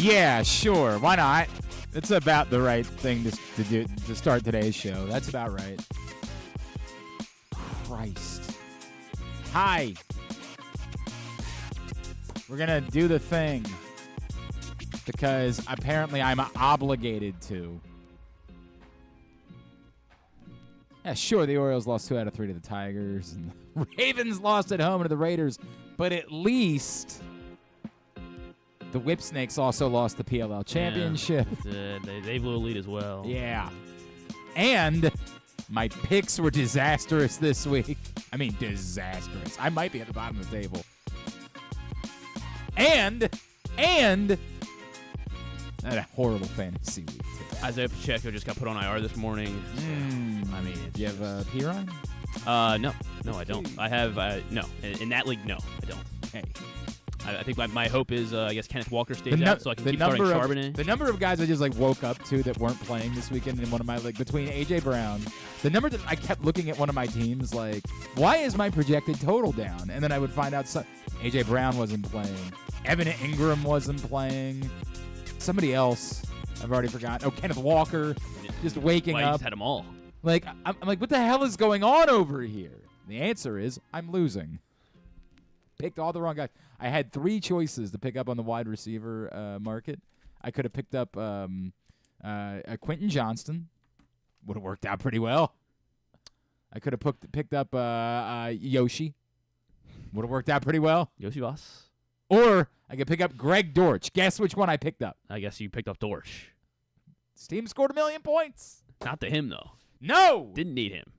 Yeah, sure. Why not? It's about the right thing to do to start today's show. That's about right. Christ. Hi. We're going to do the thing because apparently I'm obligated to. Yeah, sure, the Orioles lost 2 out of 3 to the Tigers, and the Ravens lost at home to the Raiders, but at least the Whipsnakes also lost the PLL championship. Yeah, they blew a lead as well. Yeah. And my picks were disastrous this week. I mean, disastrous. I might be at the bottom of the table. And I had a horrible fantasy week today. Isaiah Pacheco just got put on IR this morning. So, I mean, do you have a P-Ryan? No, I don't. I have no. In that league, no, I don't. Hey. I think my hope is, I guess, Kenneth Walker stays out so I can keep starting Charbonnet. The number of guys I just woke up to that weren't playing this weekend in one of my between A.J. Brown, the number that I kept looking at one of my teams why is my projected total down? And then I would find out A.J. Brown wasn't playing. Evan Ingram wasn't playing. Somebody else, I've already forgotten. Oh, Kenneth Walker, just waking up. I just had them all. I'm like, what the hell is going on over here? The answer is I'm losing. Picked all the wrong guys. I had 3 choices to pick up on the wide receiver market. I could have picked up Quentin Johnston. Would have worked out pretty well. I could have picked up Yoshi. Would have worked out pretty well. Yoshi Voss. Or I could pick up Greg Dortch. Guess which one I picked up? I guess you picked up Dortch. His team scored 1 million points. Not to him, though. No! Didn't need him.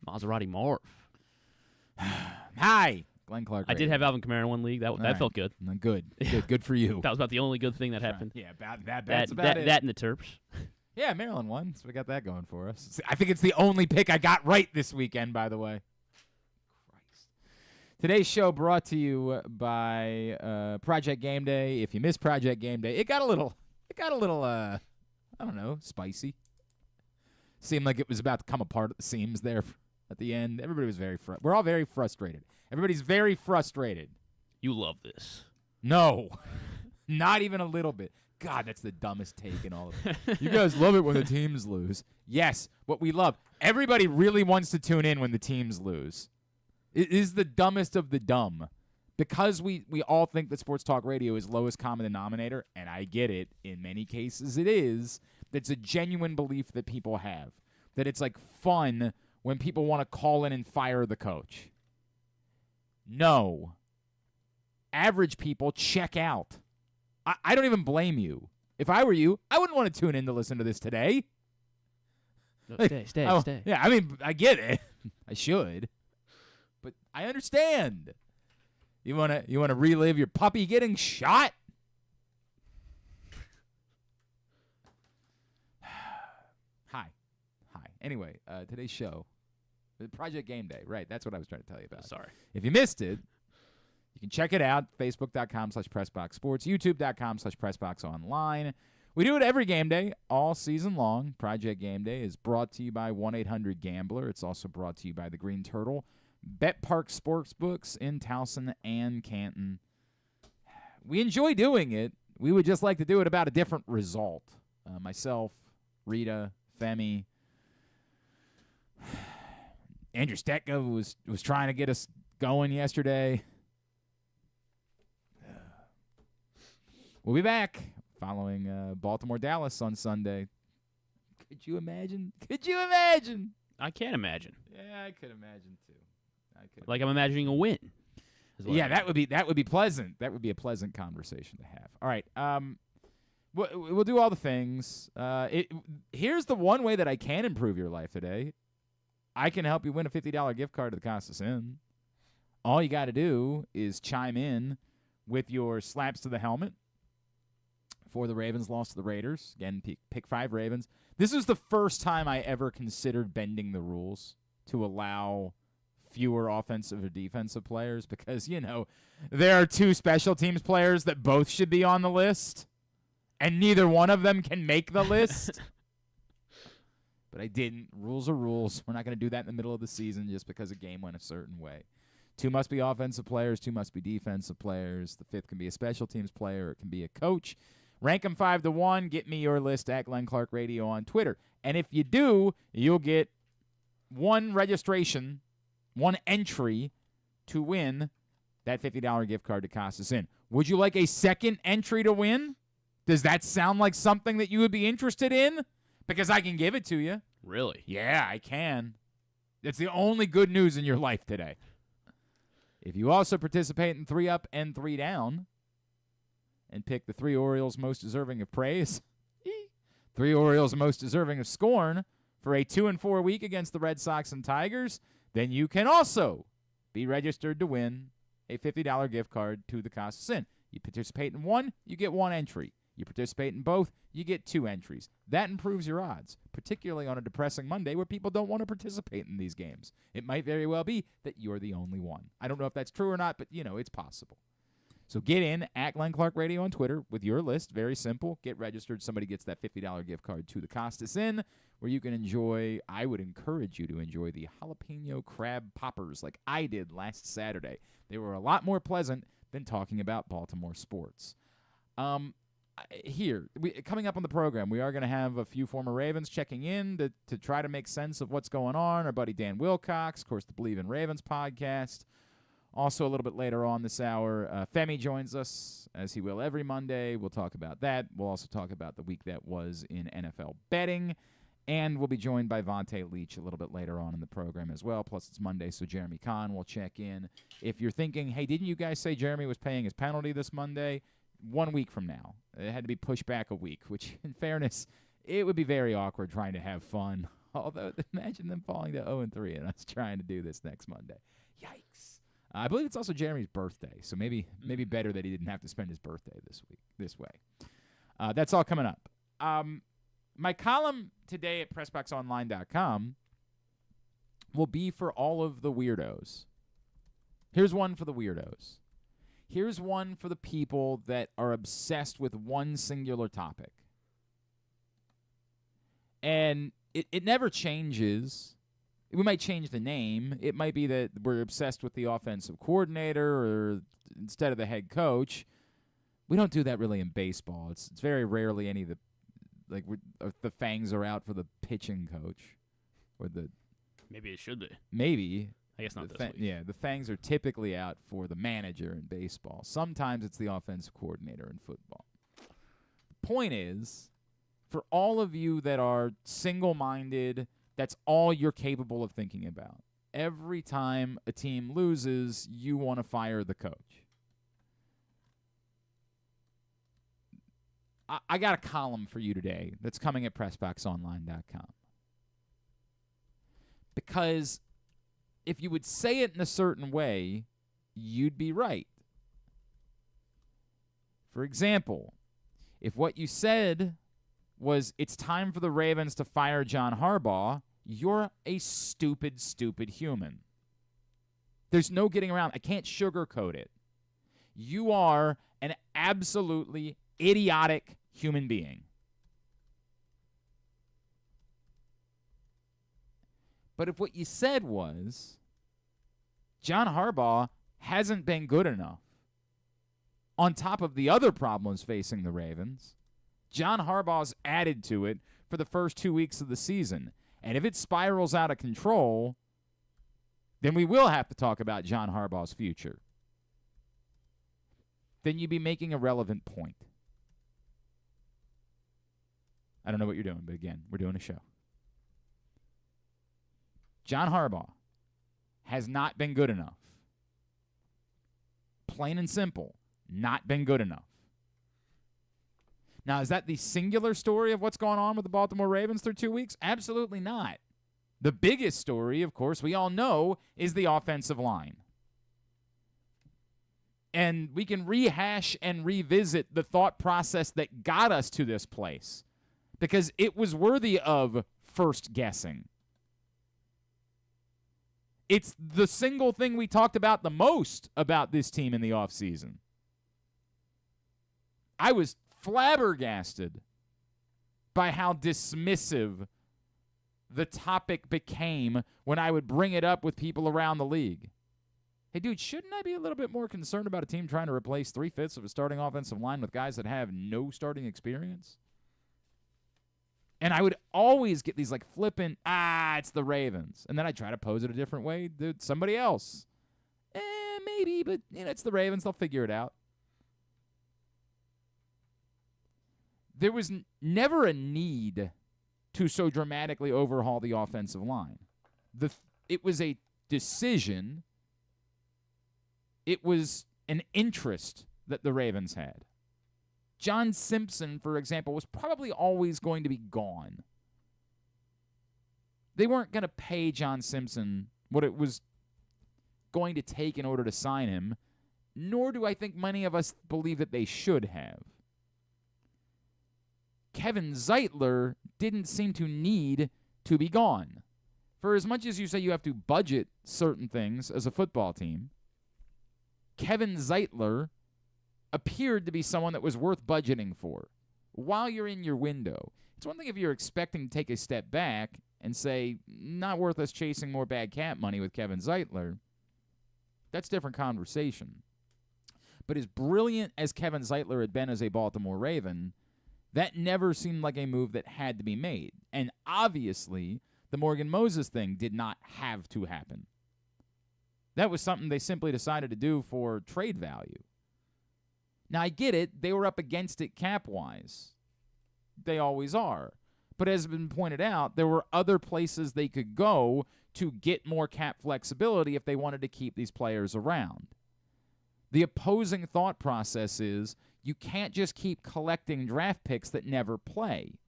Maserati Marv. Hi. Glenn Clark. I did have Alvin Kamara in one league. That right. Felt good. Good for you. That was about the only good thing that happened. Yeah, that's about it. That and the Terps. Yeah, Maryland won, so we got that going for us. I think it's the only pick I got right this weekend, by the way. Christ. Today's show brought to you by Project Gameday. If you missed Project Gameday, it got a little I don't know, spicy. Seemed like it was about to come apart at the seams there at the end. Everybody was we're all very frustrated. Everybody's very frustrated. You love this. No, not even a little bit. God, that's the dumbest take in all of it. You guys love it when the teams lose. Yes, what we love. Everybody really wants to tune in when the teams lose. It is the dumbest of the dumb. Because we all think that sports talk radio is lowest common denominator, and I get it. In many cases it is. It's a genuine belief that people have. That it's fun when people want to call in and fire the coach. No. Average people check out. I don't even blame you. If I were you, I wouldn't want to tune in to listen to this today. No, stay. Yeah, I mean, I get it. I should. But I understand. You wanna relive your puppy getting shot? Hi. Anyway, today's show, Project Gameday. Right, that's what I was trying to tell you about. Sorry. If you missed it, you can check it out, Facebook.com/PressBoxSports, YouTube.com/PressBoxOnline. We do it every game day, all season long. Project Gameday is brought to you by 1-800-GAMBLER. It's also brought to you by the Green Turtle, Bet Park Sportsbooks in Towson and Canton. We enjoy doing it. We would just like to do it about a different result. Myself, Rita, Femi, Andrew Stetka was trying to get us going yesterday. We'll be back following Baltimore-Dallas on Sunday. Could you imagine? I can't imagine. Yeah, I could imagine too. I'm imagining a win. Yeah, that would be pleasant. That would be a pleasant conversation to have. All right. We'll do all the things. Here's the one way that I can improve your life today. I can help you win a $50 gift card to the Costas Inn. All you got to do is chime in with your slaps to the helmet for the Ravens loss to the Raiders. Again, pick 5 Ravens. This is the first time I ever considered bending the rules to allow fewer offensive or defensive players because, there are 2 special teams players that both should be on the list, and neither one of them can make the list. But I didn't. Rules are rules. We're not going to do that in the middle of the season just because a game went a certain way. 2 must be offensive players, 2 must be defensive players. The 5th can be a special teams player. It can be a coach. Rank them 5 to 1. Get me your list at Glenn Clark Radio on Twitter. And if you do, you'll get 1 registration, 1 entry to win that $50 gift card to Costas Inn. Would you like a second entry to win? Does that sound like something that you would be interested in? Because I can give it to you. Really? Yeah, I can. It's the only good news in your life today. If you also participate in 3 Up and 3 Down and pick the 3 Orioles most deserving of praise, 3 Orioles most deserving of scorn for a 2-4 week against the Red Sox and Tigers, then you can also be registered to win a $50 gift card to the Costas Inn. You participate in 1, you get 1 entry. You participate in both, you get 2 entries. That improves your odds, particularly on a depressing Monday where people don't want to participate in these games. It might very well be that you're the only one. I don't know if that's true or not, but, it's possible. So get in at Glenn Clark Radio on Twitter with your list. Very simple. Get registered. Somebody gets that $50 gift card to the Costas Inn, where you can enjoy, I would encourage you to enjoy the jalapeno crab poppers like I did last Saturday. They were a lot more pleasant than talking about Baltimore sports. Coming up on the program, we are going to have a few former Ravens checking in to try to make sense of what's going on. Our buddy Dan Wilcox, of course, the Believe in Ravens podcast. Also, a little bit later on this hour, Femi joins us, as he will every Monday. We'll talk about that. We'll also talk about the week that was in NFL betting. And we'll be joined by Vonta Leach a little bit later on in the program as well. Plus, it's Monday, so Jeremy Conn will check in. If you're thinking, hey, didn't you guys say Jeremy was paying his penalty this Monday? 1 week from now. It had to be pushed back a week, which, in fairness, it would be very awkward trying to have fun. Although, imagine them falling to 0-3 and us trying to do this next Monday. Yikes. I believe it's also Jeremy's birthday, so maybe better that he didn't have to spend his birthday this way. That's all coming up. My column today at PressBoxOnline.com will be for all of the weirdos. Here's one for the weirdos. Here's one for the people that are obsessed with one singular topic. And it never changes. We might change the name. It might be that we're obsessed with the offensive coordinator or instead of the head coach. We don't do that really in baseball. It's very rarely any of the fangs are out for the pitching coach or the. Maybe it should be. Maybe. I guess not this week. Yeah, the fangs are typically out for the manager in baseball. Sometimes it's the offensive coordinator in football. Point is, for all of you that are single-minded, that's all you're capable of thinking about. Every time a team loses, you want to fire the coach. I got a column for you today that's coming at PressBoxOnline.com. Because if you would say it in a certain way, you'd be right. For example, if what you said was it's time for the Ravens to fire John Harbaugh, you're a stupid, stupid human. There's no getting around. I can't sugarcoat it. You are an absolutely idiotic human being. But if what you said was John Harbaugh hasn't been good enough, on top of the other problems facing the Ravens, John Harbaugh's added to it for the first 2 weeks of the season. And if it spirals out of control, then we will have to talk about John Harbaugh's future. Then you'd be making a relevant point. I don't know what you're doing, but again, we're doing a show. John Harbaugh has not been good enough. Plain and simple, not been good enough. Now, is that the singular story of what's going on with the Baltimore Ravens through 2 weeks? Absolutely not. The biggest story, of course, we all know, is the offensive line. And we can rehash and revisit the thought process that got us to this place because it was worthy of first guessing. It's the single thing we talked about the most about this team in the offseason. I was flabbergasted by how dismissive the topic became when I would bring it up with people around the league. Hey, dude, shouldn't I be a little bit more concerned about a team trying to replace 3/5 of a starting offensive line with guys that have no starting experience? And I would always get these like flippant, it's the Ravens. And then I try to pose it a different way. Dude, somebody else. Maybe, but it's the Ravens. They'll figure it out. There was never a need to so dramatically overhaul the offensive line. It was a decision. It was an interest that the Ravens had. John Simpson, for example, was probably always going to be gone. They weren't going to pay John Simpson what it was going to take in order to sign him, nor do I think many of us believe that they should have. Kevin Zeitler didn't seem to need to be gone. For as much as you say you have to budget certain things as a football team, Kevin Zeitler appeared to be someone that was worth budgeting for while you're in your window. It's one thing if you're expecting to take a step back and say, not worth us chasing more bad cap money with Kevin Zeitler. That's a different conversation. But as brilliant as Kevin Zeitler had been as a Baltimore Raven, that never seemed like a move that had to be made. And obviously, the Morgan Moses thing did not have to happen. That was something they simply decided to do for trade value. Now, I get it. They were up against it cap-wise. They always are. But as has been pointed out, there were other places they could go to get more cap flexibility if they wanted to keep these players around. The opposing thought process is you can't just keep collecting draft picks that never play.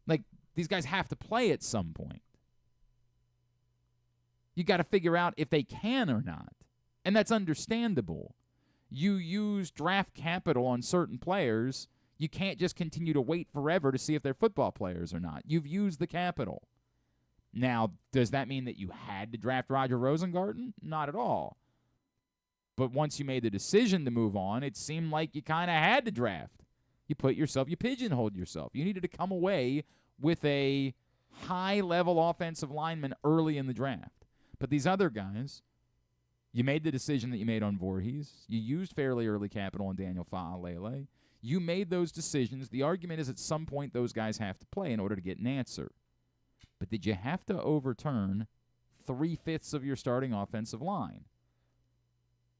Like, these guys have to play at some point. You got to figure out if they can or not. And that's understandable. You use draft capital on certain players. You can't just continue to wait forever to see if they're football players or not. You've used the capital. Now, does that mean that you had to draft Roger Rosengarten? Not at all. But once you made the decision to move on, it seemed like you kind of had to draft. You pigeonholed yourself. You needed to come away with a high-level offensive lineman early in the draft. But these other guys, you made the decision that you made on Voorhees. You used fairly early capital on Daniel Fa'alele. You made those decisions. The argument is at some point those guys have to play in order to get an answer. But did you have to overturn 3/5 of your starting offensive line?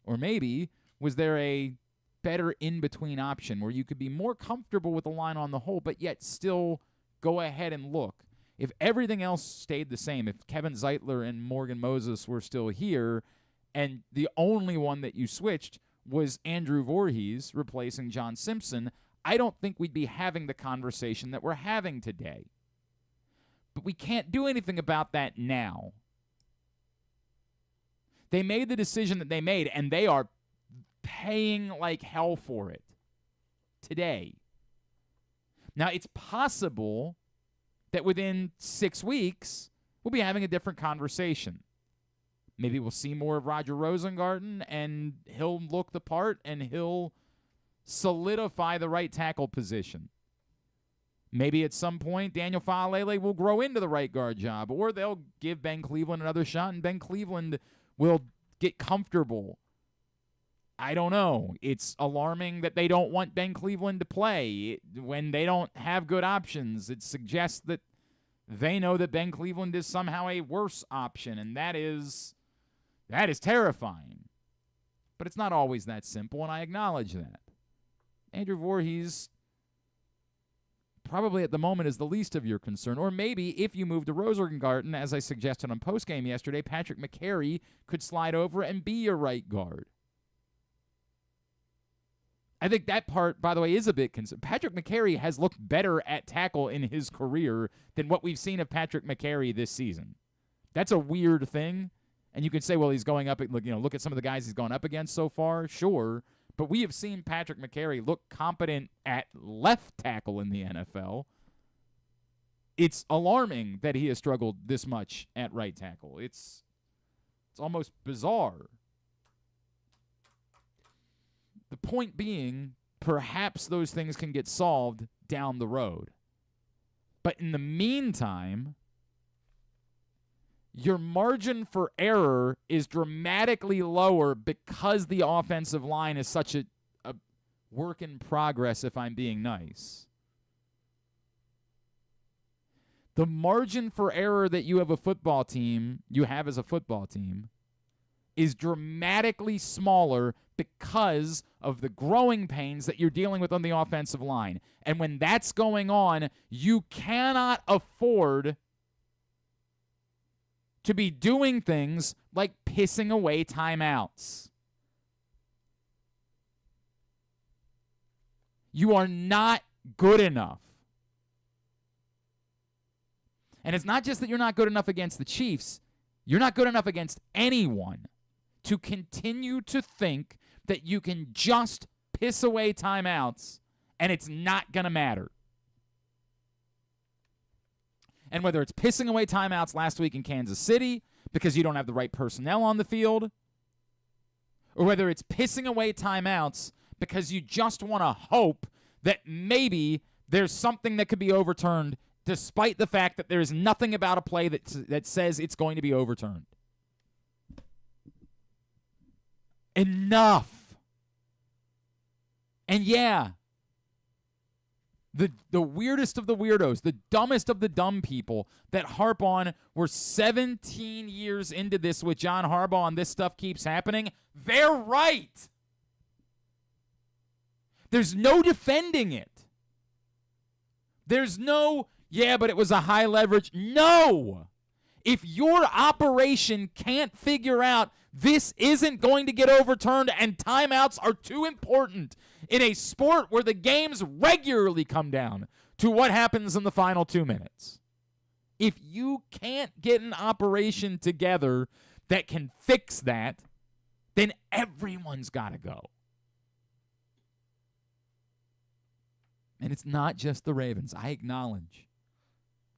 Or maybe was there a better in-between option where you could be more comfortable with the line on the whole, but yet still go ahead and look? If everything else stayed the same, if Kevin Zeitler and Morgan Moses were still here, and the only one that you switched was Andrew Voorhees replacing John Simpson, I don't think we'd be having the conversation that we're having today. But we can't do anything about that now. They made the decision that they made, and they are paying like hell for it today. Now, it's possible that within 6 weeks, we'll be having a different conversation. Maybe we'll see more of Roger Rosengarten, and he'll look the part, and he'll solidify the right tackle position. Maybe at some point, Daniel Fa'alele will grow into the right guard job, or they'll give Ben Cleveland another shot, and Ben Cleveland will get comfortable. I don't know. It's alarming that they don't want Ben Cleveland to play when they don't have good options. It suggests that they know that Ben Cleveland is somehow a worse option, and that is terrifying. But it's not always that simple, and I acknowledge that. Andrew Voorhees probably at the moment is the least of your concern. Or maybe if you move to Rosengarten, as I suggested on postgame yesterday, Patrick McCary could slide over and be your right guard. I think that part, by the way, is a bit concerned. Patrick McCary has looked better at tackle in his career than what we've seen of Patrick McCary this season. That's a weird thing. And you could say, well, he's going up, look at some of the guys he's gone up against so far. Sure. But we have seen Patrick McCary look competent at left tackle in the NFL. It's alarming that he has struggled this much at right tackle. It's almost bizarre. The point being, perhaps those things can get solved down the road. But in the meantime, your margin for error is dramatically lower because the offensive line is such a work in progress, if I'm being nice. The margin for error that you have as a football team, is dramatically smaller because of the growing pains that you're dealing with on the offensive line. And when that's going on, you cannot afford to be doing things like pissing away timeouts. You are not good enough. And it's not just that you're not good enough against the Chiefs. You're not good enough against anyone to continue to think that you can just piss away timeouts and it's not going to matter. And whether it's pissing away timeouts last week in Kansas City because you don't have the right personnel on the field, or whether it's pissing away timeouts because you just want to hope that maybe there's something that could be overturned despite the fact that there's nothing about a play that says it's going to be overturned. Enough. And yeah, the weirdest of the weirdos, the dumbest of the dumb people that harp on we're 17 years into this with John Harbaugh and this stuff keeps happening, they're right. There's no defending it. There's no, yeah, but it was a high leverage. No. If your operation can't figure out this isn't going to get overturned and timeouts are too important in a sport where the games regularly come down to what happens in the final 2 minutes. If you can't get an operation together that can fix that, then everyone's got to go. And it's not just the Ravens. I acknowledge.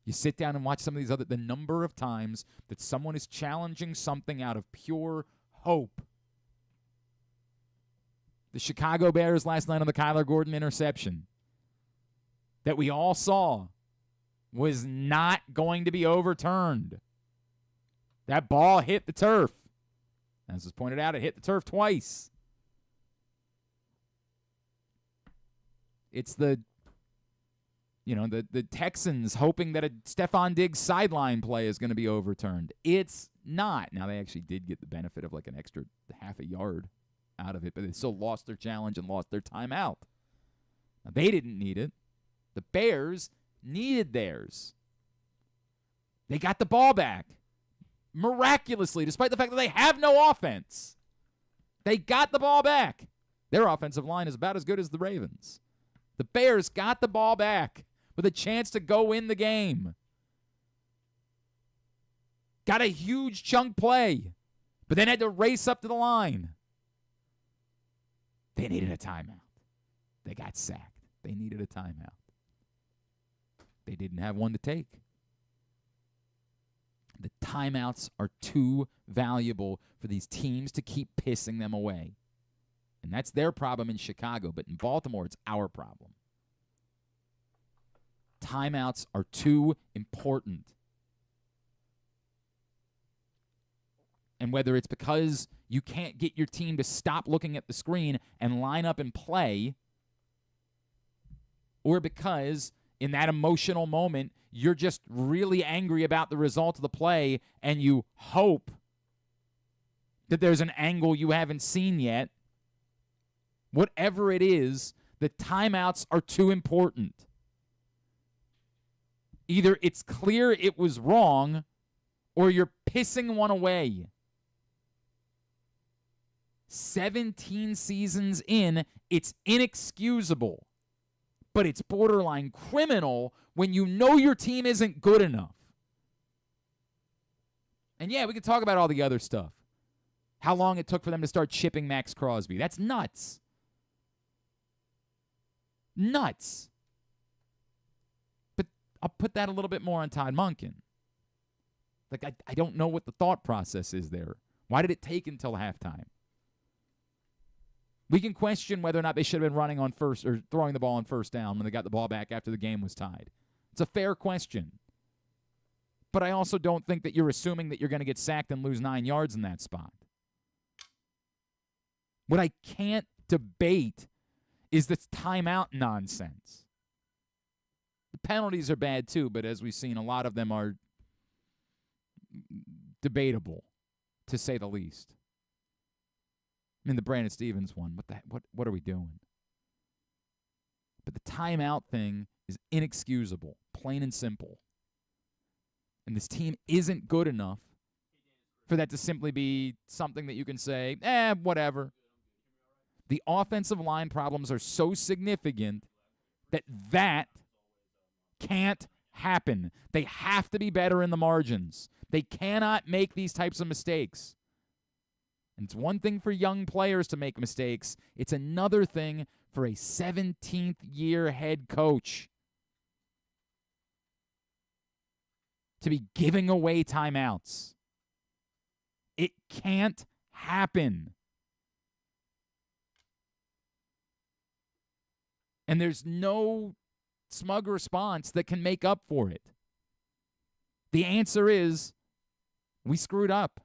You sit down and watch some of these the number of times that someone is challenging something out of pure hope. The Chicago Bears last night on the Kyler Gordon interception that we all saw was not going to be overturned. That ball hit the turf. As was pointed out, it hit the turf twice. It's the Texans hoping that a Stephon Diggs sideline play is going to be overturned. It's not. Now, they actually did get the benefit of like an extra half a yard out of it, but they still lost their challenge and lost their timeout. Now, they didn't need it. The Bears needed theirs. They got the ball back miraculously, despite the fact that they have no offense. They got the ball back. Their offensive line is about as good as the Ravens. The Bears got the ball back with a chance to go win the game. Got a huge chunk play, but then had to race up to the line. They needed a timeout. They got sacked. They needed a timeout. They didn't have one to take. The timeouts are too valuable for these teams to keep pissing them away. And that's their problem in Chicago, but in Baltimore, it's our problem. Timeouts are too important. And whether it's because you can't get your team to stop looking at the screen and line up and play, or because in that emotional moment, you're just really angry about the result of the play and you hope that there's an angle you haven't seen yet, whatever it is, the timeouts are too important. Either it's clear it was wrong or you're pissing one away. 17 seasons in, it's inexcusable. But it's borderline criminal when you know your team isn't good enough. And yeah, we could talk about all the other stuff. How long it took for them to start chipping Maxx Crosby. That's nuts. Nuts. But I'll put that a little bit more on Todd Monken. Like, I don't know what the thought process is there. Why did it take until halftime? We can question whether or not they should have been running on first or throwing the ball on first down when they got the ball back after the game was tied. It's a fair question. but I also don't think that you're assuming that you're going to get sacked and lose 9 yards in that spot. What I can't debate is this timeout nonsense. The penalties are bad too, but as we've seen, a lot of them are debatable, to say the least. I mean, the Brandon Stevens one, what are we doing? But the timeout thing is inexcusable, plain and simple. And this team isn't good enough for that to simply be something that you can say, whatever. The offensive line problems are so significant that can't happen. They have to be better in the margins. They cannot make these types of mistakes. And it's one thing for young players to make mistakes. It's another thing for a 17th-year head coach to be giving away timeouts. It can't happen. And there's no smug response that can make up for it. The answer is, we screwed up.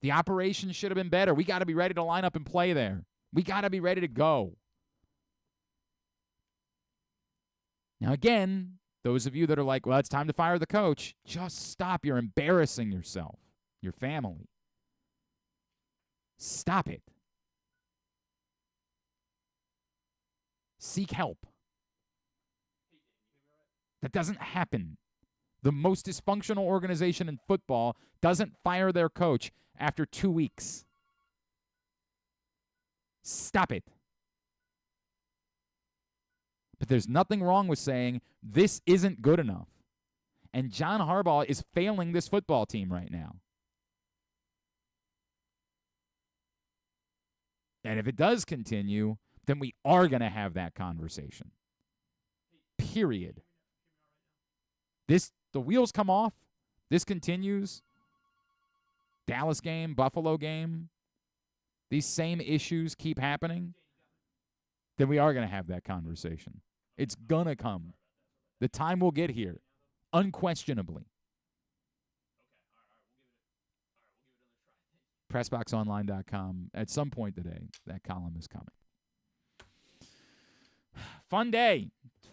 The operation should have been better. We got to be ready to line up and play there. We got to be ready to go. Now, again, those of you that are like, well, it's time to fire the coach, just stop. You're embarrassing yourself, your family. Stop it. Seek help. That doesn't happen. The most dysfunctional organization in football doesn't fire their coach after 2 weeks. Stop it. But there's nothing wrong with saying this isn't good enough. And John Harbaugh is failing this football team right now. And if it does continue, then we are going to have that conversation. Period. The wheels come off. This continues. Dallas game, Buffalo game. These same issues keep happening. Then we are going to have that conversation. It's going to come. The time will get here, unquestionably. PressBoxOnline.com. At some point today, that column is coming. Fun day.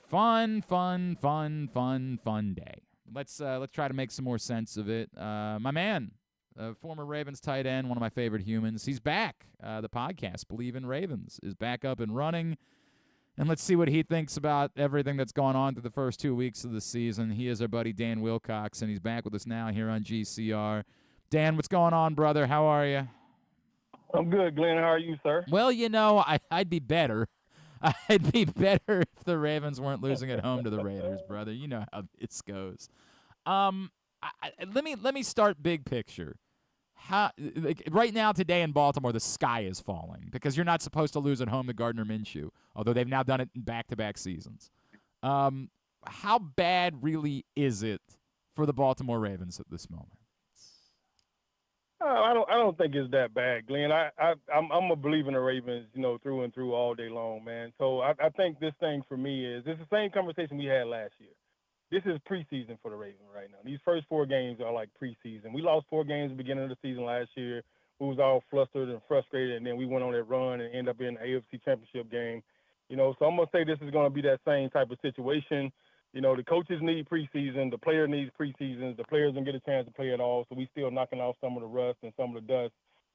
Fun day. Let's try to make some more sense of it. My man, former Ravens tight end, one of my favorite humans, he's back. The podcast, Believe in Ravens, is back up and running. And let's see what he thinks about everything that's gone on through the first 2 weeks of the season. He is our buddy Dan Wilcox, and he's back with us now here on GCR. Dan, what's going on, brother? How are you? I'm good, Glenn. How are you, sir? Well, I'd be better. I'd be better if the Ravens weren't losing at home to the Raiders, brother. You know how this goes. Let me start big picture. Right now, today in Baltimore, the sky is falling because you're not supposed to lose at home to Gardner Minshew, although they've now done it in back-to-back seasons. How bad really is it for the Baltimore Ravens at this moment? I don't think it's that bad, Glenn. I'm a believer in the Ravens, through and through all day long, man. So I think this thing for me is it's the same conversation we had last year. This is preseason for the Ravens right now. These first 4 games are like preseason. We lost 4 games at the beginning of the season last year. We was all flustered and frustrated, and then we went on that run and ended up in the AFC Championship game. So I'm going to say this is going to be that same type of situation. The coaches need preseason. The player needs preseason. The players don't get a chance to play at all, so we still knocking off some of the rust and some of the dust.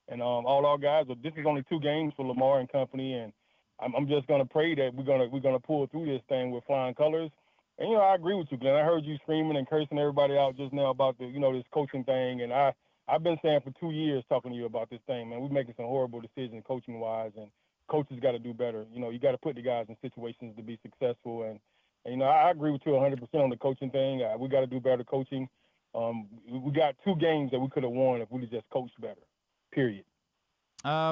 And all our guys, this is only 2 games for Lamar and company, and I'm just going to pray that we're gonna pull through this thing with flying colors. And, I agree with you, Glenn. I heard you screaming and cursing everybody out just now about this coaching thing. And I've been saying for 2 years talking to you about this thing, man. We're making some horrible decisions coaching-wise, and coaches got to do better. You got to put the guys in situations to be successful. And I agree with you 100% on the coaching thing. We got to do better coaching. We got 2 games that we could have won if we just coached better, period. I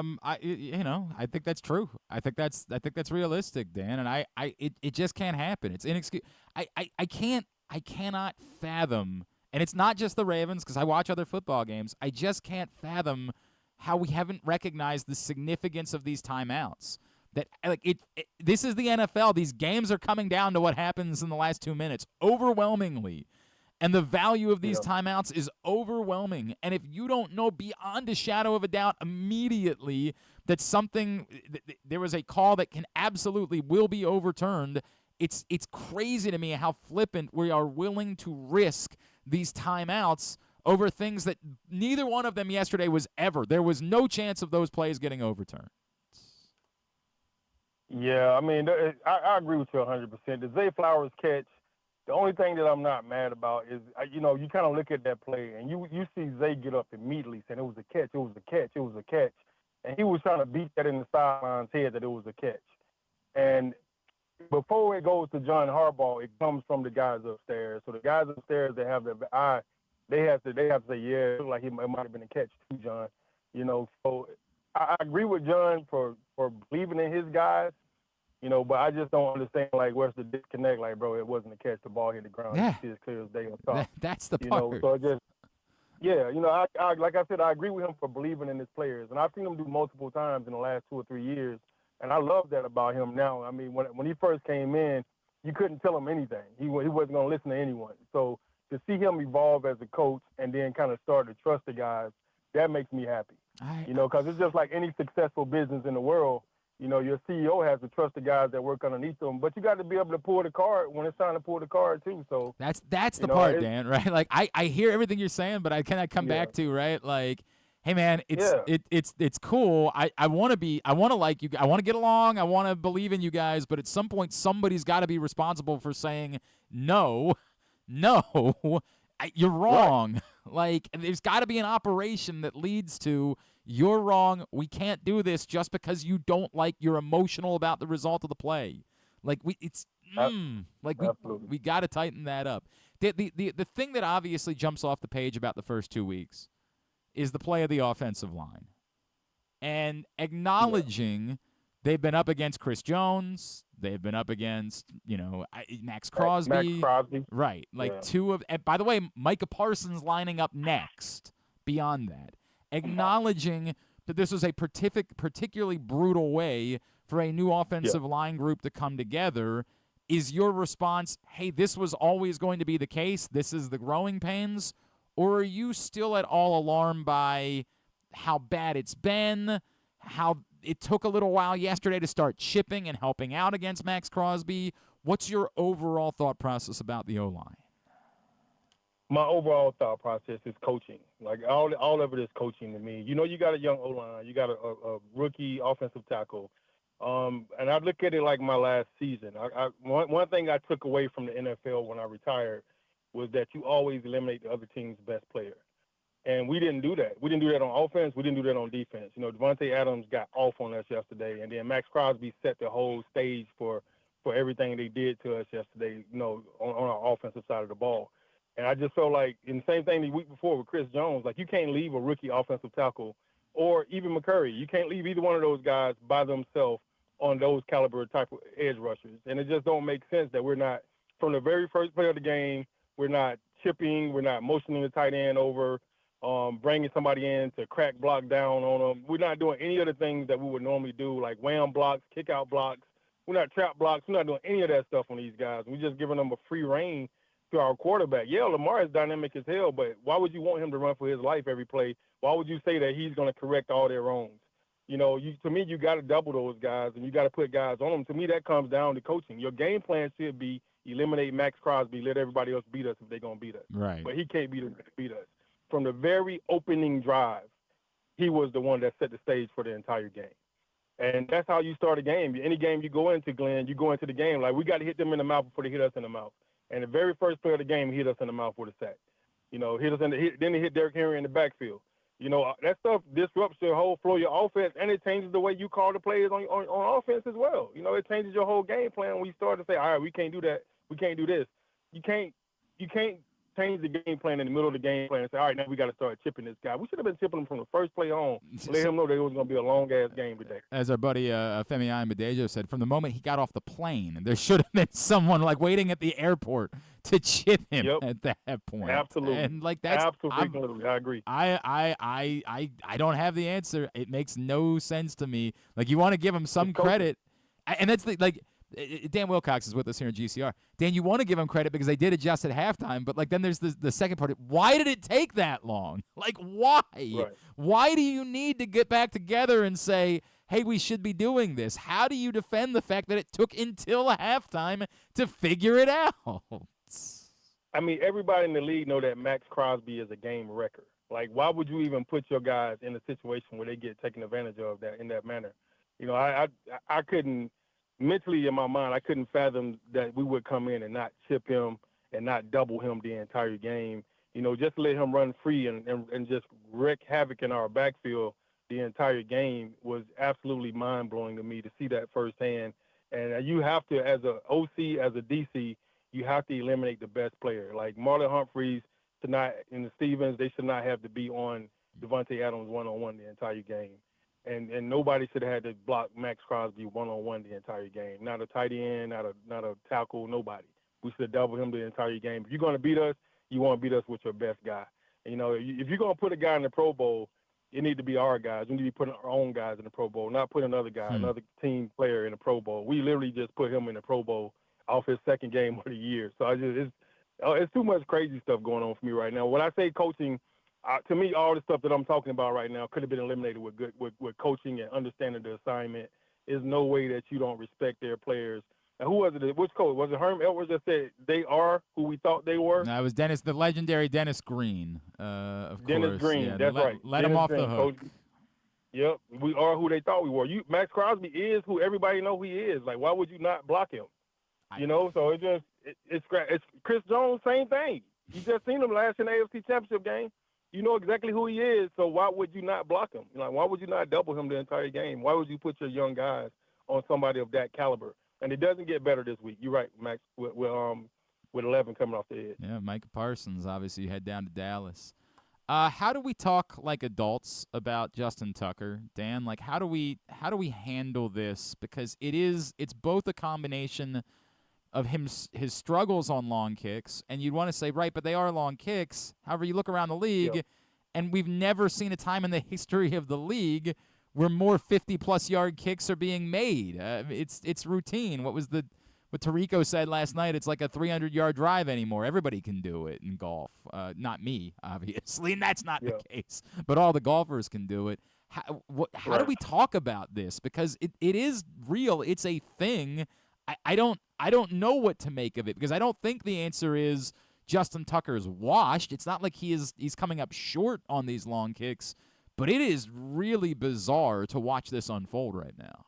think that's true. I think that's realistic, Dan. And it just can't happen. It's inexcusable. I cannot fathom, and it's not just the Ravens because I watch other football games. I just can't fathom how we haven't recognized the significance of these timeouts. That this is the NFL. These games are coming down to what happens in the last 2 minutes overwhelmingly. And the value of these timeouts is overwhelming. And if you don't know beyond a shadow of a doubt immediately that there was a call that will be overturned, it's crazy to me how flippant we are willing to risk these timeouts over things that neither one of them yesterday was ever. There was no chance of those plays getting overturned. Yeah, I mean, I agree with you 100%. The Zay Flowers catch, the only thing that I'm not mad about is, you kind of look at that play, and you see Zay get up immediately saying it was a catch, it was a catch, it was a catch. And he was trying to beat that in the sideline's head that it was a catch. And before it goes to John Harbaugh, it comes from the guys upstairs. So the guys upstairs that have the eye, they have to say, yeah, it looked like it might have been a catch too, John. So I agree with John for believing in his guys. But I just don't understand, like, where's the disconnect? Like, bro, it wasn't a catch. The ball hit the ground. Yeah. You see as clear as day on top. That's the part. So I like I said, I agree with him for believing in his players. And I've seen him do multiple times in the last 2 or 3 years. And I love that about him now. I mean, when he first came in, you couldn't tell him anything. He wasn't going to listen to anyone. So to see him evolve as a coach and then kind of start to trust the guys, that makes me happy. Because it's just like any successful business in the world. Your CEO has to trust the guys that work underneath them, but you got to be able to pull the card when it's time to pull the card too. So that's the part, Dan, right? Like I hear everything you're saying, but I cannot come back to, right? Like, hey man, it's cool. I want to like you. I want to get along. I want to believe in you guys, but at some point somebody's got to be responsible for saying no, you're wrong. Right. Like, there's got to be an operation that leads to, you're wrong, we can't do this just because you're emotional about the result of the play. Like, we got to tighten that up. The thing that obviously jumps off the page about the first 2 weeks is the play of the offensive line. And acknowledging they've been up against Chris Jones, they've been up against, Maxx Crosby. Maxx Crosby. Right. And by the way, Micah Parsons lining up next beyond that. Acknowledging that this was a particularly brutal way for a new offensive line group to come together. Is your response, hey, this was always going to be the case, this is the growing pains? Or are you still at all alarmed by how bad it's been, how it took a little while yesterday to start chipping and helping out against Maxx Crosby? What's your overall thought process about the O-line? My overall thought process is coaching. Like, all of it is coaching to me. You got a young O-line. You got a rookie offensive tackle. And I look at it like my last season. One thing I took away from the NFL when I retired was that you always eliminate the other team's best player. And we didn't do that. We didn't do that on offense. We didn't do that on defense. Devontae Adams got off on us yesterday, and then Maxx Crosby set the whole stage for everything they did to us yesterday, on our offensive side of the ball. And I just felt like, in the same thing the week before with Chris Jones, like, you can't leave a rookie offensive tackle or even McCurry. You can't leave either one of those guys by themselves on those caliber type of edge rushers. And it just don't make sense that we're not, from the very first play of the game, we're not chipping, we're not motioning the tight end over, bringing somebody in to crack block down on them. We're not doing any of the things that we would normally do, like wham blocks, kick out blocks. We're not trap blocks. We're not doing any of that stuff on these guys. We're just giving them a free reign to our quarterback. Yeah, Lamar is dynamic as hell, but why would you want him to run for his life every play? Why would you say that he's going to correct all their wrongs? To me, you got to double those guys, and you got to put guys on them. To me, that comes down to coaching. Your game plan should be eliminate Maxx Crosby, let everybody else beat us if they're going to beat us. Right. But he can't beat us. From the very opening drive, he was the one that set the stage for the entire game. And that's how you start a game. Any game you go into, Glenn, you go into the game like, we got to hit them in the mouth before they hit us in the mouth. And the very first play of the game, he hit us in the mouth with a sack. Then he hit Derrick Henry in the backfield. That stuff disrupts your whole flow of your offense, and it changes the way you call the plays on offense as well. It changes your whole game plan when you start to say, all right, we can't do that. We can't do this. You can't change the game plan in the middle of the game plan and say, all right, now we got to start chipping this guy. We should have been chipping him from the first play on. Let him know that it was going to be a long-ass game today. As our buddy Femi Ayanbadejo said, from the moment he got off the plane, there should have been someone like waiting at the airport to chip him at that point. Absolutely. And like that's absolutely. I agree. I don't have the answer. It makes no sense to me. Like, you want to give him some credit, and that's Dan Wilcox is with us here in GCR. Dan, you want to give him credit because they did adjust at halftime, but then there's the second part. Why did it take that long? Why? Right. Why do you need to get back together and say, hey, we should be doing this? How do you defend the fact that it took until halftime to figure it out? I mean, everybody in the league know that Maxx Crosby is a game wrecker. Why would you even put your guys in a situation where they get taken advantage of that in that manner? I couldn't mentally in my mind, I couldn't fathom that we would come in and not chip him and not double him the entire game. Just let him run free and just wreak havoc in our backfield the entire game was absolutely mind-blowing to me to see that firsthand. And you have to, as a OC, as a DC, you have to eliminate the best player. Like Marlon Humphreys tonight and the Stevens, they should not have to be on Devontae Adams one-on-one the entire game. And nobody should have had to block Maxx Crosby one-on-one the entire game. Not a tight end, not a tackle, nobody. We should have doubled him the entire game. If you're going to beat us, you want to beat us with your best guy. And, if you're going to put a guy in the Pro Bowl, it need to be our guys. We need to be putting our own guys in the Pro Bowl, not put another guy, another team player in the Pro Bowl. We literally just put him in the Pro Bowl off his second game of the year. So it's too much crazy stuff going on for me right now. When I say coaching, to me, all the stuff that I'm talking about right now could have been eliminated with coaching and understanding the assignment. There's no way that you don't respect their players. And who was it? Which coach? Was it Herm Edwards that said they are who we thought they were? No, it was the legendary Dennis Green, of Dennis course. Green, yeah, that's right. Let Dennis him off Green, the hook. Coach, yep, we are who they thought we were. Maxx Crosby is who everybody know he is. Why would you not block him? So it's Chris Jones, same thing. You just seen him last in the AFC Championship game. You know exactly who he is, so why would you not block him? Why would you not double him the entire game? Why would you put your young guys on somebody of that caliber? And it doesn't get better this week. You're right, Max, with 11 coming off the edge. Yeah, Micah Parsons, obviously, you head down to Dallas. How do we talk like adults about Justin Tucker, Dan? How do we handle this? Because it's both a combination of his struggles on long kicks, and you'd want to say, right, but they are long kicks. However, you look around the league, and we've never seen a time in the history of the league where more 50-plus yard kicks are being made. It's routine. What Tirico said last night, it's like a 300-yard drive anymore. Everybody can do it in golf. Not me, obviously, and that's not the case. But all the golfers can do it. How do we talk about this? Because it is real. It's a thing. I don't know what to make of it because I don't think the answer is Justin Tucker's washed. It's not like he's coming up short on these long kicks, but it is really bizarre to watch this unfold right now.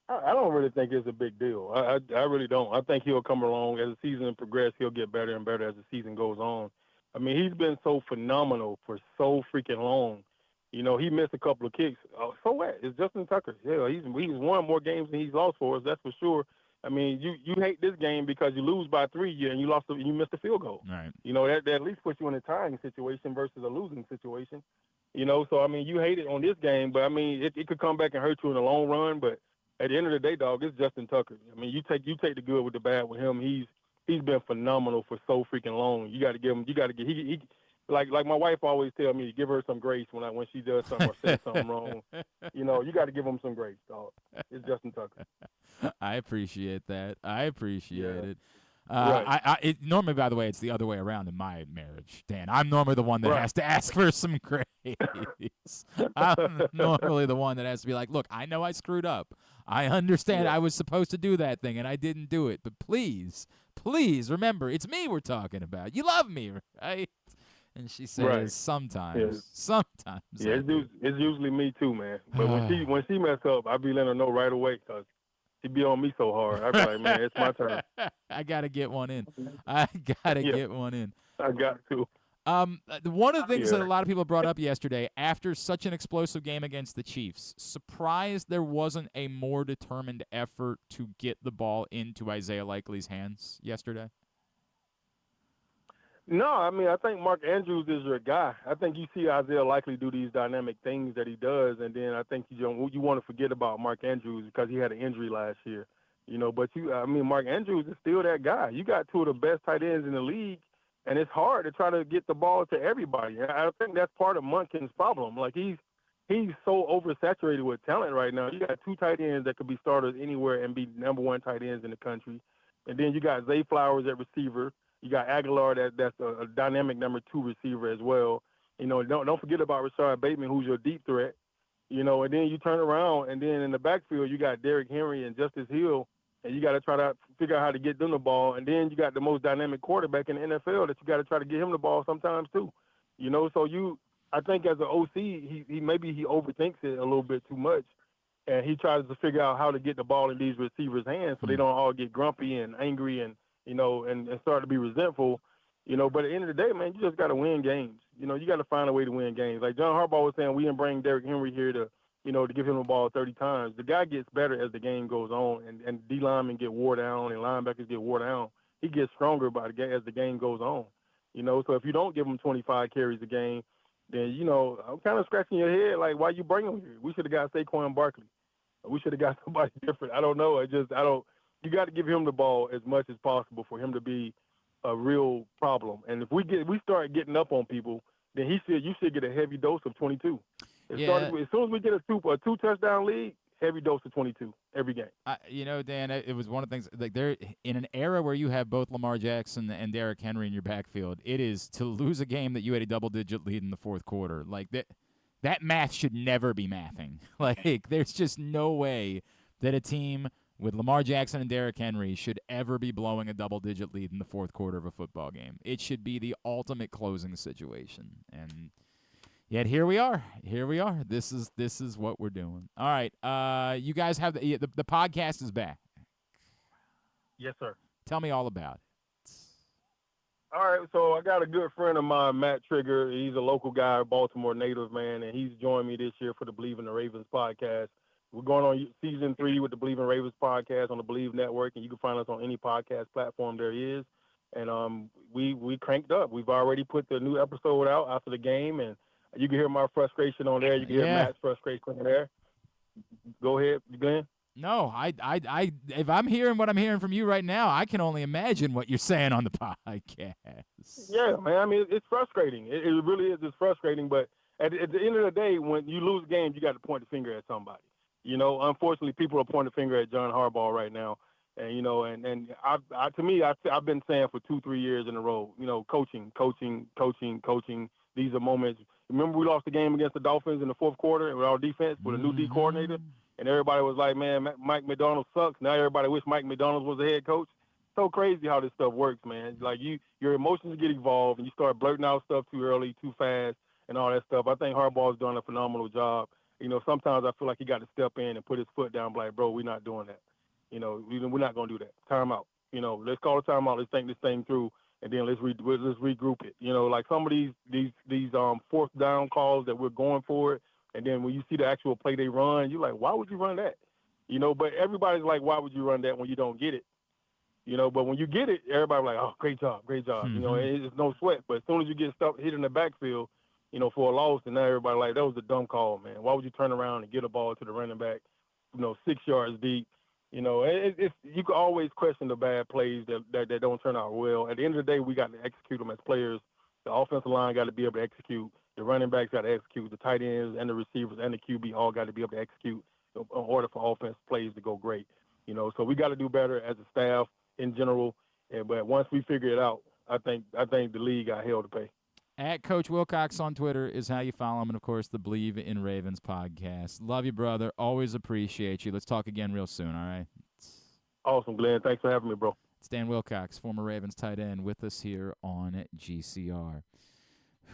I don't really think it's a big deal. I really don't. I think he'll come along as the season progresses. He'll get better and better as the season goes on. I mean, he's been so phenomenal for so freaking long. He missed a couple of kicks. So what? It's Justin Tucker. Yeah, he's won more games than he's lost for us. That's for sure. I mean, you hate this game because you lose by 3 and you missed a field goal. Right. That at least puts you in a tying situation versus a losing situation. So I mean, you hate it on this game, but I mean, it could come back and hurt you in the long run. But at the end of the day, dog, it's Justin Tucker. I mean, you take the good with the bad with him. He's been phenomenal for so freaking long. You got to give him. You got to get he. Like my wife always tell me, give her some grace when she does something or says something wrong. You got to give him some grace, dog. It's Justin Tucker. I appreciate that. I appreciate it. Right. Normally, by the way, it's the other way around in my marriage, Dan. I'm normally the one that has to ask for some grace. I'm normally the one that has to be like, look, I know I screwed up. I understand I was supposed to do that thing, and I didn't do it. But please remember, it's me we're talking about. You love me, right? And she says, sometimes. Yeah, it's usually me too, man. But when she mess up, I be letting her know right away because she be on me so hard. I be like, man, it's my turn. I got to get one in. Get one in. I got to. One of the things that a lot of people brought up yesterday, after such an explosive game against the Chiefs, surprised there wasn't a more determined effort to get the ball into Isaiah Likely's hands yesterday. No, I mean, I think Mark Andrews is your guy. I think you see Isaiah Likely do these dynamic things that he does, and then I think you want to forget about Mark Andrews because he had an injury last year. But Mark Andrews is still that guy. You got two of the best tight ends in the league, and it's hard to try to get the ball to everybody. I think that's part of Monken's problem. Like he's he's so oversaturated with talent right now. You got 2 tight ends that could be starters anywhere and be number 1 tight ends in the country. And then you got Zay Flowers at receiver. You got Aguilar that's a dynamic number 2 receiver as well. You know, don't forget about Rashard Bateman, who's your deep threat. You know, and then you turn around, and then in the backfield you got Derrick Henry and Justice Hill, and you got to try to figure out how to get them the ball. And then you got the most dynamic quarterback in the NFL that you got to try to get him the ball sometimes too. You know, so I think as an OC, he maybe he overthinks it a little bit too much, and he tries to figure out how to get the ball in these receivers' hands so they don't all get grumpy and angry and, you know, and start to be resentful. You know, but at the end of the day, man, you just got to win games. You know, you got to find a way to win games. Like John Harbaugh was saying, we didn't bring Derrick Henry here to, you know, to give him the ball 30 times. The guy gets better as the game goes on, and D linemen get wore down and linebackers get wore down. He gets stronger as the game goes on. You know, so if you don't give him 25 carries a game, then, you know, I'm kind of scratching your head like, why you bring him here? We should have got Saquon Barkley. We should have got somebody different. I don't know. You got to give him the ball as much as possible for him to be a real problem. And if we start getting up on people, then you should get a heavy dose of 22. As soon as we get a 2 touchdown lead, heavy dose of 22 every game. You know, Dan, it was one of the things, like, they're in an era where you have both Lamar Jackson and Derrick Henry in your backfield. It is to lose a game that you had a double-digit lead in the fourth quarter. Like, that math should never be mathing. Like, there's just no way that a team with Lamar Jackson and Derrick Henry should ever be blowing a double-digit lead in the fourth quarter of a football game. It should be the ultimate closing situation. And yet here we are. Here we are. This is what we're doing. All right. You guys have the podcast is back. Yes, sir. Tell me all about it. All right. So I got a good friend of mine, Matt Trigger. He's a local guy, Baltimore native, man, and he's joined me this year for the Believe in the Ravens podcast. We're going on season 3 with the Believe in Ravens podcast on the Believe Network, and you can find us on any podcast platform there is. And we cranked up. We've already put the new episode out after the game, and you can hear my frustration on there. You can hear Matt's frustration on there. Go ahead, Glenn. No, I if I'm hearing what I'm hearing from you right now, I can only imagine what you're saying on the podcast. Yeah, man. I mean, it's frustrating. It really is. It's frustrating. But at the end of the day, when you lose games, you got to point the finger at somebody. You know, unfortunately, people are pointing the finger at John Harbaugh right now. And, you know, and to me, I've been saying for 2-3 years in a row, you know, coaching. These are moments. Remember we lost the game against the Dolphins in the fourth quarter with our defense with a new D coordinator? And everybody was like, man, Mike McDonald sucks. Now everybody wish Mike McDonald was the head coach. So crazy how this stuff works, man. Like your emotions get involved and you start blurting out stuff too early, too fast, and all that stuff. I think Harbaugh's done a phenomenal job. You know, sometimes I feel like he got to step in and put his foot down, like, bro, we're not doing that. You know, we're not going to do that. Time out. You know, let's call a timeout. Let's think this thing through, and then let's regroup it. You know, like some of these fourth down calls that we're going for it, and then when you see the actual play they run, you're like, why would you run that? You know, but everybody's like, why would you run that when you don't get it? You know, but when you get it, everybody's like, oh, great job. You know, it's no sweat. But as soon as you get stuff hit in the backfield, you know, for a loss, and now everybody like, that was a dumb call, man. Why would you turn around and get a ball to the running back, you know, 6 yards deep? You know, it's you can always question the bad plays that don't turn out well. At the end of the day, we got to execute them as players. The offensive line got to be able to execute. The running backs got to execute. The tight ends and the receivers and the QB all got to be able to execute in order for offense plays to go great. You know, so we got to do better as a staff in general. But once we figure it out, I think the league got hell to pay. At Coach Wilcox on Twitter is how you follow him, and, of course, the Believe in Ravens podcast. Love you, brother. Always appreciate you. Let's talk again real soon, all right? Awesome, Glenn. Thanks for having me, bro. It's Dan Wilcox, former Ravens tight end, with us here on GCR.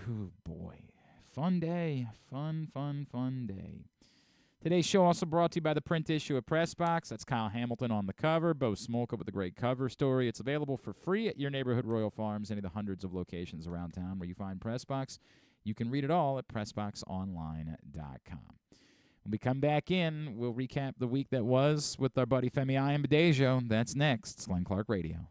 Ooh, boy. Fun day. Fun day. Today's show also brought to you by the print issue of Press Box. That's Kyle Hamilton on the cover, Bo Smolka with a great cover story. It's available for free at your neighborhood Royal Farms, any of the hundreds of locations around town where you find Press Box. You can read it all at PressBoxOnline.com. When we come back in, we'll recap the week that was with our buddy Femi Ayanbadejo. That's next. It's Glenn Clark Radio.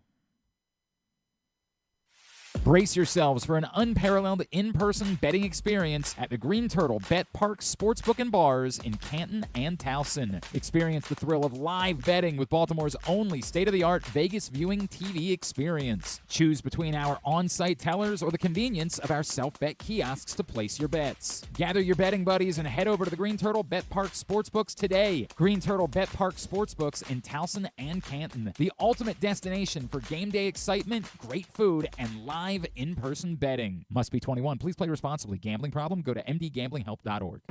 Brace yourselves for an unparalleled in-person betting experience at the Green Turtle Bet Park Sportsbook and Bars in Canton and Towson. Experience the thrill of live betting with Baltimore's only state-of-the-art Vegas viewing TV experience. Choose between our on-site tellers or the convenience of our self-bet kiosks to place your bets. Gather your betting buddies and head over to the Green Turtle Bet Park Sportsbooks today. Green Turtle Bet Park Sportsbooks in Towson and Canton. The ultimate destination for game day excitement, great food, and live in-person betting. Must be 21. Please play responsibly. Gambling problem? Go to mdgamblinghelp.org.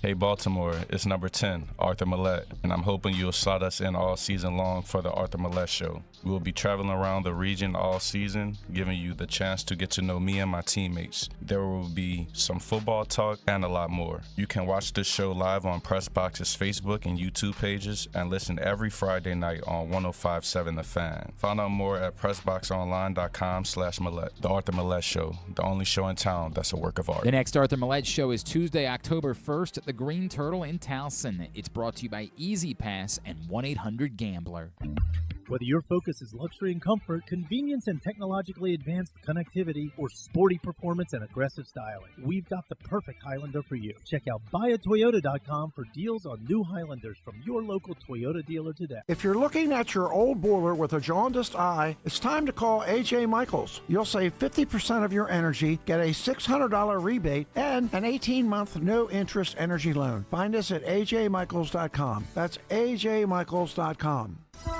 Hey Baltimore, it's number 10, Arthur Millette, and I'm hoping you'll slot us in all season long for the Arthur Millette Show. We'll be traveling around the region all season, giving you the chance to get to know me and my teammates. There will be some football talk and a lot more. You can watch this show live on Pressbox's Facebook and YouTube pages and listen every Friday night on 105.7 The Fan. Find out more at pressboxonline.com/Millette. The Arthur Millette Show, the only show in town that's a work of art. The next Arthur Millette Show is Tuesday, October 1st at the Green Turtle in Towson. It's brought to you by Easy Pass and 1-800-GAMBLER. Whether your focus is luxury and comfort, convenience and technologically advanced connectivity, or sporty performance and aggressive styling, we've got the perfect Highlander for you. Check out buyatoyota.com for deals on new Highlanders from your local Toyota dealer today. If you're looking at your old boiler with a jaundiced eye, it's time to call A.J. Michaels. You'll save 50% of your energy, get a $600 rebate, and an 18-month no-interest energy loan. Find us at ajmichaels.com. That's ajmichaels.com.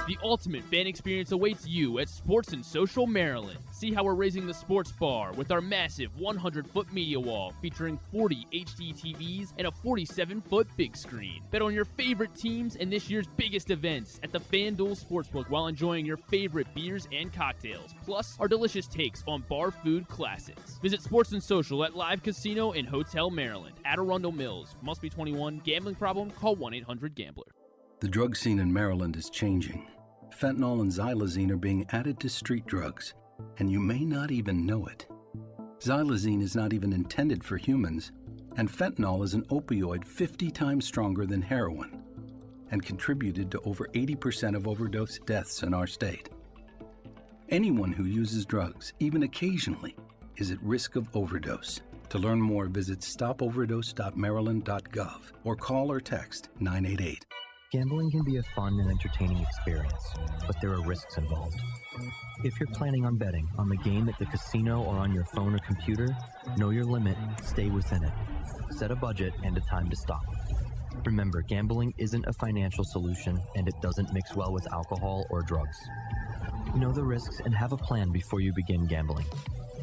The ultimate fan experience awaits you at Sports and Social Maryland. See how we're raising the sports bar with our massive 100-foot media wall featuring 40 HD TVs and a 47-foot big screen. Bet on your favorite teams and this year's biggest events at the FanDuel Sportsbook while enjoying your favorite beers and cocktails, plus our delicious takes on bar food classics. Visit Sports and Social at Live Casino and Hotel Maryland at Arundel Mills. Must be 21. Gambling problem? Call 1-800-GAMBLER. The drug scene in Maryland is changing. Fentanyl and xylazine are being added to street drugs, and you may not even know it. Xylazine is not even intended for humans, and fentanyl is an opioid 50 times stronger than heroin and contributed to over 80% of overdose deaths in our state. Anyone who uses drugs, even occasionally, is at risk of overdose. To learn more, visit stopoverdose.maryland.gov or call or text 988. Gambling can be a fun and entertaining experience, but there are risks involved. If you're planning on betting on the game at the casino or on your phone or computer, know your limit, stay within it. Set a budget and a time to stop. Remember, gambling isn't a financial solution, and it doesn't mix well with alcohol or drugs. Know the risks and have a plan before you begin gambling.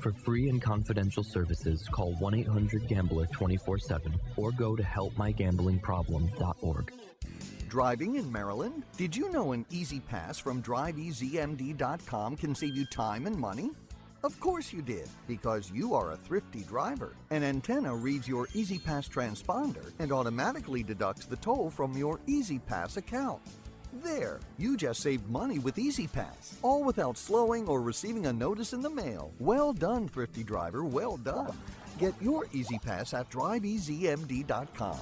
For free and confidential services, call 1-800-GAMBLER 24/7 or go to helpmygamblingproblem.org. Driving in Maryland? Did you know an Easy Pass from DriveEasyMD.com can save you time and money? Of course you did, because you are a thrifty driver. An antenna reads your Easy Pass transponder and automatically deducts the toll from your Easy Pass account. There, you just saved money with Easy Pass, all without slowing or receiving a notice in the mail. Well done, thrifty driver, well done. Get your Easy Pass at DriveEasyMD.com.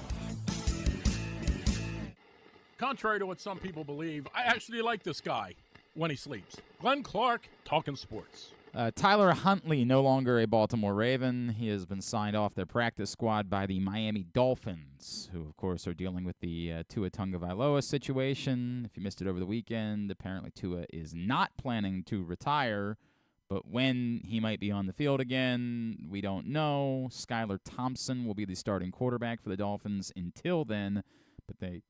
Contrary to what some people believe, I actually like this guy when he sleeps. Glenn Clark, talking sports. Tyler Huntley, no longer a Baltimore Raven. He has been signed off their practice squad by the Miami Dolphins, who, of course, are dealing with the Tua Tagovailoa situation. If you missed it over the weekend, apparently Tua is not planning to retire, but when he might be on the field again, we don't know. Skylar Thompson will be the starting quarterback for the Dolphins until then, but they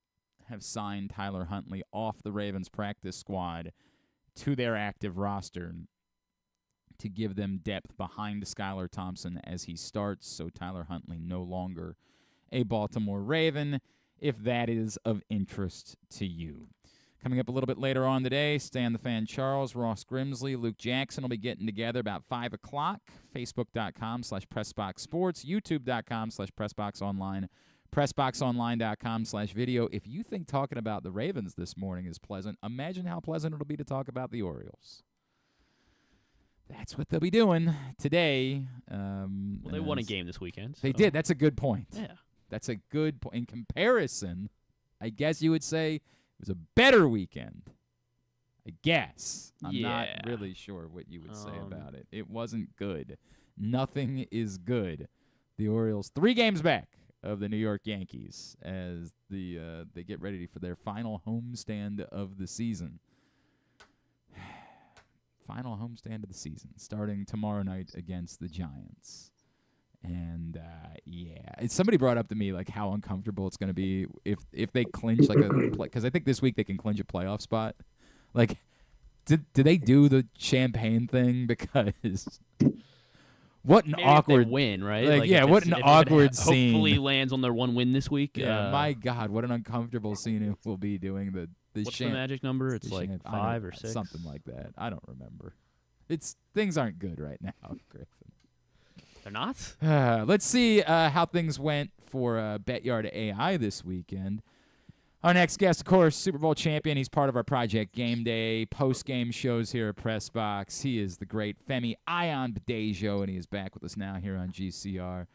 have signed Tyler Huntley off the Ravens practice squad to their active roster to give them depth behind Skylar Thompson as he starts. So Tyler Huntley no longer a Baltimore Raven, if that is of interest to you. Coming up a little bit later on today, Stan the Fan Charles, Ross Grimsley, Luke Jackson will be getting together about 5 o'clock. Facebook.com/PressBoxSports, YouTube.com/PressBoxOnline, PressBoxOnline.com/video. If you think talking about the Ravens this morning is pleasant, imagine how pleasant it'll be to talk about the Orioles. That's what they'll be doing today. Well, they won a game this weekend. They did. That's a good point. Yeah. That's a good point. In comparison, I guess you would say it was a better weekend. I guess. I'm not Yeah. really sure what you would say about it. It wasn't good. Nothing is good. The Orioles 3 games back of the New York Yankees as they get ready for their final homestand of the season. Final homestand of the season, starting tomorrow night against the Giants. And, somebody brought up to me, like, how uncomfortable it's going to be if they clinch, like, because I think this week they can clinch a playoff spot. Like, did they do the champagne thing? Because what an Maybe awkward if they win, right? Like, yeah, what an awkward scene. Hopefully lands on their 1 win this week. Yeah, my God, what an uncomfortable scene it will be doing the What's the magic number? It's like 5 or 6, something like that. I don't remember. Things aren't good right now, Griffin. They're not? Let's see how things went for BetYard AI this weekend. Our next guest, of course, Super Bowl champion. He's part of our Project Gameday Postgame shows here at Press Box. He is the great Femi Ayanbadejo, and he is back with us now here on GCR.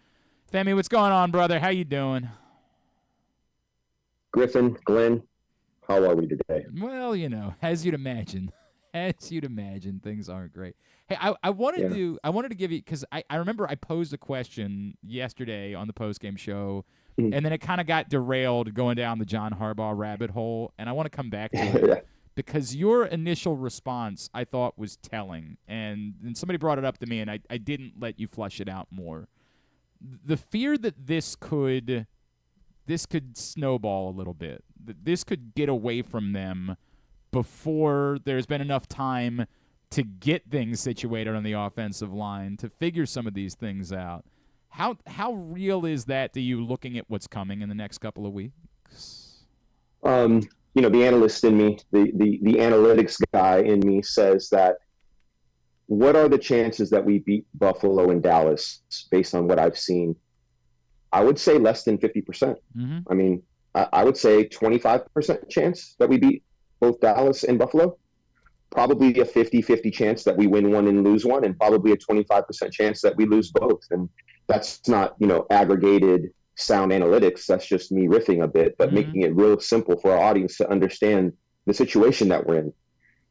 Femi, what's going on, brother? How you doing? Griffin, Glenn, how are we today? Well, as you'd imagine. As you'd imagine, things aren't great. Hey, I wanted to give you, because I remember I posed a question yesterday on the postgame show, and then it kind of got derailed going down the John Harbaugh rabbit hole, and I want to come back to it because your initial response I thought was telling, and somebody brought it up to me, and I didn't let you flush it out more. The fear that this could snowball a little bit, that this could get away from them before there's been enough time to get things situated on the offensive line, to figure some of these things out. How real is that to you, looking at what's coming in the next couple of weeks? The analyst in me, the analytics guy in me says that, what are the chances that we beat Buffalo and Dallas based on what I've seen? I would say less than 50%. Mm-hmm. I mean, I would say 25% chance that we beat both Dallas and Buffalo. Probably a 50-50 chance that we win one and lose one, and probably a 25% chance that we lose both. And that's not, aggregated sound analytics. That's just me riffing a bit, but making it real simple for our audience to understand the situation that we're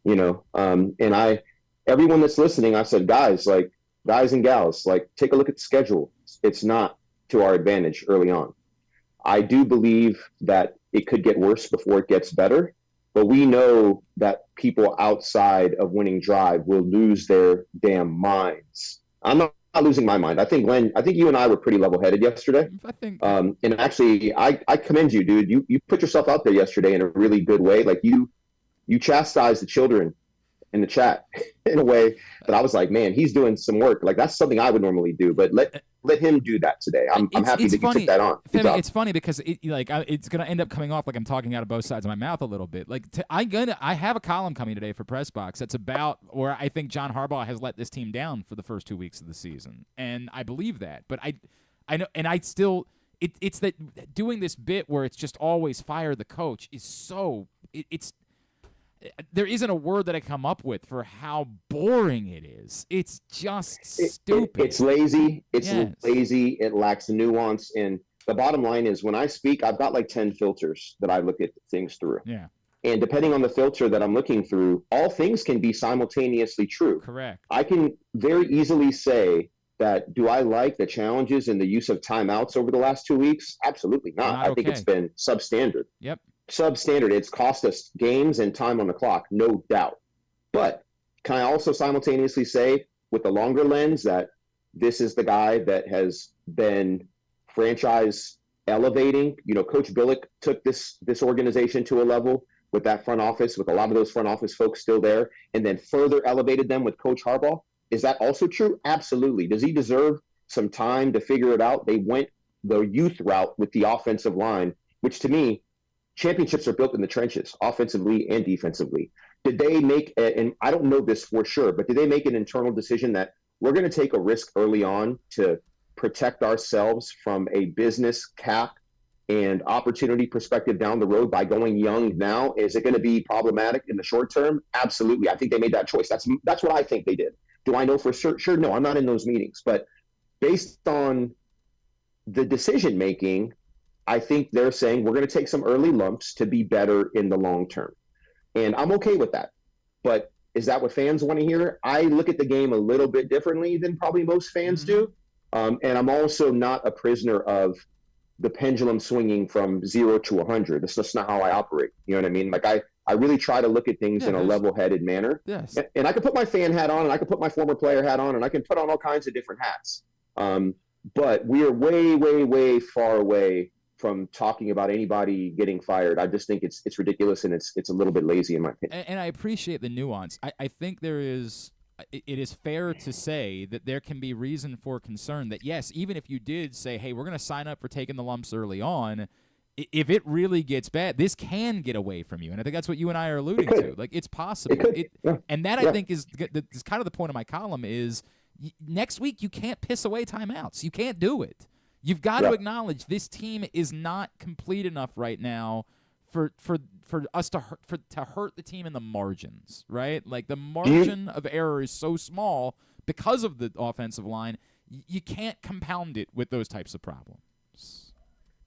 in. And everyone that's listening, I said, guys and gals, take a look at the schedule. It's not to our advantage early on. I do believe that it could get worse before it gets better. But we know that people outside of winning drive will lose their damn minds. I'm not losing my mind. I think, Glenn, you and I were pretty level-headed yesterday. I think. And actually, I commend you, dude. You put yourself out there yesterday in a really good way. Like, you chastised the children in the chat in a way that I was like, man, he's doing some work. Like, that's something I would normally do. But let him do that today. I'm happy that you took that on. Femi, it's funny because it's gonna end up coming off like I'm talking out of both sides of my mouth a little bit. Like I have a column coming today for Press Box that's about where I think John Harbaugh has let this team down for the first 2 weeks of the season, and I believe that. But I know, and I still it's that doing this bit where it's just always fire the coach is so it's. There isn't a word that I come up with for how boring it is. It's just stupid. It's lazy. It's lazy. It lacks nuance. And the bottom line is, when I speak, I've got like 10 filters that I look at things through. Yeah. And depending on the filter that I'm looking through, all things can be simultaneously true. Correct. I can very easily say that, do I like the challenges and the use of timeouts over the last 2 weeks? Absolutely not. I think it's been substandard. Yep. Substandard. It's cost us games and time on the clock, no doubt. But can I also simultaneously say, with the longer lens, that this is the guy that has been franchise elevating? Coach Billick took this organization to a level with that front office, with a lot of those front office folks still there, and then further elevated them with Coach Harbaugh. Is that also true? Absolutely. Does he deserve some time to figure it out? They went the youth route with the offensive line, which to me, championships are built in the trenches, offensively and defensively. Did they make, and I don't know this for sure, but did they make an internal decision that we're going to take a risk early on to protect ourselves from a business cap and opportunity perspective down the road by going young now? Is it going to be problematic in the short term? Absolutely. I think they made that choice. That's what I think they did. Do I know for sure? No, I'm not in those meetings. But based on the decision making, I think they're saying we're going to take some early lumps to be better in the long term. And I'm okay with that. but is that what fans want to hear? I look at the game a little bit differently than probably most fans do. And I'm also not a prisoner of the pendulum swinging from 0 to 100. That's just not how I operate. You know what I mean? Like I really try to look at things in a level-headed manner. Yes. And I can put my fan hat on, and I can put my former player hat on, and I can put on all kinds of different hats. But we are way, way, way far away from talking about anybody getting fired. I just think it's ridiculous, and it's a little bit lazy in my opinion. And I appreciate the nuance. I think it is fair to say that there can be reason for concern that, yes, even if you did say, hey, we're going to sign up for taking the lumps early on, if it really gets bad, this can get away from you. And I think that's what you and I are alluding to. Like, it's possible. And that, I think, is kind of the point of my column is next week you can't piss away timeouts. You can't do it. You've got to acknowledge this team is not complete enough right now for us to hurt the team in the margins, right? Like the margin of error is so small because of the offensive line. You can't compound it with those types of problems.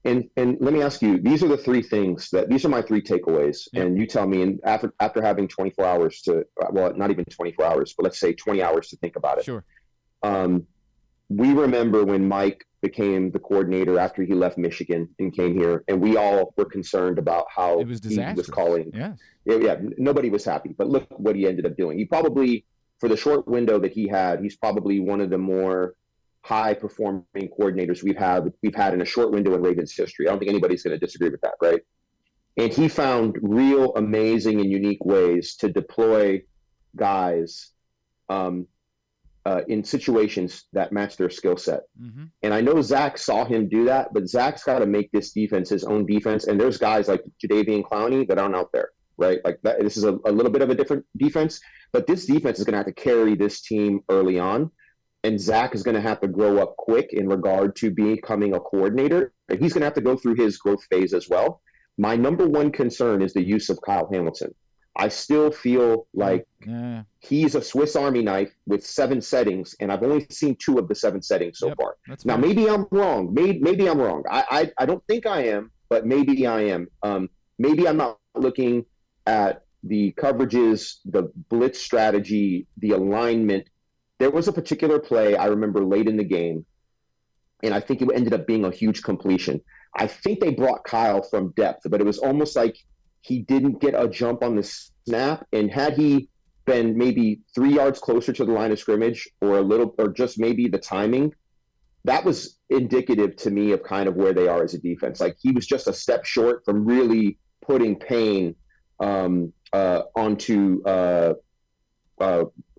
And let me ask you, these are my 3 takeaways. Yeah. And you tell me, and after having 24 hours to, well, not even 24 hours, but let's say 20 hours to think about it. Sure. We remember when Mike became the coordinator after he left Michigan and came here, and we all were concerned about how he was calling. Yeah, nobody was happy. But look what he ended up doing. He probably, for the short window that he had, he's probably one of the more high-performing coordinators we've had in a short window in Ravens history. I don't think anybody's going to disagree with that, right? And he found real amazing and unique ways to deploy guys in situations that match their skill set. Mm-hmm. And I know Zach saw him do that, but Zach's got to make this defense his own defense. And there's guys like Jadeveon Clowney that aren't out there, right? Like that. This is a little bit of a different defense, but this defense is going to have to carry this team early on. And Zach is going to have to grow up quick in regard to becoming a coordinator. And he's going to have to go through his growth phase as well. My number one concern is the use of Kyle Hamilton. I still feel like he's a Swiss Army knife with 7 settings, and I've only seen 2 of the 7 settings so far. Now, maybe I'm wrong. Maybe I'm wrong. I don't think I am, but maybe I am. Maybe I'm not looking at the coverages, the blitz strategy, the alignment. There was a particular play I remember late in the game, and I think it ended up being a huge completion. I think they brought Kyle from depth, but it was almost like he didn't get a jump on the snap, and had he been maybe 3 yards closer to the line of scrimmage or just maybe the timing, that was indicative to me of kind of where they are as a defense. Like he was just a step short from really putting pain onto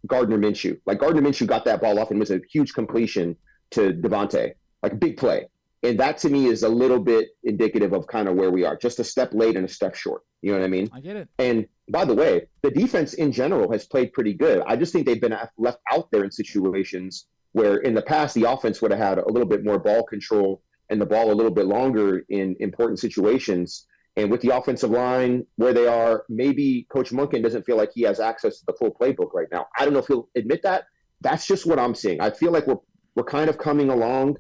Gardner Minshew. Like Gardner Minshew got that ball off and was a huge completion to Devontae, like a big play. And that to me is a little bit indicative of kind of where we are, just a step late and a step short. You know what I mean? I get it. And by the way, the defense in general has played pretty good. I just think they've been left out there in situations where in the past the offense would have had a little bit more ball control and the ball a little bit longer in important situations. And with the offensive line where they are, maybe Coach Monken doesn't feel like he has access to the full playbook right now. I don't know if he'll admit that. That's just what I'm seeing. I feel like we're kind of coming along.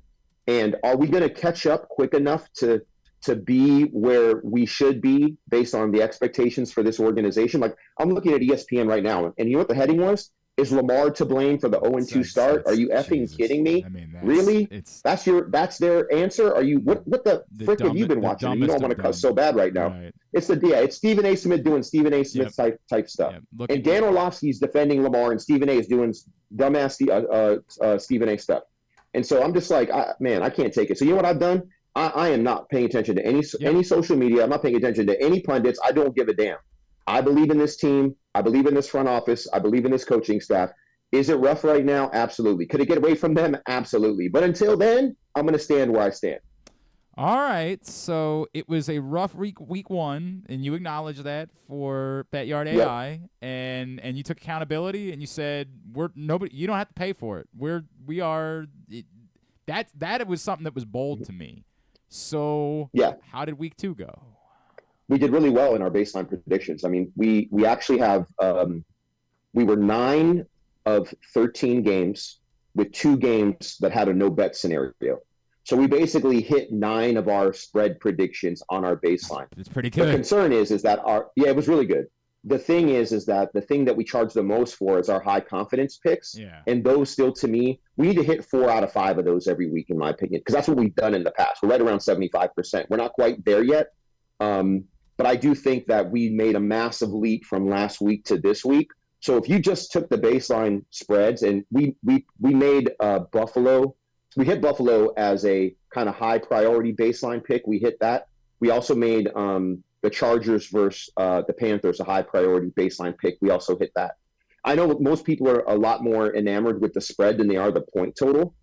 And are we going to catch up quick enough to be where we should be based on the expectations for this organization? Like I'm looking at ESPN right now, and you know what the heading was? Is Lamar to blame for the 0-2 start? Are you effing kidding me? I mean, really? That's their answer? Are you what the frick have you been watching? You don't want to cuss so bad right now. Right. It's Stephen A. Smith doing Stephen A. Smith type stuff. Yep. And Dan Orlovsky's defending Lamar, and Stephen A. is doing dumbass Stephen A. stuff. And so I'm just like, I can't take it. So you know what I've done? I am not paying attention to any social media. I'm not paying attention to any pundits. I don't give a damn. I believe in this team. I believe in this front office. I believe in this coaching staff. Is it rough right now? Absolutely. Could it get away from them? Absolutely. But until then, I'm going to stand where I stand. All right. So it was a rough week 1, and you acknowledged that for Backyard AI, and you took accountability, and you said you don't have to pay for it. We are. That was something that was bold to me. So how did week 2 go? We did really well in our baseline predictions. I mean, we actually have we were 9 of 13 games with 2 games that had a no bet scenario. So we basically hit 9 of our spread predictions on our baseline. It's pretty good. The concern is that it was really good. the thing is that the thing that we charge the most for is our high confidence picks. Yeah. And those still, to me, we need to hit 4 out of 5 of those every week, in my opinion, because that's what we've done in the past. We're right around 75%. We're not quite there yet. But I do think that we made a massive leap from last week to this week. So if you just took the baseline spreads, and we made Buffalo, we hit Buffalo as a kind of high priority baseline pick. We hit that. We also made the Chargers versus the Panthers a high priority baseline pick. We also hit that. I know most people are a lot more enamored with the spread than they are the point total.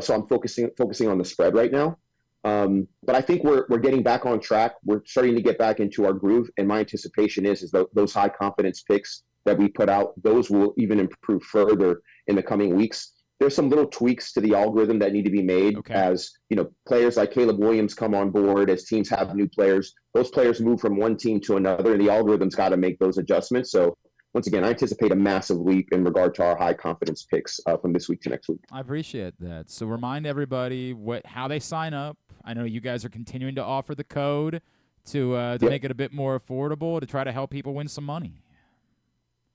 So I'm focusing on the spread right now. But I think we're getting back on track. We're starting to get back into our groove. And my anticipation is those high confidence picks that we put out, those will even improve further in the coming weeks. There's some little tweaks to the algorithm that need to be made as, players like Caleb Williams come on board, as teams have new players. Those players move from one team to another, and the algorithm's got to make those adjustments. So once again, I anticipate a massive leap in regard to our high confidence picks from this week to next week. I appreciate that. So remind everybody how they sign up. I know you guys are continuing to offer the code to make it a bit more affordable to try to help people win some money.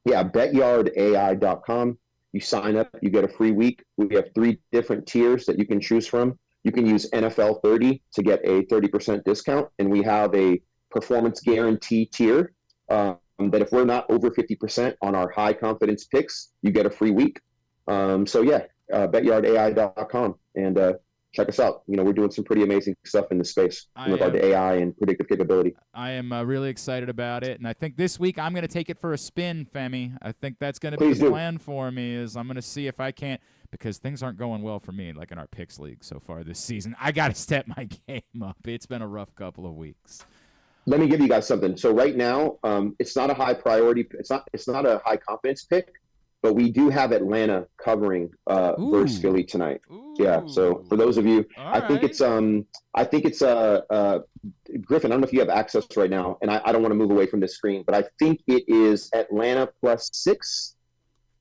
Yeah, betyardai.com. You sign up, you get a free week. We have 3 different tiers that you can choose from. You can use NFL 30 to get a 30% discount, and we have a performance guarantee tier that if we're not over 50% on our high confidence picks, you get a free week. betyardai.com, and check us out. We're doing some pretty amazing stuff in the space in regard to AI and predictive capability. I am really excited about it, and I think this week I'm going to take it for a spin, Femi. I think that's going to be the plan for me. Is I'm going to see if I can't, because things aren't going well for me, like in our picks league so far this season. I got to step my game up. It's been a rough couple of weeks. Let me give you guys something. So right now, it's not a high priority. It's not a high confidence pick. But we do have Atlanta covering versus Philly tonight. Ooh. Yeah. So for those of you, I think it's Griffin. I don't know if you have access right now, and I don't want to move away from this screen, but I think it is Atlanta +6,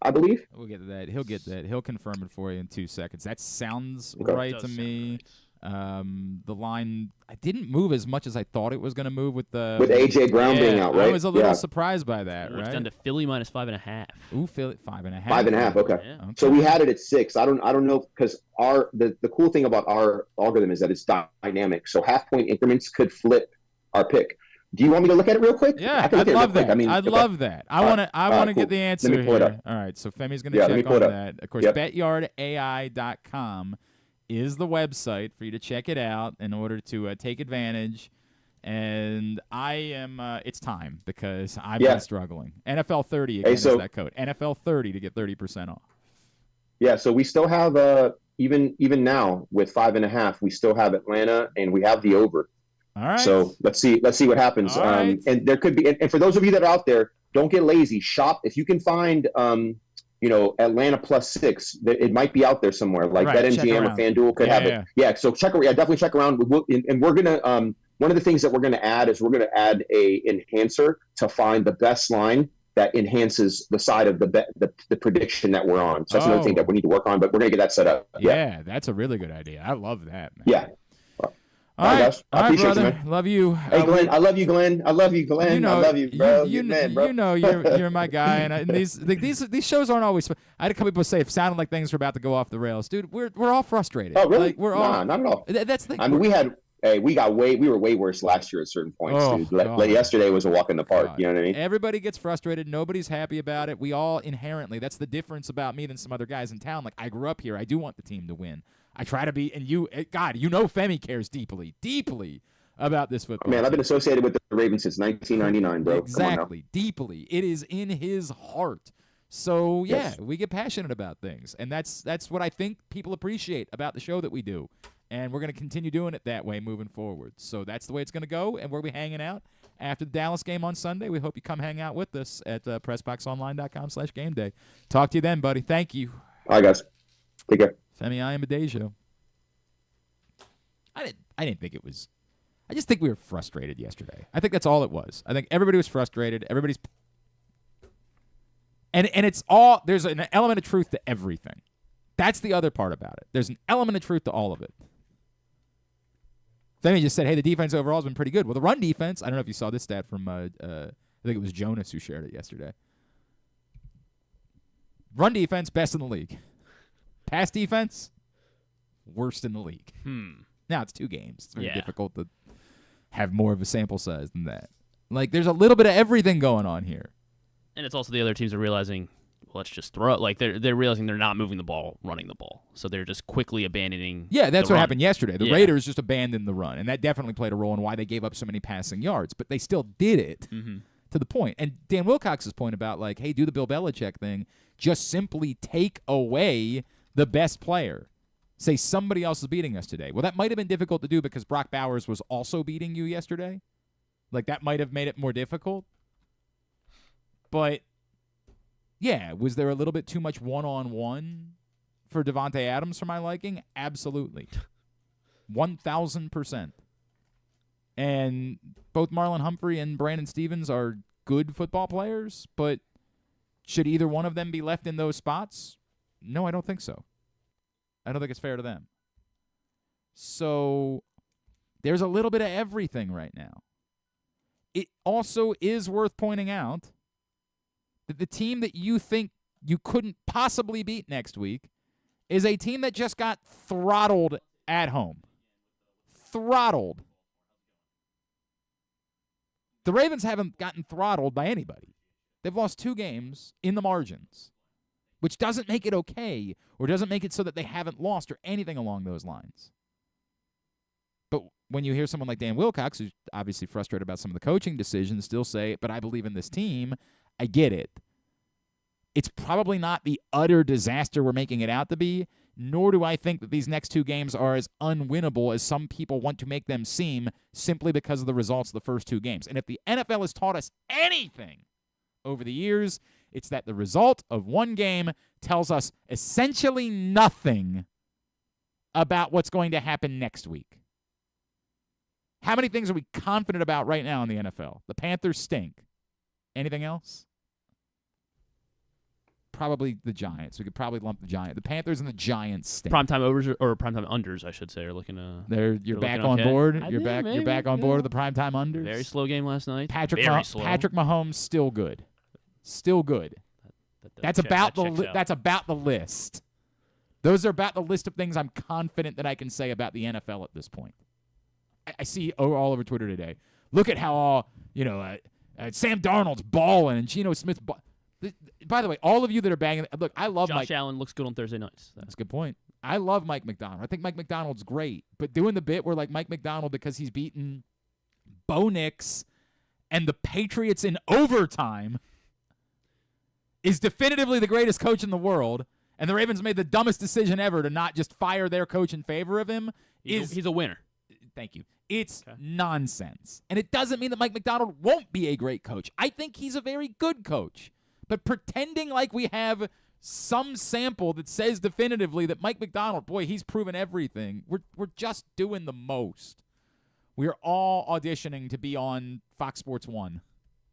I believe. We'll get to that. He'll get that. He'll confirm it for you in 2 seconds. That sounds right to me. The line I didn't move as much as I thought it was going to move with AJ Brown being out, right? I was a little surprised by that. It's down to Philly -5.5. Ooh, Philly 5.5. 5.5. Okay. Yeah. So we had it at 6. I don't know, because the cool thing about our algorithm is that it's dynamic. So half point increments could flip our pick. Do you want me to look at it real quick? Yeah, I'd love that. I'd love that. I want to get the answer Let me pull it here. up. All right, so Femi's going to check on that. Of course, Yep. betyardai.com is the website for you to check it out in order to take advantage. And I am it's time, because I've been struggling. NFL 30 again is that code. NFL 30 to get 30% off. Yeah, so we still have even now with 5.5, we still have Atlanta, and we have the over. All right. So let's see what happens. All right. And there could be, and for those of you that are out there, don't get lazy. Shop if you can find Atlanta +6. It might be out there somewhere, like BetMGM or FanDuel could have it. Yeah, so definitely check around. And we're gonna one of the things that we're gonna add is we're gonna add a enhancer to find the best line that enhances the side of the prediction that we're on. So that's another thing that we need to work on, but we're gonna get that set up. Yeah, that's a really good idea. I love that, man. Yeah. All right, guys. I appreciate brother. you, man. Love you. Hey, Glenn. I love you, Glenn. I love you, Glenn. I love you, bro. Man, bro. You're my guy. And these shows aren't always. I had a couple people say it sounded like things were about to go off the rails, dude. We're all frustrated. Oh, really? Like, we're all not at all. That's the. I mean, we were way worse last year at certain points, dude. Like yesterday was a walk in the park. You know what I mean? Everybody gets frustrated. Nobody's happy about it. We all inherently. That's the difference about me than some other guys in town. Like, I grew up here. I do want the team to win. I try to be, and Femi cares deeply about this football. Man, I've been associated with the Ravens since 1999, bro. Exactly, deeply. It is in his heart. So we get passionate about things, and that's what I think people appreciate about the show that we do, and we're going to continue doing it that way moving forward. So that's the way it's going to go, and we'll be hanging out after the Dallas game on Sunday. We hope you come hang out with us at PressBoxOnline.com/gameday. Talk to you then, buddy. Thank you. All right, guys. Take care. Femi Ayanbadejo. I didn't think it was. I just think we were frustrated yesterday. I think that's all it was. I think everybody was frustrated. Everybody's. And it's all. There's an element of truth to everything. That's the other part about it. There's an element of truth to all of it. Femi just said, hey, the defense overall has been pretty good. Well, the run defense, I don't know if you saw this stat from I think it was Jonas who shared it yesterday. Run defense, best in the league. Pass defense, worst in the league. Now, it's 2 games. It's very difficult to have more of a sample size than that. Like, there's a little bit of everything going on here. And it's also the other teams are realizing, well, let's just throw it. Like, they're realizing they're not moving the ball, running the ball. So they're just quickly abandoning that's the what run. happened yesterday. The Raiders just abandoned the run, and that definitely played a role in why they gave up so many passing yards. But they still did it to the point. And Dan Wilcox's point about, like, hey, do the Bill Belichick thing, just simply take away the best player. Say somebody else is beating us today. Well, that might have been difficult to do because Brock Bowers was also beating you yesterday. Like, that might have made it more difficult. But, yeah, was there a little bit too much one-on-one for Devontae Adams for my liking? Absolutely. 1,000%. And both Marlon Humphrey and Brandon Stevens are good football players, but should either one of them be left in those spots? No, I don't think so. I don't think it's fair to them. So there's a little bit of everything right now. It also is worth pointing out that the team that you think you couldn't possibly beat next week is a team that just got throttled at home. Throttled. The Ravens haven't gotten throttled by anybody. They've lost 2 games in the margins, which doesn't make it okay or doesn't make it so that they haven't lost or anything along those lines. But when you hear someone like Dan Wilcox, who's obviously frustrated about some of the coaching decisions, still say, but I believe in this team, I get it. It's probably not the utter disaster we're making it out to be, nor do I think that these next 2 games are as unwinnable as some people want to make them seem simply because of the results of the first 2 games. And if the NFL has taught us anything over the years, it's that the result of one game tells us essentially nothing about what's going to happen next week. How many things are we confident about right now in the NFL? The Panthers stink. Anything else? Probably the Giants. We could probably lump the Giants. The Panthers and the Giants stink. Primetime overs or primetime unders, I should say, are looking to. You're back on board. You're back on board with the primetime unders. Very slow game last night. Patrick Mahomes still good. Still good. That's about the list. Those are about the list of things I'm confident that I can say about the NFL at this point. I see all over Twitter today. Look at how Sam Darnold's balling and Geno Smith's by the way, all of you that are banging, look, I love Josh Allen looks good on Thursday nights. That's a good point. I love Mike Macdonald. I think Mike Macdonald's great, but doing the bit where like Mike Macdonald because he's beaten Bo Nix and the Patriots in overtime is definitively the greatest coach in the world, and the Ravens made the dumbest decision ever to not just fire their coach in favor of him. He's a winner. Thank you. It's nonsense. And it doesn't mean that Mike Macdonald won't be a great coach. I think he's a very good coach. But pretending like we have some sample that says definitively that Mike Macdonald, boy, he's proven everything. We're just doing the most. We're all auditioning to be on Fox Sports 1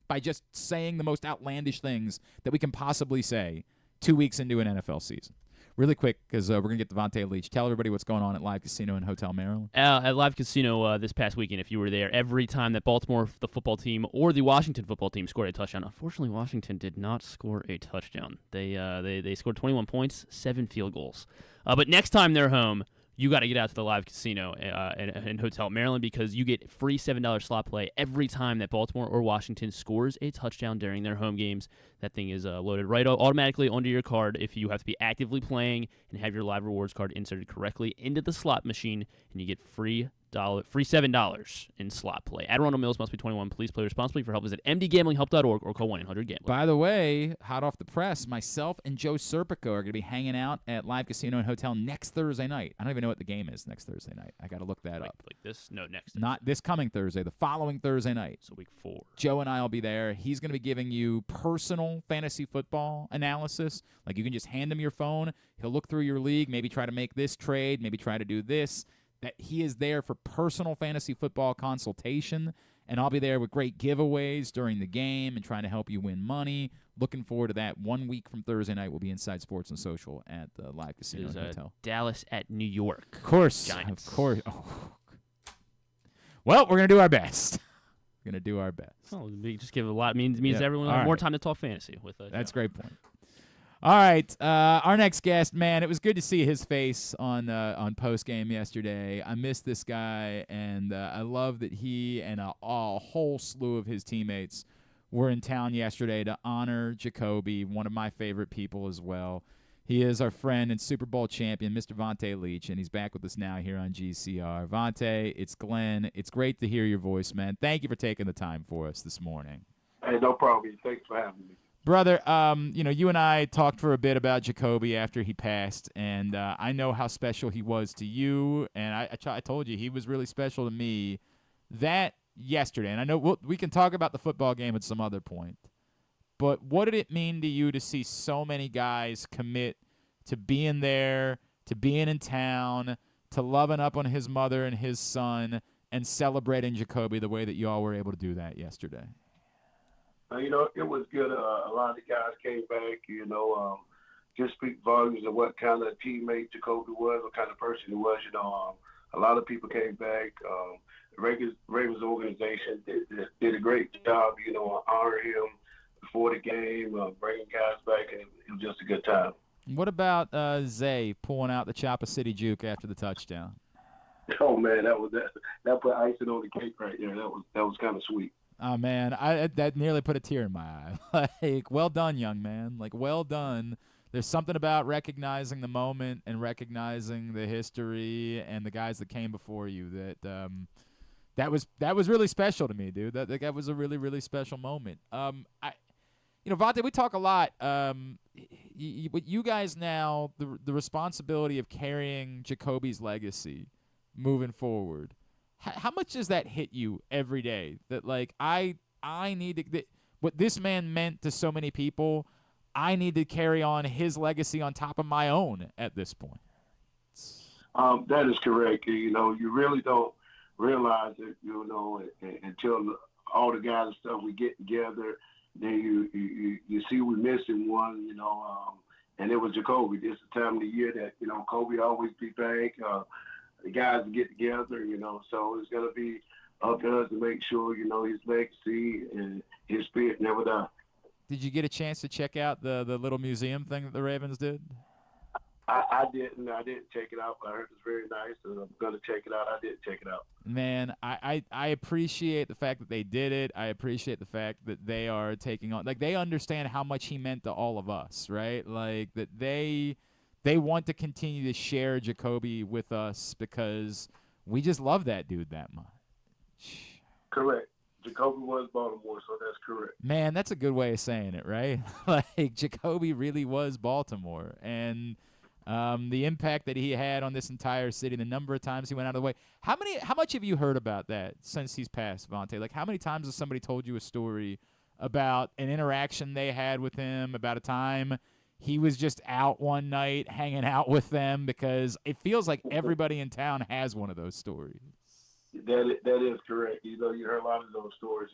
by just saying the most outlandish things that we can possibly say 2 weeks into an NFL season. Really quick, because we're going to get Vonta Leach. Tell everybody what's going on at Live Casino in Hotel Maryland. At Live Casino this past weekend, if you were there, every time that Baltimore, the football team, or the Washington football team scored a touchdown. Unfortunately, Washington did not score a touchdown. They scored 21 points, 7 field goals. But next time they're home, you got to get out to the Live Casino in Hotel Maryland because you get free $7 slot play every time that Baltimore or Washington scores a touchdown during their home games. That thing is loaded right automatically onto your card if you have to be actively playing and have your live rewards card inserted correctly into the slot machine, and you get free $7 in slot play. At Arundel Mills, must be 21. Please play responsibly. For help, visit mdgamblinghelp.org or call 1-800-GAMBLER. By the way, hot off the press, myself and Joe Serpico are going to be hanging out at Live Casino and Hotel next Thursday night. I don't even know what the game is next Thursday night. I got to look that up. Like this? No, next Thursday. Not this coming Thursday, the following Thursday night. So week 4. Joe and I will be there. He's going to be giving you personal fantasy football analysis. Like you can just hand him your phone. He'll look through your league, maybe try to make this trade, maybe try to do this. That he is there for personal fantasy football consultation, and I'll be there with great giveaways during the game and trying to help you win money. Looking forward to that. 1 week from Thursday night, we'll be inside Sports and Social at the Live Casino and Hotel. Dallas at New York. Of course. Giants. Of course. Oh. Well, we're going to do our best. We're gonna do our best. Oh, we just give a lot. Means Yeah. everyone will All have more right. time to talk fantasy with us. That's a great point. All right, our next guest, man, it was good to see his face on postgame yesterday. I missed this guy, and I love that he and a whole slew of his teammates were in town yesterday to honor Jacoby, one of my favorite people as well. He is our friend and Super Bowl champion, Mr. Vonta Leach, and he's back with us now here on GCR. Vonta, it's Glenn. It's great to hear your voice, man. Thank you for taking the time for us this morning. Hey, no problem. Thanks for having me. Brother, you and I talked for a bit about Jacoby after he passed, and I know how special he was to you, and I told you he was really special to me that yesterday. And I know we can talk about the football game at some other point, but what did it mean to you to see so many guys commit to being there, to being in town, to loving up on his mother and his son, and celebrating Jacoby the way that you all were able to do that yesterday? It was good. A lot of the guys came back, just speak volumes of what kind of teammate Jacoby was, what kind of person he was. A lot of people came back. The Ravens organization did a great job, honoring him before the game, bringing guys back, and it was just a good time. What about Zay pulling out the Chopper City juke after the touchdown? Oh man, that put icing on the cake right there. That was kind of sweet. Oh man, that nearly put a tear in my eye. Like, well done, young man. Like, well done. There's something about recognizing the moment and recognizing the history and the guys that came before you that was really special to me, dude. That was a really, really special moment. Vonta, we talk a lot. You guys now, the responsibility of carrying Jacoby's legacy moving forward. How much does that hit you every day? That like I need to what this man meant to so many people. I need to carry on his legacy on top of my own at this point. That is correct. You really don't realize it, until all the guys and stuff we get together. Then you see we're missing one, and it was Jacoby. This is the time of the year that, Kobe always be back. The guys get together, so it's going to be up to us to make sure, his legacy and his spirit never die. Did you get a chance to check out the little museum thing that the Ravens did? I didn't check it out, but I heard it's very nice, and I'm going to check it out. I didn't check it out. Man, I appreciate the fact that they did it. I appreciate the fact that they are taking on – like, they understand how much he meant to all of us, right? Like, that they want to continue to share Jacoby with us because we just love that dude that much. Correct. Jacoby was Baltimore, so that's correct. Man, that's a good way of saying it, right? Like, Jacoby really was Baltimore. And the impact that he had on this entire city, the number of times he went out of the way. How much have you heard about that since he's passed, Vonta? Like, how many times has somebody told you a story about an interaction they had with him, about a time he was just out one night hanging out with them? Because it feels like everybody in town has one of those stories. That is correct. You heard a lot of those stories,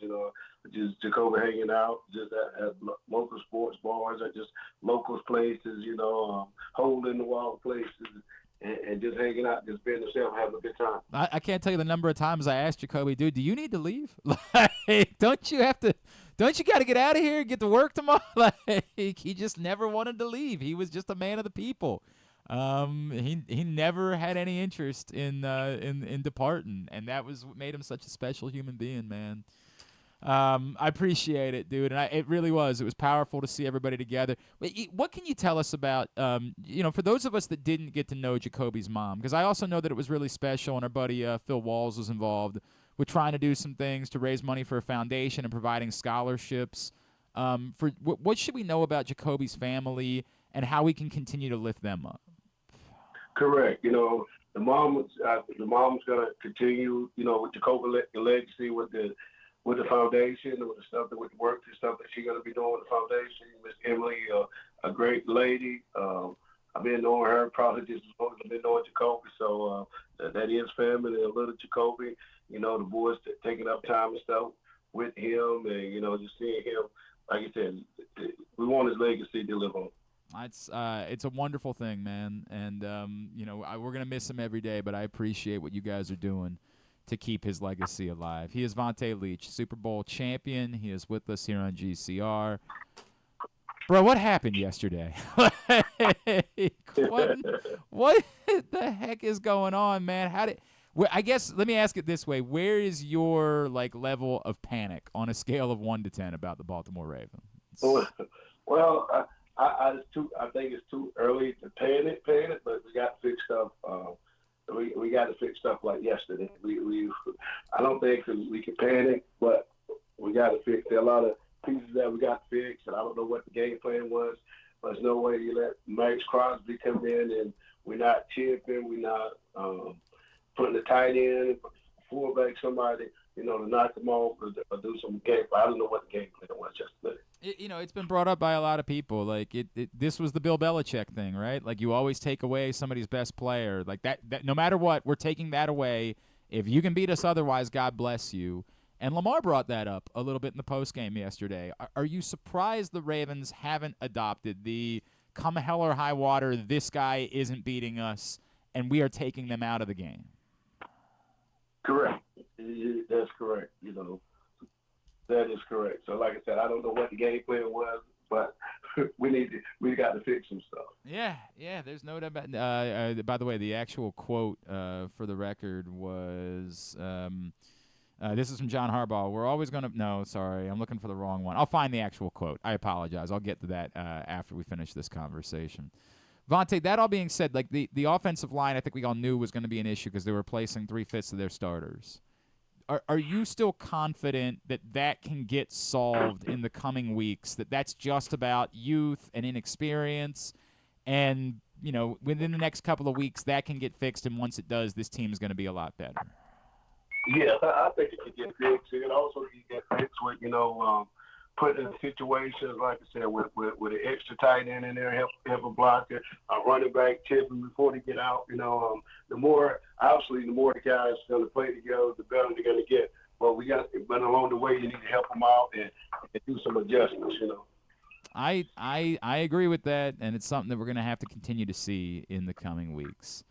just Jacoby hanging out, just at local sports bars, or just local places, hole in the wall places, and just hanging out, just being yourself, having a good time. I can't tell you the number of times I asked Jacoby, dude, do you need to leave? Like, don't you got to get out of here and get to work tomorrow? Like, he just never wanted to leave. He was just a man of the people. He never had any interest in departing, and that was what made him such a special human being, man. I appreciate it, dude, and it really was. It was powerful to see everybody together. What can you tell us about, for those of us that didn't get to know Jacoby's mom, because I also know that it was really special, and our buddy Phil Walls was involved with trying to do some things to raise money for a foundation and providing scholarships. For what should we know about Jacoby's family and how we can continue to lift them up? Correct. The mom's going to continue, with Jacoby legacy, with the foundation, with the stuff with the work, the stuff that she's going to be doing with the foundation. Miss Emily, a great lady. I've been knowing her probably just as long as I've been knowing Jacoby. So that is family, a little Jacoby. The boys taking up time and stuff with him, and just seeing him. Like I said, we want his legacy to live on. It's a wonderful thing, man, and we're gonna miss him every day. But I appreciate what you guys are doing to keep his legacy alive. He is Vonta Leach, Super Bowl champion. He is with us here on GCR. Bro, what happened yesterday? what the heck is going on, man? I guess let me ask it this way: where is your level of panic on a scale of 1 to 10 about the Baltimore Ravens? Well, I think it's too early to panic, but we got to fix stuff. We got to fix stuff like yesterday. I don't think we can panic, but we got to fix. There are a lot of pieces that we got to fix, and I don't know what the game plan was. But there's no way you let Maxx Crosby come in and we're not chipping, we're not putting the tight end, fullback, somebody, to knock them off or do some game. I don't know what the game plan was yesterday. It's been brought up by a lot of people. This was the Bill Belichick thing, right? You always take away somebody's best player. That no matter what, we're taking that away. If you can beat us otherwise, God bless you. And Lamar brought that up a little bit in the postgame yesterday. Are you surprised the Ravens haven't adopted the come hell or high water, this guy isn't beating us, and we are taking them out of the game? Correct. That's correct. That is correct. So, like I said, I don't know what the game plan was, but we got to fix some stuff. Yeah. There's no doubt about. By the way, the actual quote for the record was. This is from John Harbaugh. We're always going to – no, sorry. I'm looking for the wrong one. I'll find the actual quote. I apologize. I'll get to that after we finish this conversation. Vonta, that all being said, the offensive line I think we all knew was going to be an issue because they were replacing 3/5 of their starters. Are you still confident that can get solved in the coming weeks, that's just about youth and inexperience and, within the next couple of weeks that can get fixed, and once it does, this team is going to be a lot better? Yeah, I think it can get fixed. It also can get fixed with, put in situations, like I said, with an extra tight end in there, help a blocker, a running back tipping before they get out. The more the guys going to play together, the better they're going to get. But along the way, you need to help them out and do some adjustments. I agree with that, and it's something that we're going to have to continue to see in the coming weeks.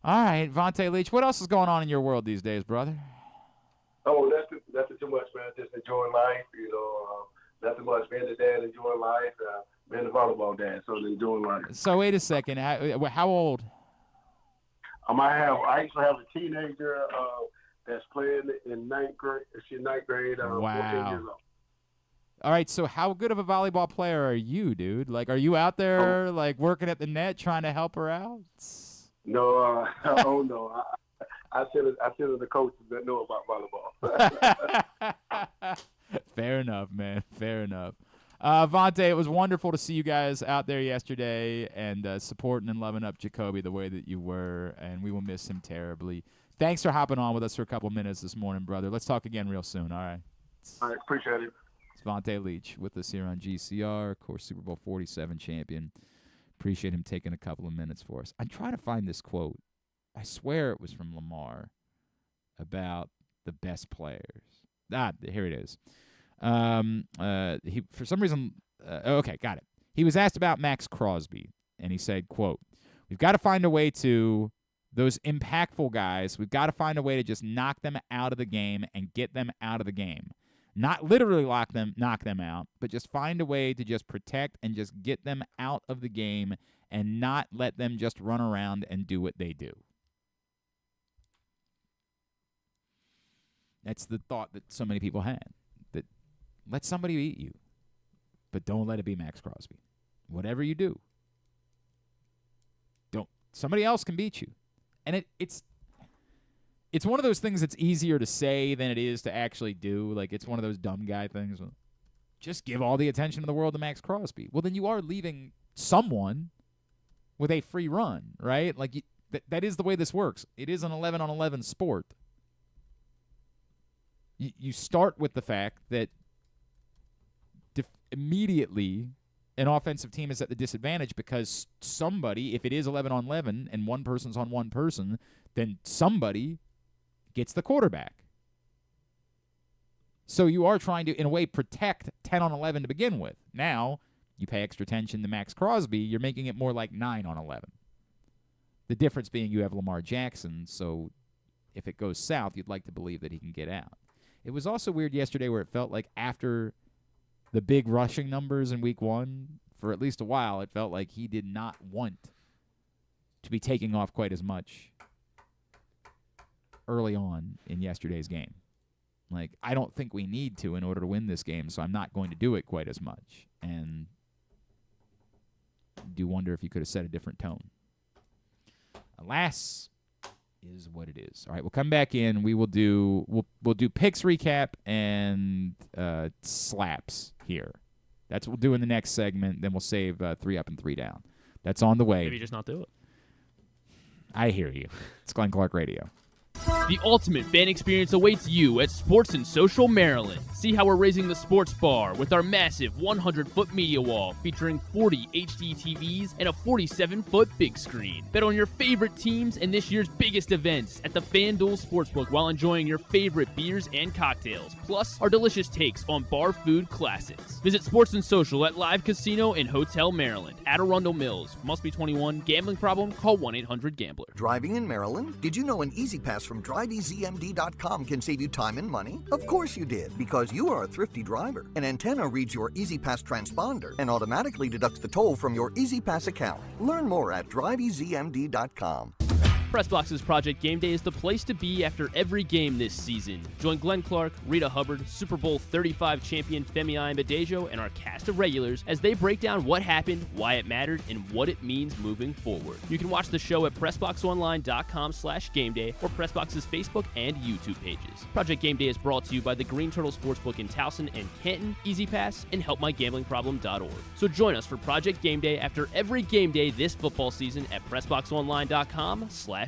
All right, Vonta Leach, what else is going on in your world these days, brother? Oh, nothing too much, man. Just enjoying life, nothing much. Being a dad, enjoying life. Being a volleyball dad, so enjoying life. So wait a second. How old? I actually have a teenager that's playing in 9th grade. She's 9th grade. Wow. 14 years old. All right, so how good of a volleyball player are you, dude? Are you out there, working at the net trying to help her out? No, no. I send her the coaches that know about volleyball. Fair enough, man. Fair enough. Vonta, it was wonderful to see you guys out there yesterday and supporting and loving up Jacoby the way that you were, and we will miss him terribly. Thanks for hopping on with us for a couple minutes this morning, brother. Let's talk again real soon, all right? All right, appreciate it. It's Vonta Leach with us here on GCR, of course, Super Bowl XLVII champion. Appreciate him taking a couple of minutes for us. I'm trying to find this quote. I swear it was from Lamar about the best players. Here it is. He for some reason, okay, got it. He was asked about Maxx Crosby, and he said, quote, "We've got to find a way to, those impactful guys, we've got to find a way to just knock them out of the game and get them out of the game. Not literally knock them out, but just find a way to just protect and just get them out of the game and not let them just run around and do what they do." That's the thought that so many people had, that let somebody beat you, but don't let it be Maxx Crosby. Whatever you do, somebody else can beat you. And it's one of those things that's easier to say than it is to actually do. It's one of those dumb guy things. Just give all the attention in the world to Maxx Crosby. Well, then you are leaving someone with a free run, right? That is the way this works. It is an 11-on-11 sport. You start with the fact that immediately an offensive team is at the disadvantage because somebody, if it is 11-on-11 and one person's on one person, then somebody gets the quarterback. So you are trying to, in a way, protect 10-on-11 to begin with. Now, you pay extra attention to Maxx Crosby, you're making it more like 9-on-11. The difference being you have Lamar Jackson, so if it goes south, you'd like to believe that he can get out. It was also weird yesterday where it felt like after the big rushing numbers in week 1, for at least a while, it felt like he did not want to be taking off quite as much early on in yesterday's game. Like, I don't think we need to in order to win this game, so I'm not going to do it quite as much. And I do wonder if you could have set a different tone. Alas, is what it is. All right, we'll come back in. We'll do picks recap and slaps here. That's what we'll do in the next segment. Then we'll save 3 up and 3 down. That's on the way. Maybe just not do it. I hear you. It's Glenn Clark Radio. The ultimate fan experience awaits you at Sports and Social Maryland. See how we're raising the sports bar with our massive 100-foot media wall featuring 40 HD TVs and a 47-foot big screen. Bet on your favorite teams and this year's biggest events at the FanDuel Sportsbook while enjoying your favorite beers and cocktails, plus our delicious takes on bar food classics. Visit Sports and Social at Live Casino and Hotel Maryland at Arundel Mills. Must be 21. Gambling problem? Call 1-800-GAMBLER. Driving in Maryland? Did you know an Easy Pass from DriveEasyMD.com can save you time and money? Of course you did, because you are a thrifty driver. An antenna reads your Easy Pass transponder and automatically deducts the toll from your Easy Pass account. Learn more at DriveEasyMD.com. Pressbox's Project Gameday is the place to be after every game this season. Join Glenn Clark, Rita Hubbard, Super Bowl 35 champion Femi Ayanbadejo, and our cast of regulars as they break down what happened, why it mattered, and what it means moving forward. You can watch the show at PressBoxOnline.com/Gameday or Pressbox's Facebook and YouTube pages. Project Gameday is brought to you by the Green Turtle Sportsbook in Towson and Canton, Easy Pass, and HelpMyGamblingProblem.org. So join us for Project Gameday after every game day this football season at PressBoxOnline.com/Gameday.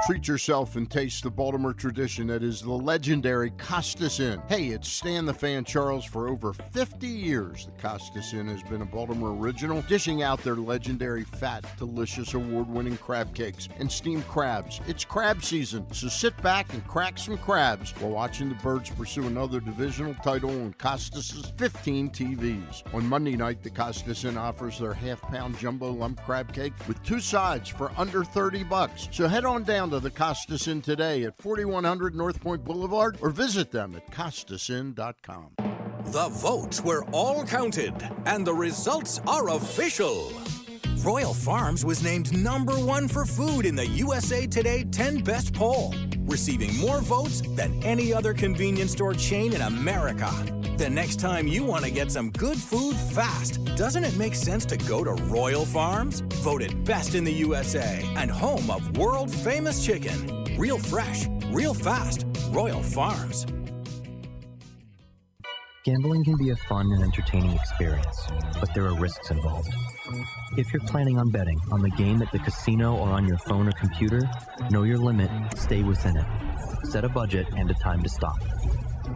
Treat yourself and taste the Baltimore tradition that is the legendary Costas Inn. Hey, it's Stan the Fan Charles. For over 50 years, the Costas Inn has been a Baltimore original, dishing out their legendary fat, delicious, award-winning crab cakes and steamed crabs. It's crab season, so sit back and crack some crabs while watching the Birds pursue another divisional title on Costas's 15 TVs. On Monday night, the Costas Inn offers their half-pound jumbo lump crab cake with 2 sides for under $30. So head on down to the Costas Inn today at 4100 North Point Boulevard or visit them at CostasInn.com. The votes were all counted, and the results are official. Royal Farms was named number 1 for food in the USA Today 10 Best poll, receiving more votes than any other convenience store chain in America. The next time you want to get some good food fast, doesn't it make sense to go to Royal Farms? Voted best in the USA and home of world-famous chicken. Real fresh, real fast, Royal Farms. Gambling can be a fun and entertaining experience, but there are risks involved. If you're planning on betting on the game at the casino or on your phone or computer, know your limit, stay within it. Set a budget and a time to stop.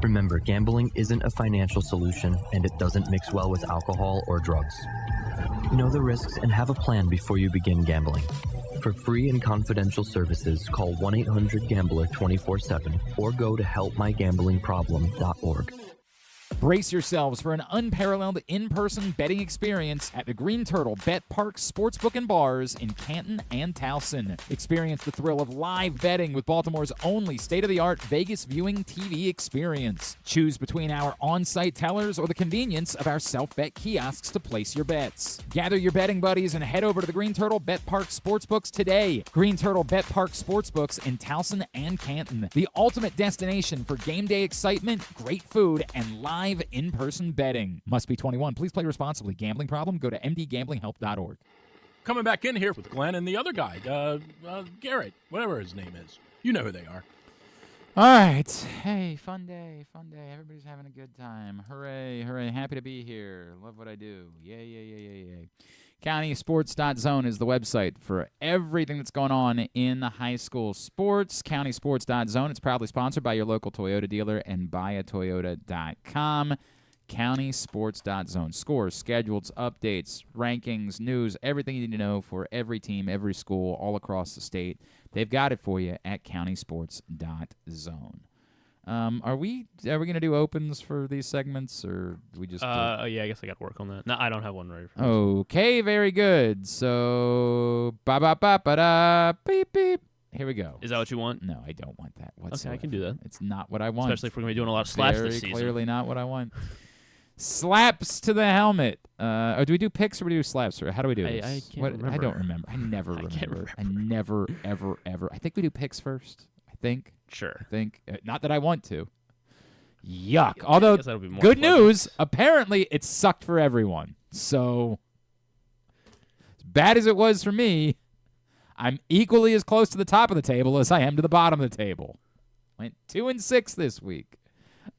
Remember, gambling isn't a financial solution, and it doesn't mix well with alcohol or drugs. Know the risks and have a plan before you begin gambling. For free and confidential services, call 1-800-GAMBLER 24/7 or go to helpmygamblingproblem.org. Brace yourselves for an unparalleled in-person betting experience at the Green Turtle Bet Park Sportsbook and Bars in Canton and Towson. Experience the thrill of live betting with Baltimore's only state-of-the-art Vegas viewing TV experience. Choose between our on-site tellers or the convenience of our self-bet kiosks to place your bets. Gather your betting buddies and head over to the Green Turtle Bet Park Sportsbooks today. Green Turtle Bet Park Sportsbooks in Towson and Canton. The ultimate destination for game day excitement, great food, and live in-person betting. Must be 21. Please play responsibly. Gambling problem? Go to mdgamblinghelp.org. Coming back in here with Glenn and the other guy, Garrett, whatever his name is. You know who they are. All right. Hey, fun day, fun day. Everybody's having a good time. Hooray, hooray. Happy to be here. Love what I do. Yay, yay, yay, yay, yay. CountySports.zone is the website for everything that's going on in the high school sports. CountySports.zone. It's proudly sponsored by your local Toyota dealer and buyatoyota.com. CountySports.zone. Scores, schedules, updates, rankings, news, everything you need to know for every team, every school, all across the state. They've got it for you at CountySports.zone. Are we going to do opens for these segments, or do we just? Yeah, I guess I got to work on that. No, I don't have one ready. For okay, very good. So, ba ba ba ba da, beep beep. Here we go. Is that what you want? No, I don't want that whatsoever. Okay, I can do that. It's not what I want. Especially if we're going to be doing a lot of slaps Very this season. clearly not what I want. Slaps to the helmet. Or do we do picks or do we do slaps? Or how do we do this? I can't remember. I don't remember. I never remember. I never, ever, ever. I think we do picks first. I think. Sure. I think. Not that I want to. Yuck. Although, guess that'll be more good pleasant. news, apparently it sucked for everyone. So, as bad as it was for me, I'm equally as close to the top of the table as I am to the bottom of the table. Went 2-6 this week.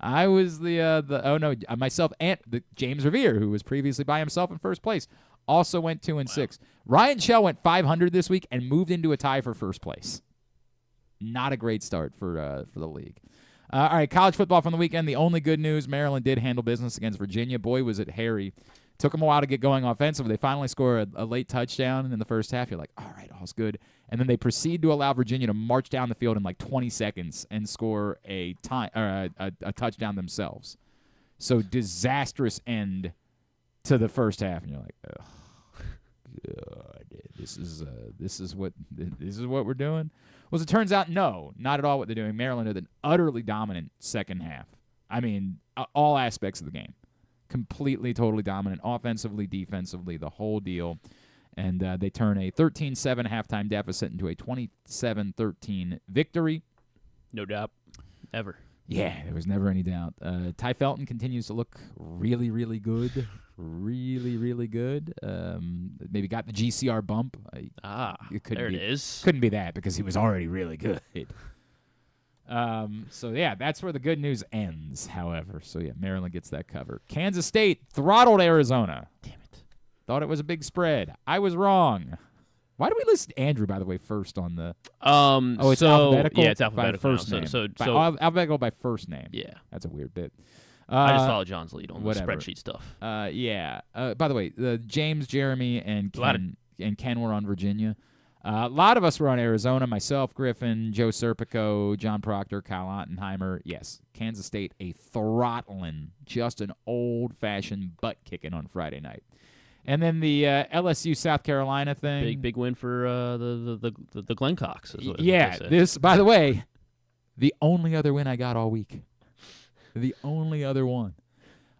I was myself and James Revere, who was previously by himself in first place, also went 2-6. Ryan Shell went 500 this week and moved into a tie for first place. Not a great start for the league. All right, college football from the weekend. The only good news, Maryland did handle business against Virginia. Boy, was it hairy. Took them a while to get going offensively. They finally score a late touchdown in the first half. You're like, all right, all's good. And then they proceed to allow Virginia to march down the field in like 20 seconds and score a touchdown themselves. So disastrous end to the first half, and you're like, oh, God, this is what we're doing. Well, as it turns out, no, not at all what they're doing. Maryland had an utterly dominant second half. I mean, all aspects of the game. Completely, totally dominant, offensively, defensively, the whole deal. And they turn a 13-7 halftime deficit into a 27-13 victory. No doubt. Ever. Yeah, there was never any doubt. Ty Felton continues to look really, really good. Really, really good. Maybe got the GCR bump. There it is. Couldn't be that because he was already really good. So, yeah, that's where the good news ends, however. So, yeah, Maryland gets that cover. Kansas State throttled Arizona. Damn it. Thought it was a big spread. I was wrong. Why do we list Andrew, by the way, first on the... it's alphabetical? Yeah, it's alphabetical by first now. name. So alphabetical by first name. Yeah. That's a weird bit. I just follow John's lead on whatever. the spreadsheet stuff. Yeah. By the way, James, Jeremy, and Ken were on Virginia. A lot of us were on Arizona. Myself, Griffin, Joe Serpico, John Proctor, Kyle Ottenheimer. Yes, Kansas State, a throttling, just an old-fashioned butt-kicking on Friday night. And then the LSU South Carolina thing. Big win for the Glennocks. Yeah, this, by the way, the only other win I got all week. The only other one.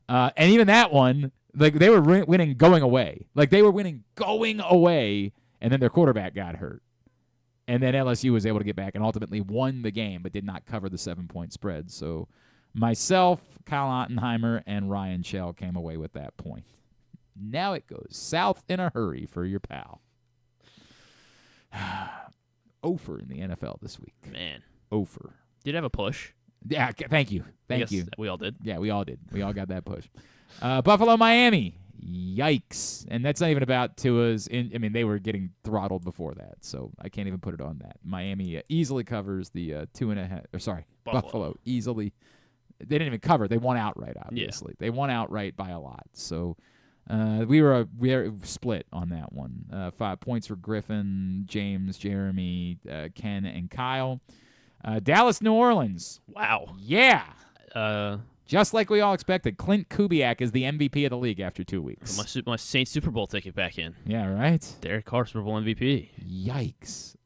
And even that one, like they were winning going away. Like they were winning going away, and then their quarterback got hurt. And then LSU was able to get back and ultimately won the game, but did not cover the 7-point spread. So myself, Kyle Ottenheimer, and Ryan Shell came away with that point. Now it goes south in a hurry for your pal. Ofer in the NFL this week. Man. Ofer. Did have a push. Yeah, thank you. Thank you. We all did. Yeah, we all did. We all got that push. Buffalo, Miami. Yikes. And that's not even about Tua's. They were getting throttled before that, so I can't even put it on that. Miami easily covers the 2.5. Buffalo easily. They didn't even cover. They won outright, obviously. Yeah. They won outright by a lot. So we were split on that one. 5 points for Griffin, James, Jeremy, Ken, and Kyle. Dallas, New Orleans. Wow. Yeah. Just like we all expected, Clint Kubiak is the MVP of the league after 2 weeks. My Saints Super Bowl ticket back in. Yeah, right? Derek Carr, Super Bowl MVP. Yikes.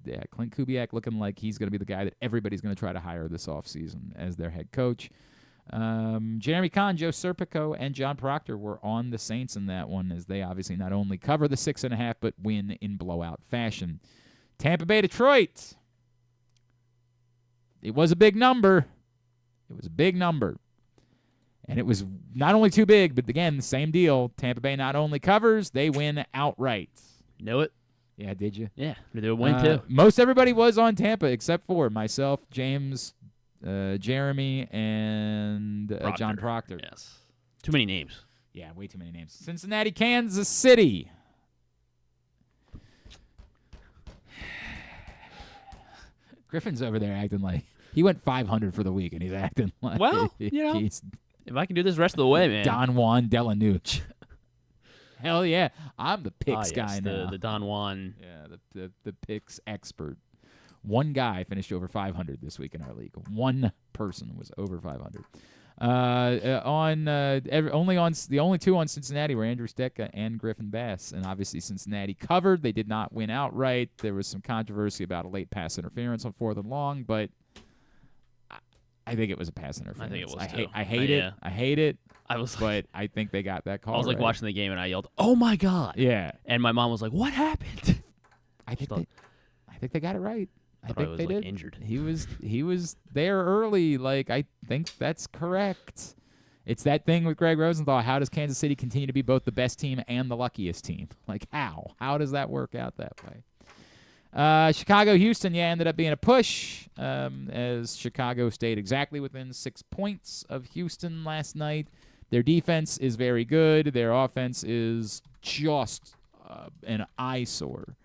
Yeah, Clint Kubiak looking like he's going to be the guy that everybody's going to try to hire this offseason as their head coach. Jeremy Conn, Joe Serpico, and John Proctor were on the Saints in that one as they obviously not only cover the 6.5 but win in blowout fashion. Tampa Bay, Detroit. It was a big number. It was a big number. And it was not only too big, but again, the same deal. Tampa Bay not only covers, they win outright. Know it? Yeah, did you? Yeah, they would win too. Most everybody was on Tampa except for myself, James, Jeremy, and John Proctor. Yes. Too many names. Yeah, way too many names. Cincinnati, Kansas City. Griffin's over there acting like he went 500 for the week, and he's acting like he's if I can do this the rest of the way, man. Don Juan Delanucci. Hell yeah, I'm the picks guy now. The Don Juan. Yeah, the picks expert. One guy finished over 500 this week in our league. One person was over 500. The only two on Cincinnati were Andrew Stecca and Griffin Bass, and obviously Cincinnati covered. They did not win outright. There was some controversy about a late pass interference on 4th and long, but I think it was a pass interference. I think it was too. I hate it. Yeah. I hate it. But I think they got that call. I was like right. watching the game and I yelled, "Oh my god!" Yeah, and my mom was like, "What happened?" I think they got it right. I think was they did. Injured. He was there early. Like, I think that's correct. It's that thing with Greg Rosenthal. How does Kansas City continue to be both the best team and the luckiest team? Like, how? How does that work out that way? Chicago-Houston, ended up being a push as Chicago stayed exactly within 6 points of Houston last night. Their defense is very good. Their offense is just an eyesore.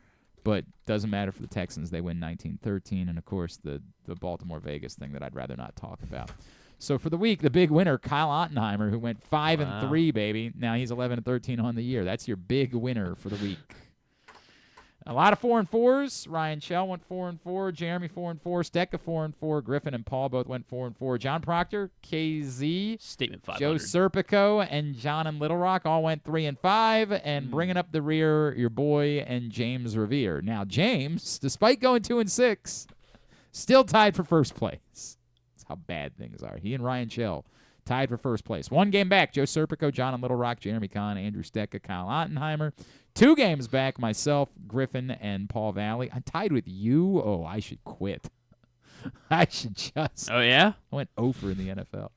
But doesn't matter for the Texans. They win 19-13. And, of course, the Baltimore-Vegas thing that I'd rather not talk about. So for the week, the big winner, Kyle Ottenheimer, who went 5-3, baby. Now he's 11-13 on the year. That's your big winner for the week. A lot of 4-4s. Ryan Shell went 4-4. Jeremy 4-4. Stecca 4-4. Griffin and Paul both went 4-4. John Proctor, KZ, Statement 500. Joe Serpico, and John and Little Rock all went 3-5. And bringing up the rear, your boy and James Revere. Now James, despite going 2-6, still tied for first place. That's how bad things are. He and Ryan Shell tied for first place. 1 game back, Joe Serpico, John and Little Rock, Jeremy Conn, Andrew Stecca, Kyle Ottenheimer. 2 games back, myself, Griffin, and Paul Valley. I'm tied with you. Oh, I should quit. I should just. Oh, yeah? I went 0 in the NFL.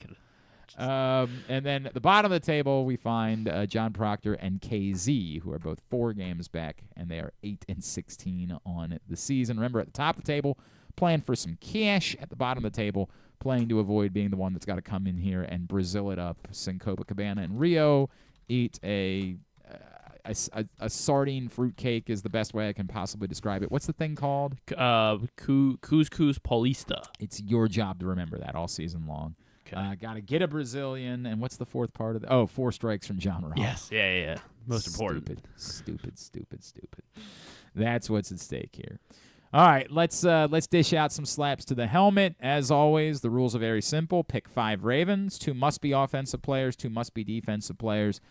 And then at the bottom of the table, we find John Proctor and KZ, who are both 4 games back, and they are 8-16 on the season. Remember, at the top of the table, playing for some cash. At the bottom of the table, playing to avoid being the one that's got to come in here and Brazil it up. Copacabana and Rio eat a sardine fruitcake is the best way I can possibly describe it. What's the thing called? Couscous Paulista. It's your job to remember that all season long. Okay. Got to get a Brazilian, and what's the 4th part of that? Oh, 4 strikes from John Ross. Yes, yeah. Most important. Stupid. That's what's at stake here. All right, let's dish out some slaps to the helmet. As always, the rules are very simple. Pick 5 Ravens. 2 must be offensive players. 2 must be defensive players.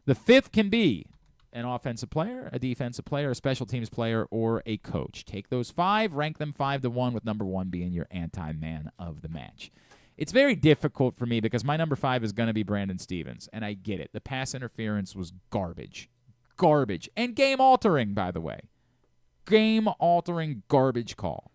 The 5th can be an offensive player, a defensive player, a special teams player, or a coach. Take those 5, rank them 5-1, with number 1 being your anti-man of the match. It's very difficult for me because my number 5 is going to be Brandon Stevens, and I get it. The pass interference was garbage. And game-altering, by the way. Game-altering garbage call.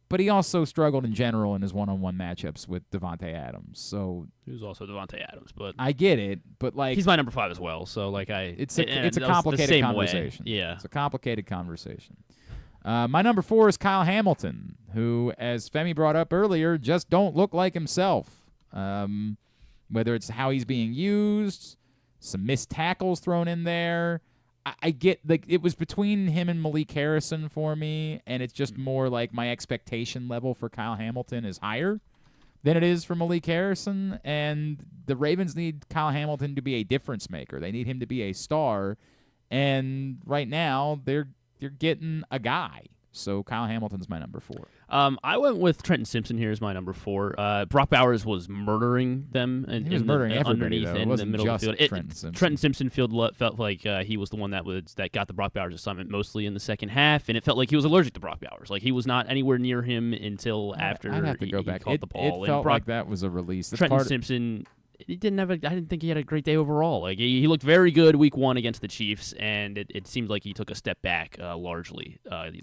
But he also struggled in general in his one-on-one matchups with Davante Adams. So he was also Davante Adams, but I get it. But like he's my number 5 as well. So like it's a complicated conversation. Yeah, it's a complicated conversation. My number 4 is Kyle Hamilton, who, as Femi brought up earlier, just don't look like himself. Whether it's how he's being used, some missed tackles thrown in there. I get, like, it was between him and Malik Harrison for me, and it's just more like my expectation level for Kyle Hamilton is higher than it is for Malik Harrison, and the Ravens need Kyle Hamilton to be a difference maker. They need him to be a star, and right now they're getting a guy. So Kyle Hamilton's my number 4. I went with Trenton Simpson here as my number 4. Brock Bowers was murdering them underneath in the middle of the field. Trenton Simpson felt like he was the one that got the Brock Bowers assignment mostly in the second half, and it felt like he was allergic to Brock Bowers. Like he was not anywhere near him until after I'd have to go back. Caught the ball. It felt like that was a release. Trenton Simpson. I didn't think he had a great day overall. Like he looked very good week 1 against the Chiefs, and it seemed like he took a step back largely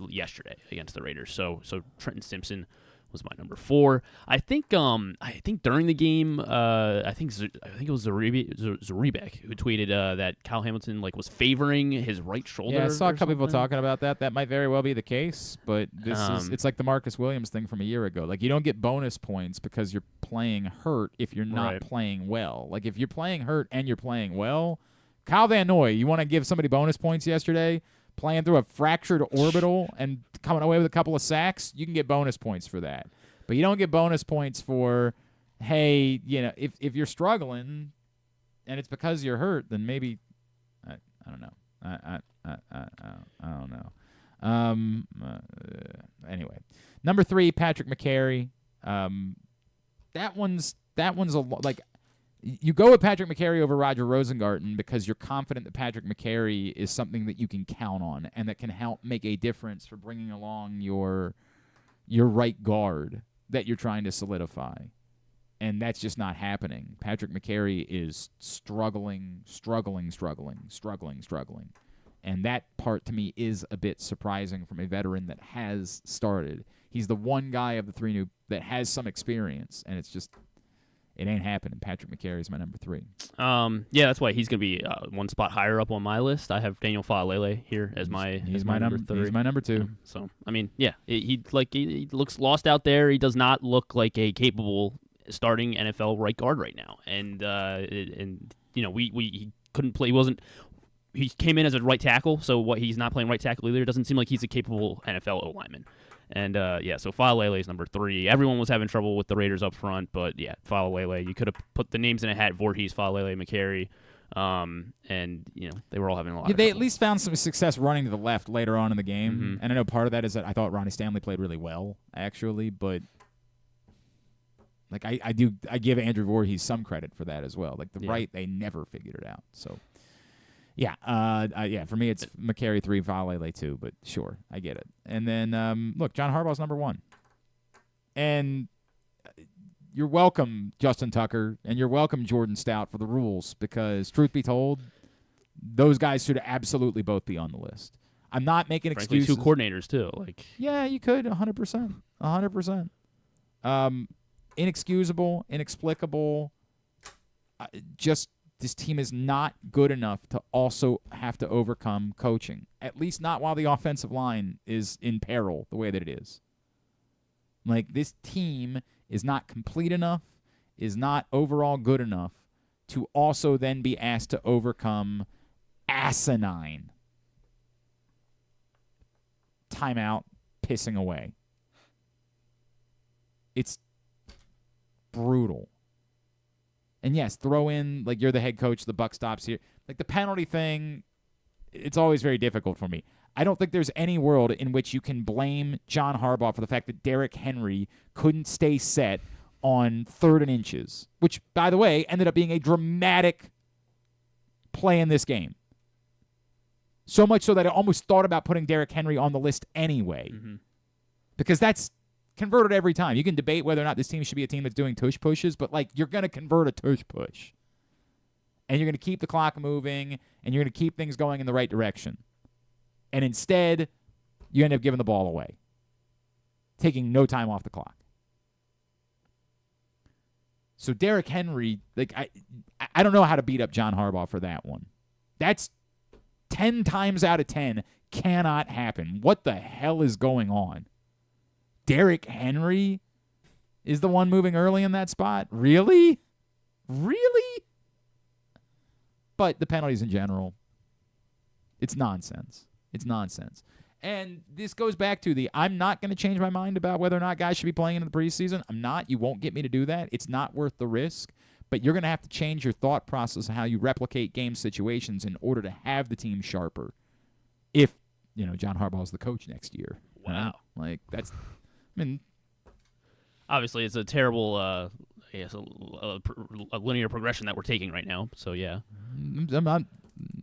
yesterday against the Raiders. So Trenton Simpson was my number 4. I think during the game, I think it was Zaribek who tweeted that Kyle Hamilton was favoring his right shoulder. Yeah, I saw a couple people talking about that. That might very well be the case, but it's like the Marcus Williams thing from a year ago. Like you don't get bonus points because you're playing hurt if you're not playing well. Like if you're playing hurt and you're playing well, Kyle Van Noy, you want to give somebody bonus points yesterday? Playing through a fractured orbital and coming away with a couple of sacks, you can get bonus points for that. But you don't get bonus points for, hey, if you're struggling and it's because you're hurt, then maybe I don't know. I don't know. Anyway, number 3, Patrick McCary. That one's that one's like you go with Patrick McCary over Roger Rosengarten because you're confident that Patrick McCary is something that you can count on and that can help make a difference for bringing along your right guard that you're trying to solidify. And that's just not happening. Patrick McCary is struggling. And that part to me is a bit surprising from a veteran that has started. He's the one guy of the three new that has some experience, and it's just it ain't happening. Patrick McCary is my number 3. Yeah, that's why he's going to be one spot higher up on my list. I have Daniel Faalele here as my number 3. He's my number 2. So, I mean, yeah, he looks lost out there. He does not look like a capable starting NFL right guard right now. And you know, he couldn't play. He came in as a right tackle, so he's not playing right tackle either. It doesn't seem like he's a capable NFL O-lineman. And, so Faalele is number 3. Everyone was having trouble with the Raiders up front, but, yeah, Faalele. You could have put the names in a hat, Voorhees, Faalele, McCary, and, you know, they were all having a lot of They trouble. at least found some success running to the left later on in the game. And I know part of that is that I thought Ronnie Stanley played really well, actually, but, like, I give Andrew Voorhees some credit for that as well. Like, right, they never figured it out, so... Yeah, for me it's McCary 3, Faalele 2, but sure, I get it. And then, look, John Harbaugh's number 1. And you're welcome, Justin Tucker, and you're welcome, Jordan Stout, for the rules, because truth be told, those guys should absolutely both be on the list. I'm not making Frankly, excuses. 2 coordinators, too. Yeah, you could, 100%. 100%. Inexcusable, inexplicable, just... This team is not good enough to also have to overcome coaching, at least not while the offensive line is in peril the way that it is. Like, this team is not complete enough, is not overall good enough to also then be asked to overcome asinine timeout pissing away. It's brutal. And yes, throw in, like, you're the head coach, the buck stops here. Like, the penalty thing, it's always very difficult for me. I don't think there's any world in which you can blame John Harbaugh for the fact that Derrick Henry couldn't stay set on 3rd and inches, which, by the way, ended up being a dramatic play in this game. So much so that I almost thought about putting Derrick Henry on the list anyway. Because that's converted every time. You can debate whether or not this team should be a team that's doing tush pushes, but, like, you're going to convert a tush push. And you're going to keep the clock moving, and you're going to keep things going in the right direction. And instead, you end up giving the ball away, taking no time off the clock. So Derrick Henry, like, I don't know how to beat up John Harbaugh for that one. That's 10 times out of 10 cannot happen. What the hell is going on? Derrick Henry is the one moving early in that spot? Really? Really? But the penalties in general, it's nonsense. It's nonsense. And this goes back to I'm not going to change my mind about whether or not guys should be playing in the preseason. I'm not. You won't get me to do that. It's not worth the risk. But you're going to have to change your thought process of how you replicate game situations in order to have the team sharper if, John Harbaugh's the coach next year. Wow. Right? Like, that's... obviously, it's a terrible, a linear progression that we're taking right now. So, yeah.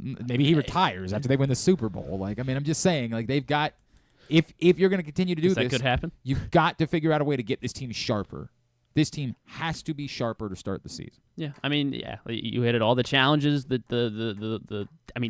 Maybe he retires after they win the Super Bowl. Like, I'm just saying, like, they've got, if you're going to continue to do this, that could happen. You've got to figure out a way to get this team sharper. This team has to be sharper to start the season. Yeah, you hit it. All the challenges,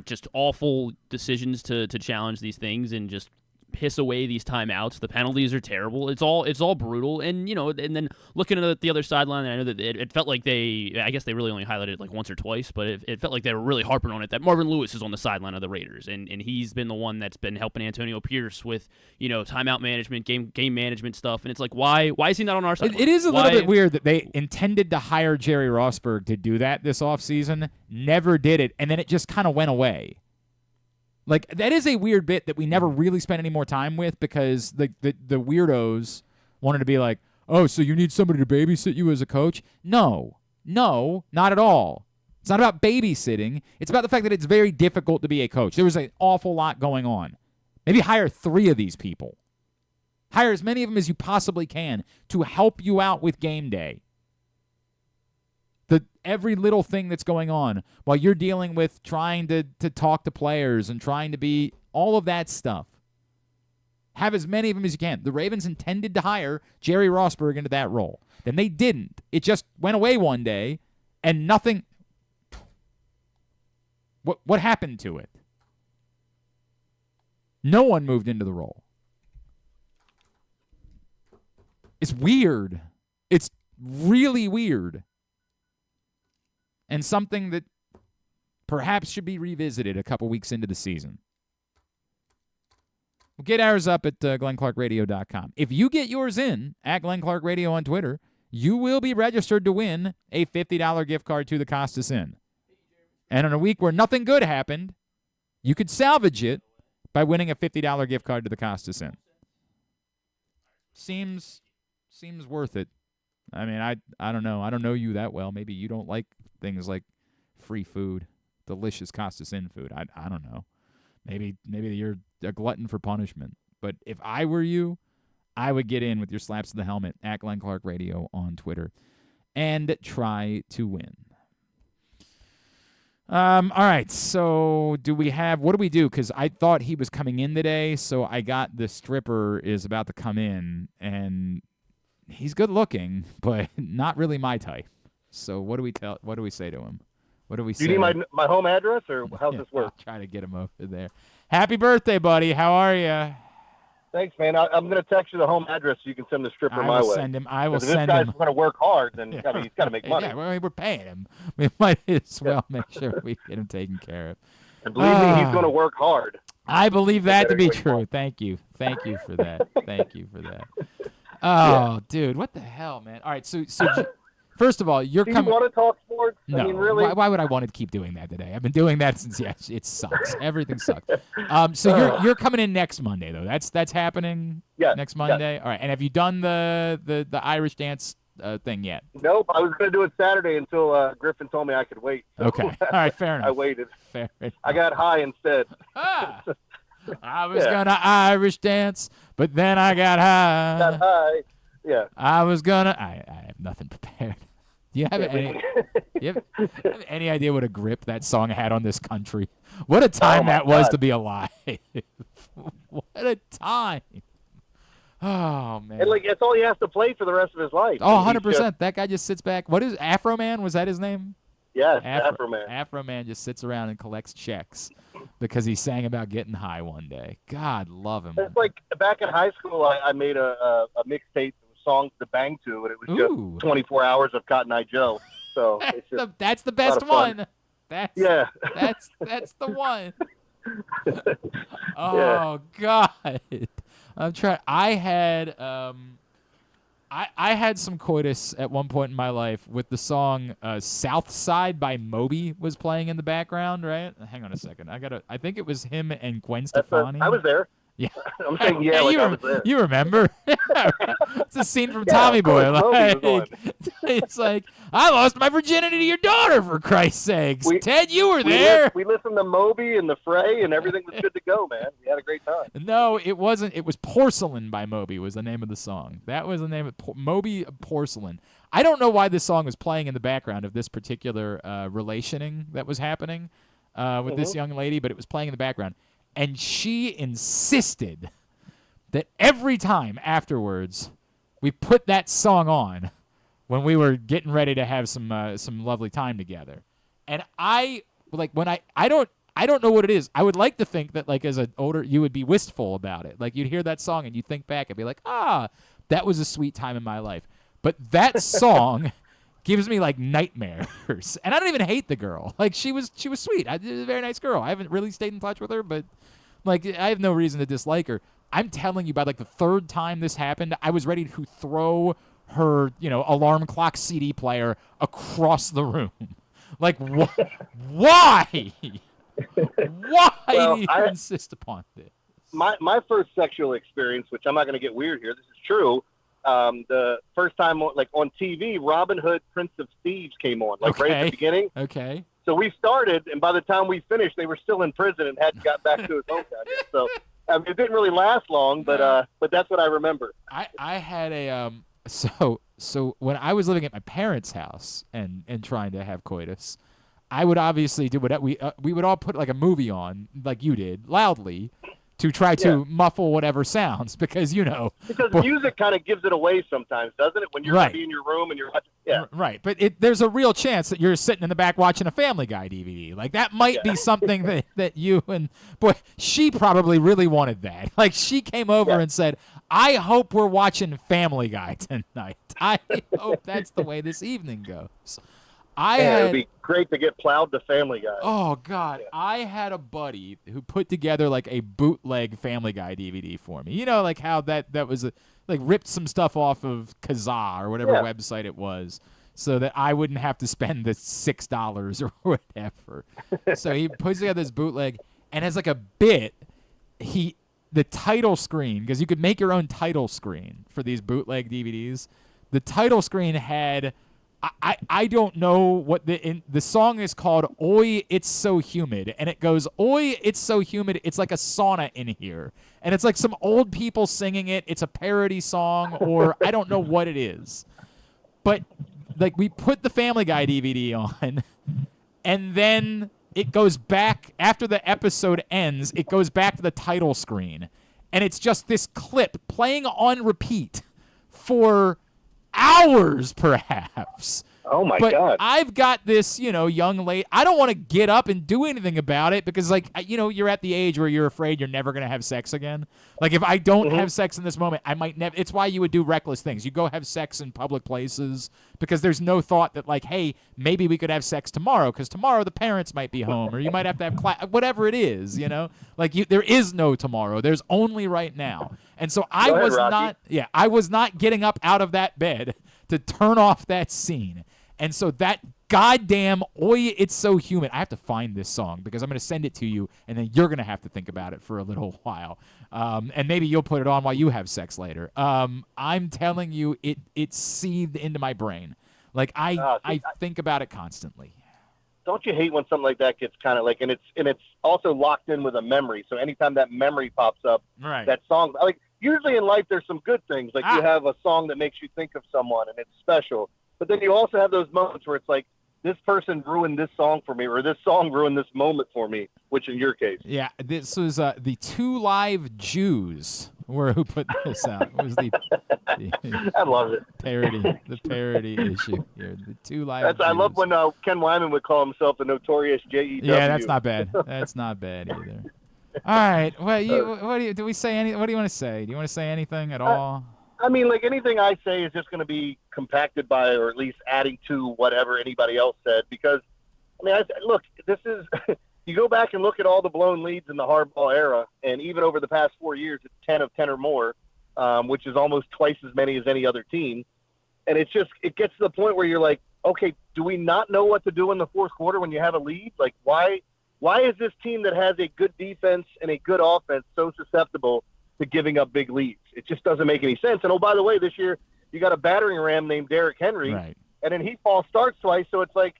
just awful decisions to challenge these things and just piss away these timeouts. The penalties are terrible. It's all brutal. And and then looking at the other sideline, I know that it felt like I guess they really only highlighted it like once or twice, but it felt like they were really harping on it that Marvin Lewis is on the sideline of the Raiders, and he's been the one that's been helping Antonio Pierce with timeout management, game management stuff. And it's like, why is he not on our side? It is a little bit weird that they intended to hire Jerry Rossberg to do that this offseason, never did it, and then it just kind of went away. Like, that is a weird bit that we never really spent any more time with because the weirdos wanted to be like, oh, so you need somebody to babysit you as a coach? No, not at all. It's not about babysitting. It's about the fact that it's very difficult to be a coach. There was an awful lot going on. Maybe hire 3 of these people. Hire as many of them as you possibly can to help you out with game day. every little thing that's going on while you're dealing with trying to talk to players and trying to be all of that stuff. Have as many of them as you can. The Ravens intended to hire Jerry Rossberg into that role. Then they didn't. It just went away one day, and nothing. What happened to it? No one moved into the role. It's weird. It's really weird. And something that perhaps should be revisited a couple weeks into the season. Well, get ours up at GlennClarkRadio.com. If you get yours in at Glenn Clark Radio on Twitter, you will be registered to win a $50 gift card to the Costas Inn. And on a week where nothing good happened, you could salvage it by winning a $50 gift card to the Costas Inn. Seems worth it. I mean, I don't know. I don't know you that well. Maybe you don't like things like free food, delicious Costas Inn food. I don't know. Maybe you're a glutton for punishment. But if I were you, I would get in with your slaps of the helmet at Glenn Clark Radio on Twitter and try to win. All right, so what do we do? Because I thought he was coming in today, so I got the stripper is about to come in, and he's good looking, but not really my type. So what do we say to him? What do we say? Do you need my home address, or how's this work? I'll try to get him over there. Happy birthday, buddy. How are you? Thanks, man. I'm going to text you the home address so you can send the stripper my way. I will send him. If this guy's going to work hard, then he's got to make money. Yeah, we're paying him. We might as well make sure we get him taken care of. And believe me, he's going to work hard. I believe that to be true. Thank you. Thank you for that. Thank you for that. Oh, dude, what the hell, man? All right, so first of all, you're coming. Do you want to talk sports? No. I mean, really? Why would I want to keep doing that today? I've been doing that since it sucks. Everything sucks. So you're coming in next Monday though. That's happening. Next Monday. Yes. All right. And have you done the Irish dance thing yet? Nope. I was going to do it Saturday until Griffin told me I could wait. So okay. All right. Fair enough. I waited. Fair enough. I got high instead. I was gonna Irish dance, but then I got high. Got high. Yeah. I was gonna. I have nothing prepared. Do you have any idea what a grip that song had on this country? What a time that was to be alive. What a time. Oh, man. And, that's all he has to play for the rest of his life. Oh, 100%. That guy just sits back. What is Afro Man? Was that his name? Yes, Afro Man. Afro Man just sits around and collects checks because he sang about getting high one day. God love him. It's like back in high school, I made a mixtape songs to bang to, and it was just 24 hours of Cotton Eye Joe. So that's the best one. That's the one. Oh God, I'm trying. I had some coitus at one point in my life with the song "South Side" by Moby was playing in the background. Right? Hang on a second. I think it was him and Gwen Stefani. I was there. Yeah, I'm saying I was there. You remember? It's a scene from Tommy Boy. It's like, I lost my virginity to your daughter, for Christ's sakes. Ted, you were there. We listened to Moby and the Fray, and everything was good to go, man. We had a great time. No, it wasn't. It was Porcelain by Moby was the name of the song. That was the name of Moby Porcelain. I don't know why this song was playing in the background of this particular relationing that was happening with this young lady, but it was playing in the background. And she insisted that every time afterwards we put that song on when we were getting ready to have some lovely time together. And I don't know what it is. I would like to think that as an older you would be wistful about it. Like you'd hear that song and you'd think back and be like, that was a sweet time in my life. But that song gives me nightmares. And I don't even hate the girl. She was sweet. She was a very nice girl. I haven't really stayed in touch with her, but I have no reason to dislike her. I'm telling you, by the third time this happened, I was ready to throw her, alarm clock CD player across the room. Why? Why do you insist upon this? My first sexual experience, which I'm not going to get weird here, this is true. The first time on TV, Robin Hood, Prince of Thieves came on, right at the beginning. Okay. So we started, and by the time we finished, they were still in prison and hadn't got back to his hometown yet. So it didn't really last long, but that's what I remember. I had a So when I was living at my parents' house and trying to have coitus, I would obviously do what we would all put like a movie on, like you did, loudly, to try to muffle whatever sounds because because music kind of gives it away sometimes, doesn't it? When you're gonna be in your room and you're watching, right. But there's a real chance that you're sitting in the back watching a Family Guy DVD. Like that might be something that you and boy, she probably really wanted that. Like she came over and said, "I hope we're watching Family Guy tonight. I hope that's the way this evening goes." it would be great to get plowed to Family Guy. Oh, God. Yeah. I had a buddy who put together, like, a bootleg Family Guy DVD for me. You know, like, how that was, ripped some stuff off of Kazaa or whatever website it was so that I wouldn't have to spend the $6 or whatever. So he puts together this bootleg, and as, like, a bit, the title screen, because you could make your own title screen for these bootleg DVDs, the title screen had... I don't know what the song is called. Oi, it's so humid, and it goes, oi, it's so humid. It's like a sauna in here, and it's like some old people singing it. It's a parody song, or I don't know what it is. But like we put the Family Guy DVD on, and then it goes back after the episode ends. It goes back to the title screen, and it's just this clip playing on repeat for hours, perhaps. Oh my God! God! I've got this, young lady. I don't want to get up and do anything about it because, you're at the age where you're afraid you're never going to have sex again. Like, if I don't have sex in this moment, I might never. It's why you would do reckless things. You go have sex in public places because there's no thought that, like, hey, maybe we could have sex tomorrow because tomorrow the parents might be home or you might have to have class. Whatever it is, Like, there is no tomorrow. There's only right now. And so I was not getting up out of that bed to turn off that scene. And so that goddamn, oi, it's so humid. I have to find this song because I'm going to send it to you, and then you're going to have to think about it for a little while. And maybe you'll put it on while you have sex later. I'm telling you, it seethed into my brain. Like, I think about it constantly. Don't you hate when something like that gets kind of like, and it's also locked in with a memory. So anytime that memory pops up, that song, like usually in life, there's some good things. Like you have a song that makes you think of someone and it's special. But then you also have those moments where it's like, this person ruined this song for me, or this song ruined this moment for me, which in your case. Yeah, this was the Two Live Jews who put this out. It was I love it. The parody issue here. The Two Live Jews. I love when Ken Wyman would call himself the Notorious J.E.W. Yeah, that's not bad. That's not bad either. All right. Well, do we say any? What do you want to say? Do you want to say anything at all? I mean, like anything I say is just going to be compacted by, or at least adding to whatever anybody else said. Because, I mean, look, this is you go back and look at all the blown leads in the hardball era, and even over the past 4 years, it's 10 of 10 or more, which is almost twice as many as any other team. And it gets to the point where you're like, okay, do we not know what to do in the fourth quarter when you have a lead? Like, why is this team that has a good defense and a good offense so susceptible to giving up big leads? It just doesn't make any sense. And, oh, by the way, this year you got a battering ram named Derrick Henry, and then he false starts twice. So it's like,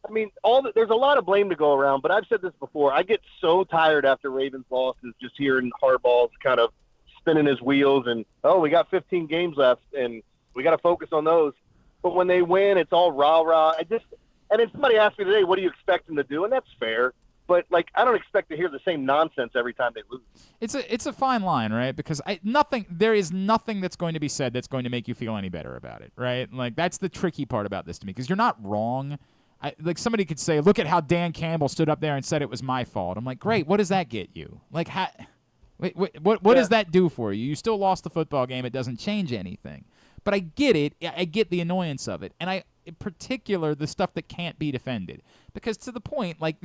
I mean, there's a lot of blame to go around, but I've said this before. I get so tired after Ravens losses just hearing Harbaugh's kind of spinning his wheels and, oh, we got 15 games left and we got to focus on those. But when they win, it's all rah-rah. And then somebody asked me today, what do you expect them to do? And that's fair. But, like, I don't expect to hear the same nonsense every time they lose. It's a fine line, right? Because there is nothing that's going to be said that's going to make you feel any better about it, right? Like, that's the tricky part about this to me, because you're not wrong. Like, somebody could say, look at how Dan Campbell stood up there and said it was my fault. I'm like, great, what does that get you? Like, what does that do for you? You still lost the football game. It doesn't change anything. But I get it. I get the annoyance of it. And in particular, the stuff that can't be defended. Because to the point, like,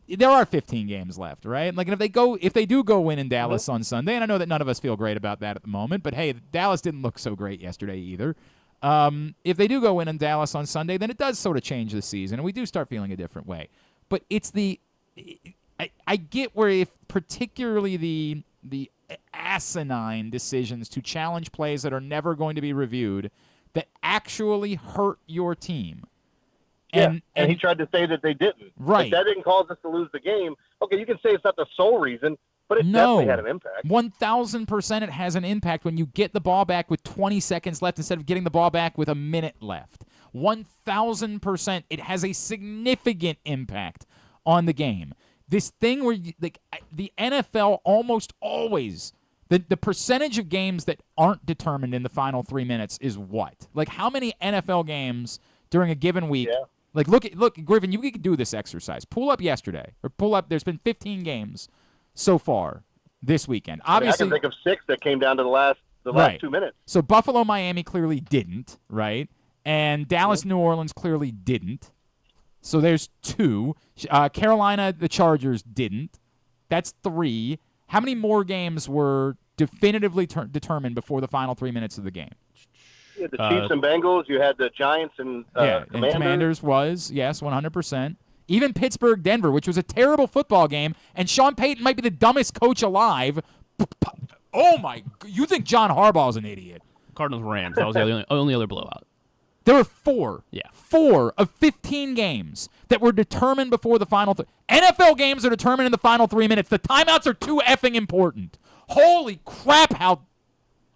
there are 15 games left, right? Like, and if they do go win in Dallas on Sunday, and I know that none of us feel great about that at the moment, but hey, Dallas didn't look so great yesterday either. If they do go win in Dallas on Sunday, then it does sort of change the season, and we do start feeling a different way. But it's I get where if particularly the asinine decisions to challenge plays that are never going to be reviewed that actually hurt your team. And he tried to say that they didn't. Right. Like, that didn't cause us to lose the game. Okay, you can say it's not the sole reason, But it definitely had an impact. 1,000% it has an impact when you get the ball back with 20 seconds left instead of getting the ball back with a minute left. 1,000% it has a significant impact on the game. This thing where the NFL almost always, the percentage of games that aren't determined in the final 3 minutes is what? Like, how many NFL games during a given week? Yeah. Like, look, Griffin, you could do this exercise. Pull up yesterday, or pull up. There's been 15 games so far this weekend. Obviously, I can think of 6 that came down to the last 2 minutes. So Buffalo, Miami clearly didn't, right? And Dallas, New Orleans clearly didn't. So there's 2. Carolina, the Chargers didn't. That's 3. How many more games were definitively determined before the final 3 minutes of the game? You had the Chiefs and Bengals. You had the Giants and and Commanders was, yes, 100%. Even Pittsburgh, Denver, which was a terrible football game, and Sean Payton might be the dumbest coach alive. Oh, my. You think John Harbaugh's an idiot. Cardinals-Rams. That was the only other blowout. There were 4. Yeah. 4 of 15 games that were determined before the final. NFL games are determined in the final 3 minutes. The timeouts are too effing important. Holy crap, how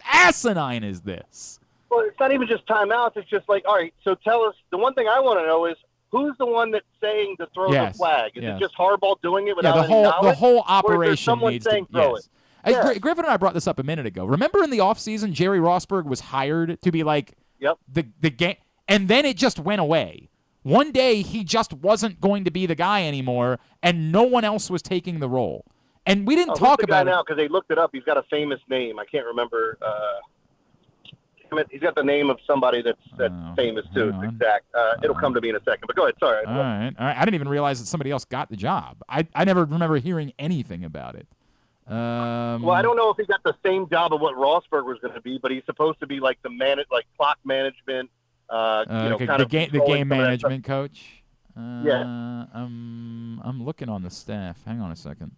asinine is this? Well, it's not even just timeouts. It's just like, all right, so tell us. The one thing I want to know is, who's the one that's saying to throw the flag? Is it just Harbaugh doing it without any knowledge? The whole operation or is there someone needs saying to throw it? Griffin and I brought this up a minute ago. Remember in the offseason, Jerry Rossberg was hired to be like the game, and then it just went away. One day he just wasn't going to be the guy anymore, and no one else was taking the role. And we didn't talk about it now because they looked it up. He's got a famous name. I can't remember. He's got the name of somebody that's famous too. It's exact. It'll come to me in a second. But go ahead. Sorry. All right. I didn't even realize that somebody else got the job. I never remember hearing anything about it. Well, I don't know if he got the same job of what Rossberg was going to be, but he's supposed to be like clock management. The game management coach. Yeah. I'm looking on the staff. Hang on a second.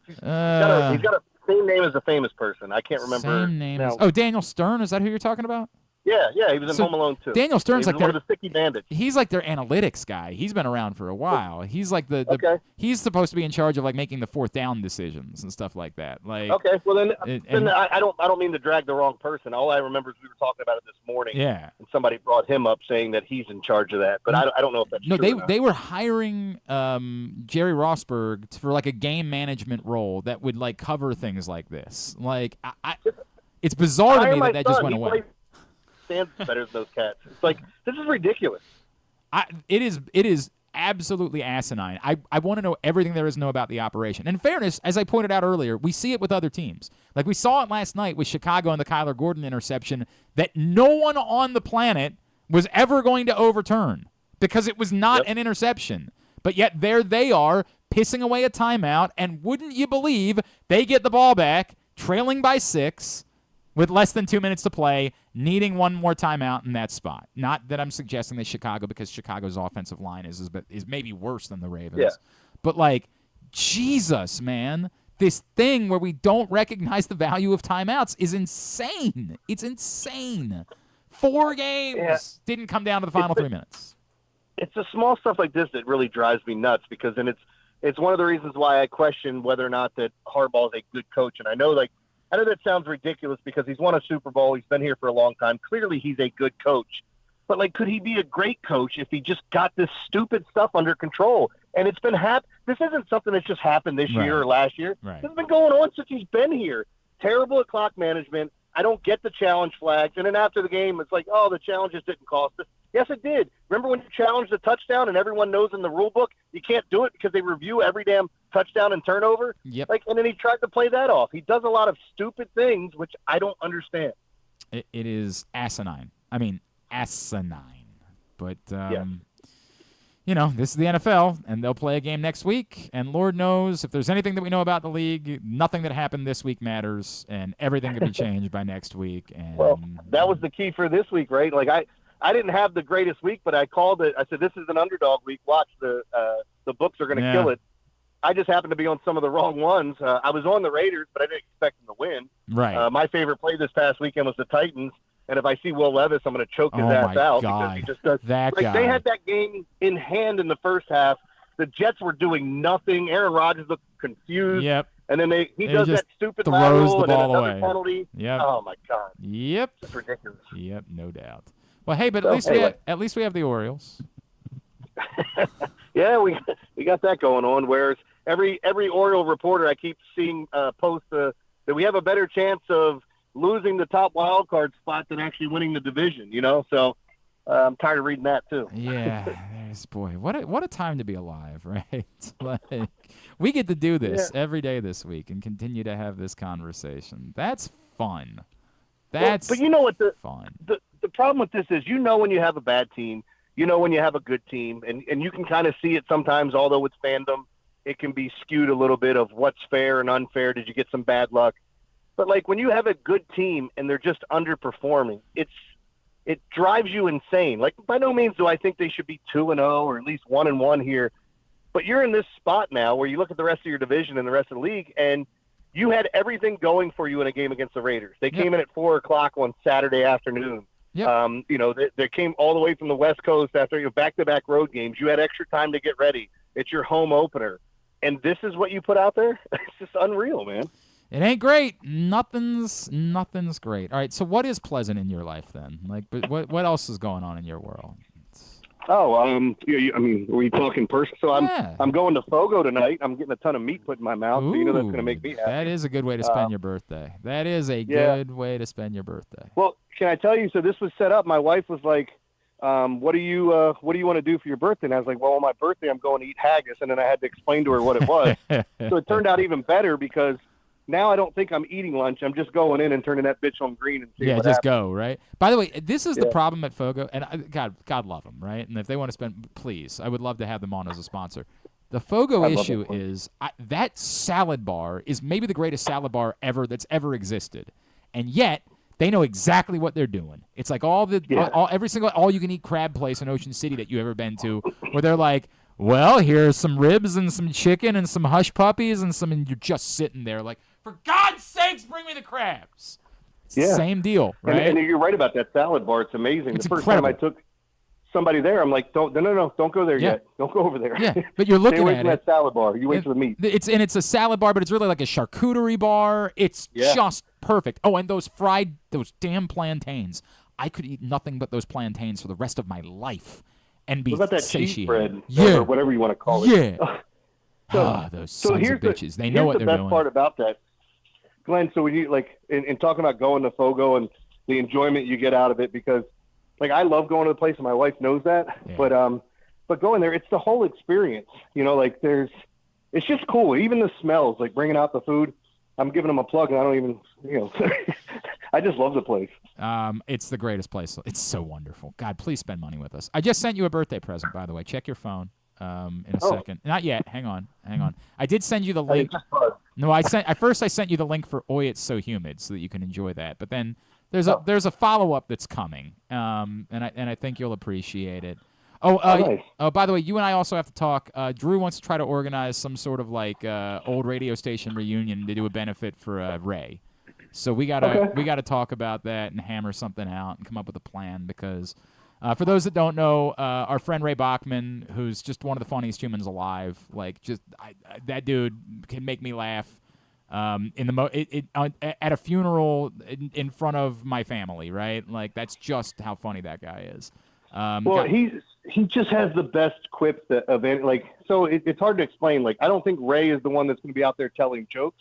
He's got a same name as a famous person. I can't remember. Same name as Daniel Stern. Is that who you're talking about? Yeah, he was in Home Alone too. Daniel Stern's like one of the sticky bandits. He's like their analytics guy. He's been around for a while. He's like he's supposed to be in charge of like making the 4th down decisions and stuff like that. Like well then I don't mean to drag the wrong person. All I remember is we were talking about it this morning. Yeah. And somebody brought him up saying that he's in charge of that, but I don't know if that's true. No, they were hiring Jerry Rossberg for like a game management role that would like cover things like this. Like it's bizarre to me that just went away. Stands better than those cats. It's like, this is ridiculous. It is absolutely asinine. I want to know everything there is to know about the operation. In fairness, as I pointed out earlier, we see it with other teams. Like we saw it last night with Chicago and the Kyler Gordon interception that no one on the planet was ever going to overturn because it was not an interception. But yet there they are pissing away a timeout, and wouldn't you believe they get the ball back, trailing by 6, with less than 2 minutes to play, needing one more timeout in that spot. Not that I'm suggesting that Chicago, because Chicago's offensive line is maybe worse than the Ravens. Yeah. But, like, Jesus, man, this thing where we don't recognize the value of timeouts is insane. It's insane. 4 games didn't come down to the final 3 minutes. It's the small stuff like this that really drives me nuts, because then it's one of the reasons why I question whether or not that Harbaugh is a good coach. And I know that sounds ridiculous because he's won a Super Bowl. He's been here for a long time. Clearly, he's a good coach. But, like, could he be a great coach if he just got this stupid stuff under control? And it's been this isn't something that's just happened this year or last year. Right. This has been going on since he's been here. Terrible at clock management. I don't get the challenge flags. And then after the game, it's like, oh, the challenges didn't cost us. Yes, it did. Remember when you challenged a touchdown and everyone knows in the rule book you can't do it because they review every damn touchdown and turnover? Yep. And then he tried to play that off. He does a lot of stupid things, which I don't understand. It is asinine. I mean, asinine. But, you know, this is the NFL, and they'll play a game next week. And Lord knows, if there's anything that we know about the league, nothing that happened this week matters, and everything could be changed by next week. And well, that was the key for this week, right? Like, I didn't have the greatest week, but I called it. I said, this is an underdog week. Watch, the books are going to kill it. I just happened to be on some of the wrong ones. I was on the Raiders, but I didn't expect them to win. Right. My favorite play this past weekend was the Titans. And if I see Will Levis, I'm going to choke his ass out because he just does. That guy. They had that game in hand in the first half. The Jets were doing nothing. Aaron Rodgers looked confused. Yep. And then he does just that stupid throws lateral the and then ball another away. penalty. Yep. Oh my God. Yep. It's ridiculous. Yep, no doubt. Well, hey, but So, at least we have the Orioles. Yeah, we got that going on. Whereas every Oriole reporter I keep seeing post that we have a better chance of losing the top wild card spot than actually winning the division. So I'm tired of reading that too. Yeah, boy, what a time to be alive, right? Like we get to do this every day this week and continue to have this conversation. That's fun. But you know what fun. The problem with this is, when you have a bad team, when you have a good team, and you can kind of see it sometimes, although it's fandom, it can be skewed a little bit of what's fair and unfair. Did you get some bad luck? But like when you have a good team and they're just underperforming, it drives you insane. Like by no means do I think they should be 2-0 or at least 1-1 here. But you're in this spot now where you look at the rest of your division and the rest of the league, and you had everything going for you in a game against the Raiders. They came in at 4:00 on Saturday afternoon. Yep. They came all the way from the West Coast after back-to-back road games. You had extra time to get ready. It's your home opener. And this is what you put out there? It's just unreal, man. It ain't great. Nothing's great. All right, so what is pleasant in your life then? Like, but what else is going on in your world? Were you talking person? So I'm going to Fogo tonight. I'm getting a ton of meat put in my mouth, so that's going to make me happy. That is a good way to spend your birthday. That is a good way to spend your birthday. Well, can I tell you? So this was set up. My wife was like, "What do you want to do for your birthday?" And I was like, "Well, on my birthday, I'm going to eat haggis." And then I had to explain to her what it was. So it turned out even better because now I don't think I'm eating lunch. I'm just going in and turning that bitch on green and seeing what just happens. go, right? By the way, this is the problem at Fogo, and God love them, right? And if they want to spend, please, I would love to have them on as a sponsor. The Fogo issue is that salad bar is maybe the greatest salad bar that's ever existed, and yet they know exactly what they're doing. It's like every single all-you-can-eat crab place in Ocean City that you've ever been to, where they're like, well, here's some ribs and some chicken and some hush puppies and you're just sitting there like, for God's sakes, bring me the crabs. It's the same deal, right? And you're right about that salad bar. It's amazing. It's the first incredible. time I took somebody there, I'm like, don't go there yet. Don't go over there. Yeah, but you're looking Stay away at from it. that salad bar. You wait for the meat. It's a salad bar, but it's really like a charcuterie bar. It's just perfect. Oh, and those damn plantains. I could eat nothing but those plantains for the rest of my life and be what about that satiated. cheese bread? Yeah. Or whatever you want to call it. Yeah. Those sons of bitches. They know what they're doing. Here's the best part about that, Glenn. So when you in talking about going to Fogo and the enjoyment you get out of it, because I love going to the place and my wife knows that, but going there, it's the whole experience. It's just cool. Even the smells, like bringing out the food. I'm giving them a plug, and I don't even, I just love the place. It's the greatest place. It's so wonderful. God, please spend money with us. I just sent you a birthday present, by the way. Check your phone in a second. Not yet. Hang on. I did send you the link. No, I sent you the link for Oi, It's So Humid so that you can enjoy that. But then there's a follow-up that's coming, and I think you'll appreciate it. Nice. By the way, you and I also have to talk. Drew wants to try to organize some sort of old radio station reunion to do a benefit for Ray. So we gotta talk about that and hammer something out and come up with a plan because for those that don't know, our friend Ray Bachman, who's just one of the funniest humans alive, that dude can make me laugh. At a funeral in front of my family, right? That's just how funny that guy is. He just has the best quips of any, so it's hard to explain. I don't think Ray is the one that's going to be out there telling jokes,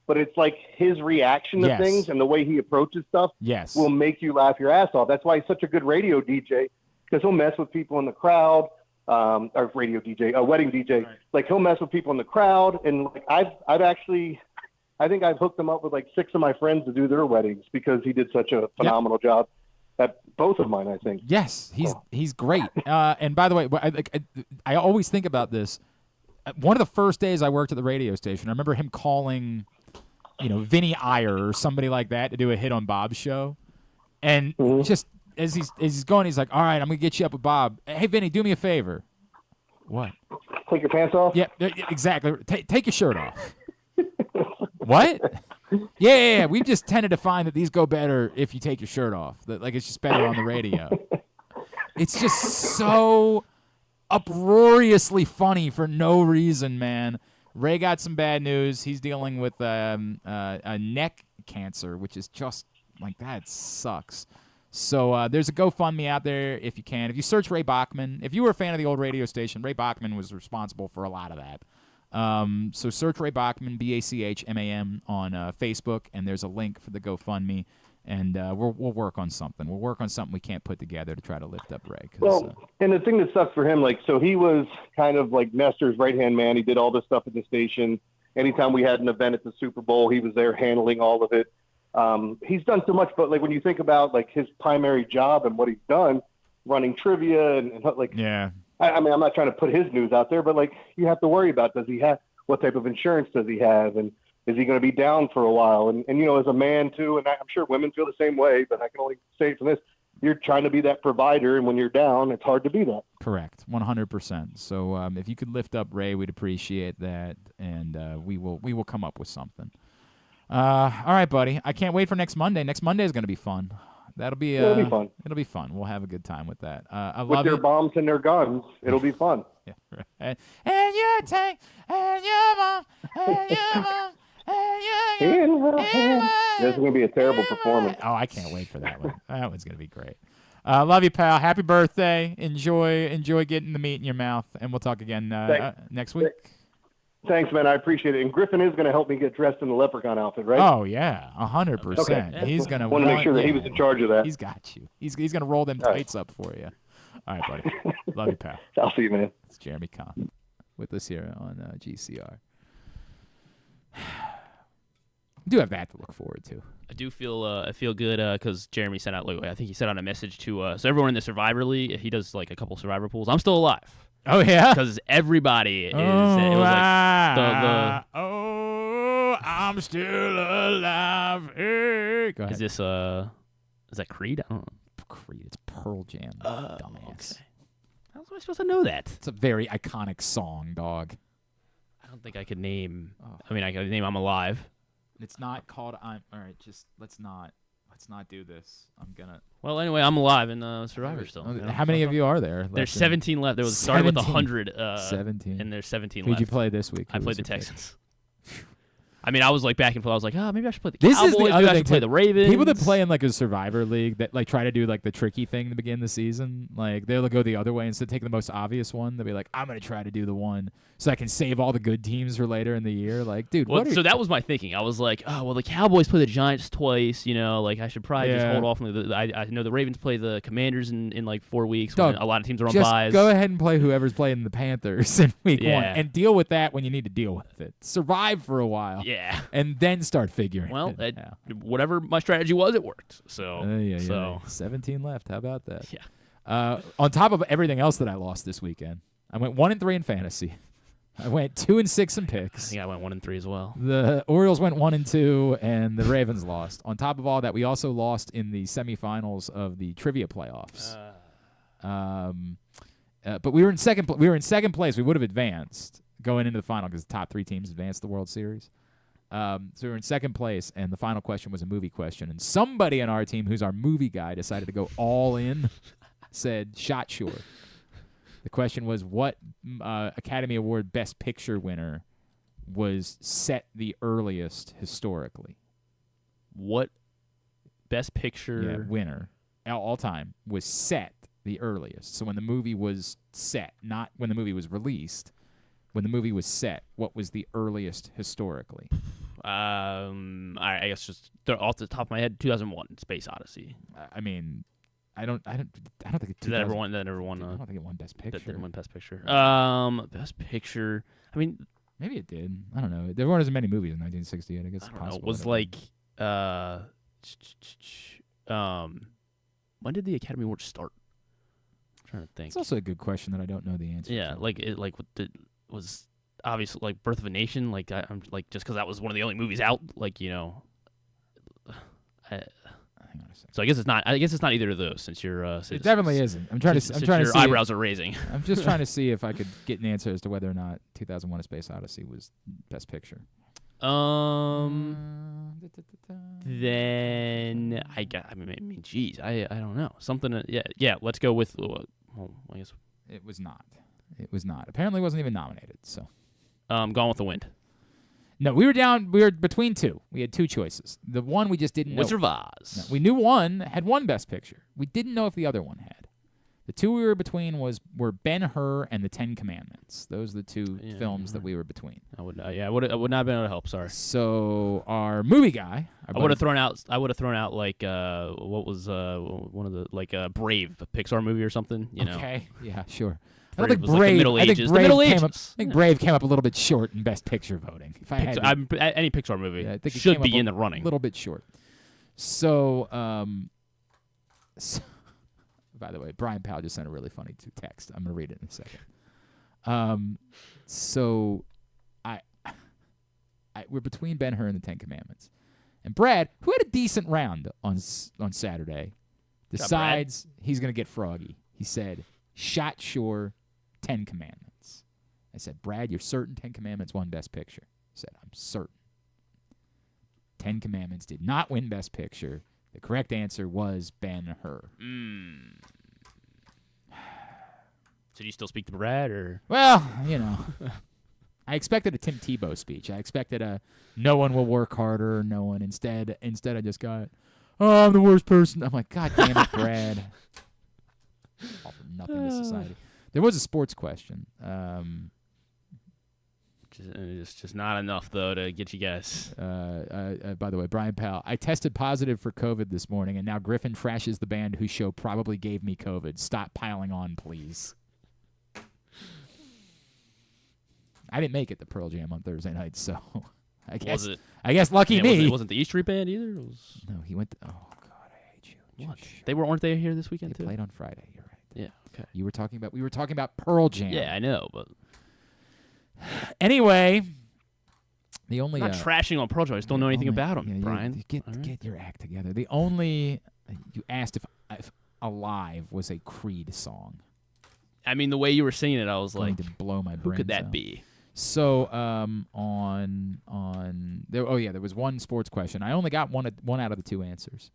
but it's his reaction to things and the way he approaches stuff will make you laugh your ass off. That's why he's such a good radio DJ, because he'll mess with people in the crowd, or radio DJ, a wedding DJ. Right. He'll mess with people in the crowd, and I think I've hooked him up with 6 of my friends to do their weddings because he did such a phenomenal job at both of mine, I think. Yes, he's great. And by the way, I always think about this. One of the first days I worked at the radio station, I remember him calling, Vinny Iyer or somebody like that to do a hit on Bob's show. And just as he's going, he's like, all right, I'm going to get you up with Bob. Hey, Vinny, do me a favor. What? Take your pants off? Yeah, exactly. Take your shirt off. What? Yeah. We've just tended to find that these go better if you take your shirt off. That it's just better on the radio. It's just so uproariously funny for no reason, man. Ray got some bad news. He's dealing with a neck cancer, which is just like that sucks. So there's a GoFundMe out there if you can. If you search Ray Bachman, if you were a fan of the old radio station, Ray Bachman was responsible for a lot of that. So search Ray Bachman, BACHMAM on Facebook, and there's a link for the GoFundMe. And we'll work on something. We'll work on something we can't put together to try to lift up Ray. Well, and the thing that sucks for him, like, so he was kind of like Nestor's right-hand man. He did all this stuff at the station. Anytime we had an event at the Super Bowl, he was there handling all of it. He's done so much, but like when you think about like his primary job and what he's done, running trivia and like, yeah. I mean, I'm not trying to put his news out there, but like you have to worry about, what type of insurance does he have? And is he going to be down for a while? And you know, as a man too, and I'm sure women feel the same way, but I can only say from this, you're trying to be that provider. And when you're down, it's hard to be that. Correct. 100%. So if you could lift up Ray, we'd appreciate that. And we will come up with something. All right, buddy. I can't wait for next Monday. Next Monday is going to be fun. It'll be fun. It'll be fun. We'll have a good time with that. With their bombs and their guns, it'll be fun. Yeah, right. And your tank, and your mom, and your mom, and your This is going to be a terrible performance. Oh, I can't wait for that one. That one's going to be great. Love you, pal. Happy birthday. Enjoy getting the meat in your mouth, and we'll talk again next week. Thanks, man. I appreciate it. And Griffin is going to help me get dressed in the leprechaun outfit, right? Oh yeah, 100%. Okay. He's going to want to make sure that he was in charge of that. He's got you. He's going to roll them tights up for you. All right, buddy. Love you, pal. I'll see you, man. It's Jeremy Conn with us here on GCR. We do have that to look forward to. I do feel I feel good because Jeremy sent out, I think he sent out a message to so everyone in the Survivor League. He does like a couple Survivor pools. I'm still alive. Oh yeah, because everybody is. It was like oh, I'm still alive. Hey. Go ahead. Is this is that Creed? I don't know. Creed. It's Pearl Jam. Dumbass. Okay. How was I supposed to know that? It's a very iconic song, dog. I don't think I could name. I mean, I could name I'm Alive. It's not called I'm. All right, just let's not do this. I'm gonna. Well, anyway, I'm alive in Survivor still. You know? How many of you are there? There's 17 left. There was started with 100. 17. And there's 17 Who'd left. you play this week? I played the Texans. I mean, I was like back and forth. I was like, maybe I should play the This Cowboys. is the other maybe I thing should play too. the Ravens. People that play in like a Survivor League that like try to do like the tricky thing to begin the season, like they'll go the other way instead of taking the most obvious one. They'll be like, I'm gonna try to do the one so I can save all the good teams for later in the year. Like, dude, so that was my thinking. I was like, the Cowboys play the Giants twice. You know, like I should probably just hold off. I know the Ravens play the Commanders in like 4 weeks. When a lot of teams are on buys. Go ahead and play whoever's playing the Panthers in week 1 and deal with that when you need to deal with it. Survive for a while. Yeah. And then start figuring it out. Whatever my strategy was, it worked. So, 17 left. How about that? Yeah. On top of everything else that I lost this weekend, I went 1-3 in fantasy. I went 2-6 in picks. I think I went 1-3 as well. The Orioles went 1-2, and the Ravens lost. On top of all that, we also lost in the semifinals of the trivia playoffs. But we were in second. We were in second place. We would have advanced going into the final because the top 3 teams advanced the World Series. So we were in second place, and the final question was a movie question. And somebody on our team, who's our movie guy, decided to go all in, said Shot Sure. The question was, what Academy Award Best Picture winner was set the earliest historically? What Best Picture winner all time was set the earliest? So when the movie was set, not when the movie was released. When the movie was set, what was the earliest historically? I guess just off the top of my head, 2001, Space Odyssey. I mean, I don't think it that never won. That never won. I don't think it won Best Picture. That didn't win Best Picture. Best Picture. I mean, maybe it did. I don't know. There weren't as many movies in 1968. I guess it's possible. It was like, when did the Academy Awards start? I'm trying to think. It's also a good question that I don't know the answer. Yeah, to. Was obviously like Birth of a Nation. Like I'm like just because that was one of the only movies out. Like Hang on a second. So I guess it's not. I guess it's not either of those. Since you're. It definitely isn't. I'm trying to see. Your eyebrows are raising. I'm just trying to see if I could get an answer as to whether or not 2001: A Space Odyssey was Best Picture. Then I mean, geez, I don't know. Something. Yeah. Let's go with. Well, I guess it was not. It was not. Apparently, it wasn't even nominated. So. Gone with the Wind. No, we were between two. We had two choices. The one we just didn't know. Wizard of Oz. No, we knew one had one Best Picture. We didn't know if the other one had. The two we were between were Ben-Hur and the Ten Commandments. Those are the two films that we were between. I would not have been able to help. Sorry. So our movie guy, I would have thrown out like what was one of the Brave, a Pixar movie or something. You know. Okay. Yeah. Sure. Brave I don't think was like the Middle Ages. The Middle Ages. I think Brave came up a little bit short in Best Picture voting. If I had any Pixar movie I think should be in the running. A little bit short. So, by the way, Brian Powell just sent a really funny text. I'm going to read it in a second. So, we're between Ben-Hur and the Ten Commandments. And Brad, who had a decent round on Saturday, decides he's going to get froggy. He said, shot sure, 10 Commandments. I said, Brad, you're certain 10 Commandments won Best Picture? He said, I'm certain. 10 Commandments did not win Best Picture. The correct answer was Ben-Hur. So do you still speak to Brad, or? Well, you know, I expected a Tim Tebow speech. I expected a no one will work harder, no one. Instead I just got, oh, I'm the worst person. I'm like, God damn it, Brad. All for nothing to society. There was a sports question. Just not enough, though, to get you guys. By the way, Brian Powell, I tested positive for COVID this morning, and now Griffin trashes the band whose show probably gave me COVID. Stop piling on, please. I didn't make it to Pearl Jam on Thursday night, so I guess lucky me. It wasn't the E Street Band either? No, he went to, oh, God, I hate you. What? Weren't they here this weekend, too? They played on Friday, you're right. Yeah, okay. We were talking about Pearl Jam. Yeah, I know, but... Anyway, the only... I'm not trashing on Pearl Jam. I just don't know anything about them, Brian. Get your act together. The only... You asked if Alive was a Creed song. I mean, the way you were singing it, I was like... to blow my brains Who could that out. be? So, there was one sports question. I only got one out of the two answers.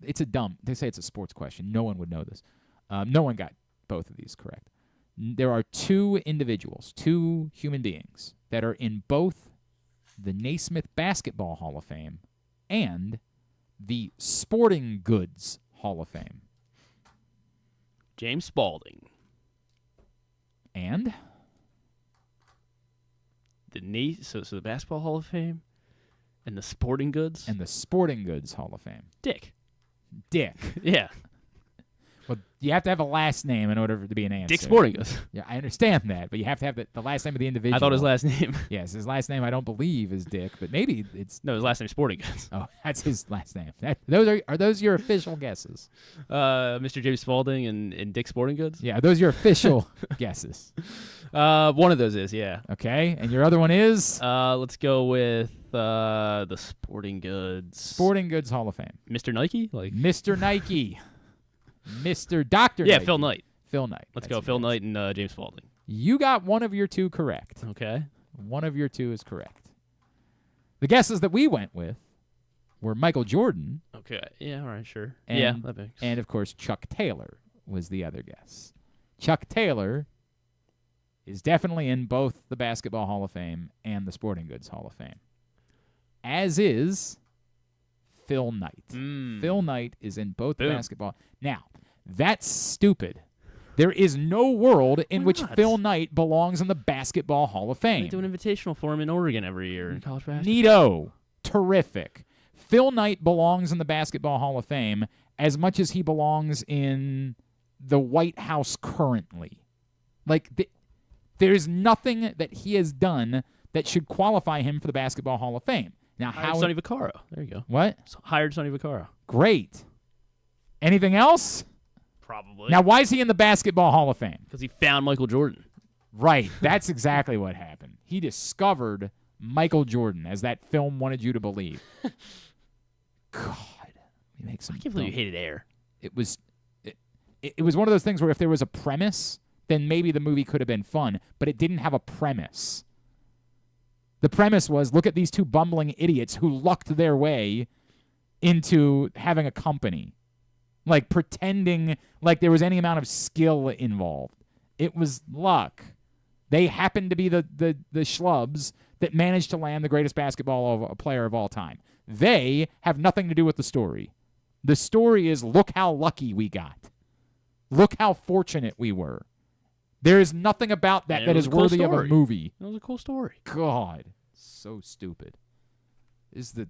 They say it's a sports question. No one would know this. No one got both of these correct. There are two individuals, two human beings, that are in both the Naismith Basketball Hall of Fame and the Sporting Goods Hall of Fame. James Spalding. And? So the Basketball Hall of Fame and the Sporting Goods? And the Sporting Goods Hall of Fame. Dick. Yeah. Well, you have to have a last name in order for it to be an answer. Dick Sporting Goods. Yeah, I understand that, but you have to have the last name of the individual. I thought his last name. Yes, his last name I don't believe is Dick, but maybe it's... No, his last name's Sporting Goods. Oh, that's his last name. Are those your official guesses? Mr. James Spalding and Dick Sporting Goods? Yeah, are those your official guesses? One of those is, yeah. Okay, and your other one is? Let's go with the Sporting Goods. Sporting Goods Hall of Fame. Mr. Nike? Mr. Nike. Mr. Dr. Yeah, Nike. Phil Knight. Phil Knight. Let's go, Phil Knight and James Spalding. You got one of your two correct. Okay. One of your two is correct. The guesses that we went with were Michael Jordan. Okay. Yeah, all right, sure. And, that makes... And, of course, Chuck Taylor was the other guess. Chuck Taylor is definitely in both the Basketball Hall of Fame and the Sporting Goods Hall of Fame, as is Phil Knight. Phil Knight is in both the basketball. Now, that's stupid. There is no world in which Phil Knight belongs in the Basketball Hall of Fame. They do an invitational for him in Oregon every year in college basketball. Neato. Terrific. Phil Knight belongs in the Basketball Hall of Fame as much as he belongs in the White House currently. Like, there's nothing that he has done that should qualify him for the Basketball Hall of Fame. Now, hired Sonny Vaccaro. There you go. What? Hired Sonny Vaccaro. Great. Anything else? Probably. Now, why is he in the Basketball Hall of Fame? Because he found Michael Jordan. Right. That's exactly what happened. He discovered Michael Jordan, as that film wanted you to believe. God. He makes some I can't believe you hated Air. It was one of those things where if there was a premise, then maybe the movie could have been fun, but it didn't have a premise. The premise was, look at these two bumbling idiots who lucked their way into having a company. Like, pretending like there was any amount of skill involved. It was luck. They happen to be the schlubs that managed to land the greatest basketball player of all time. They have nothing to do with the story. The story is, look how lucky we got. Look how fortunate we were. There is nothing about that that is worthy of a movie. It was a cool story. God, so stupid. Is the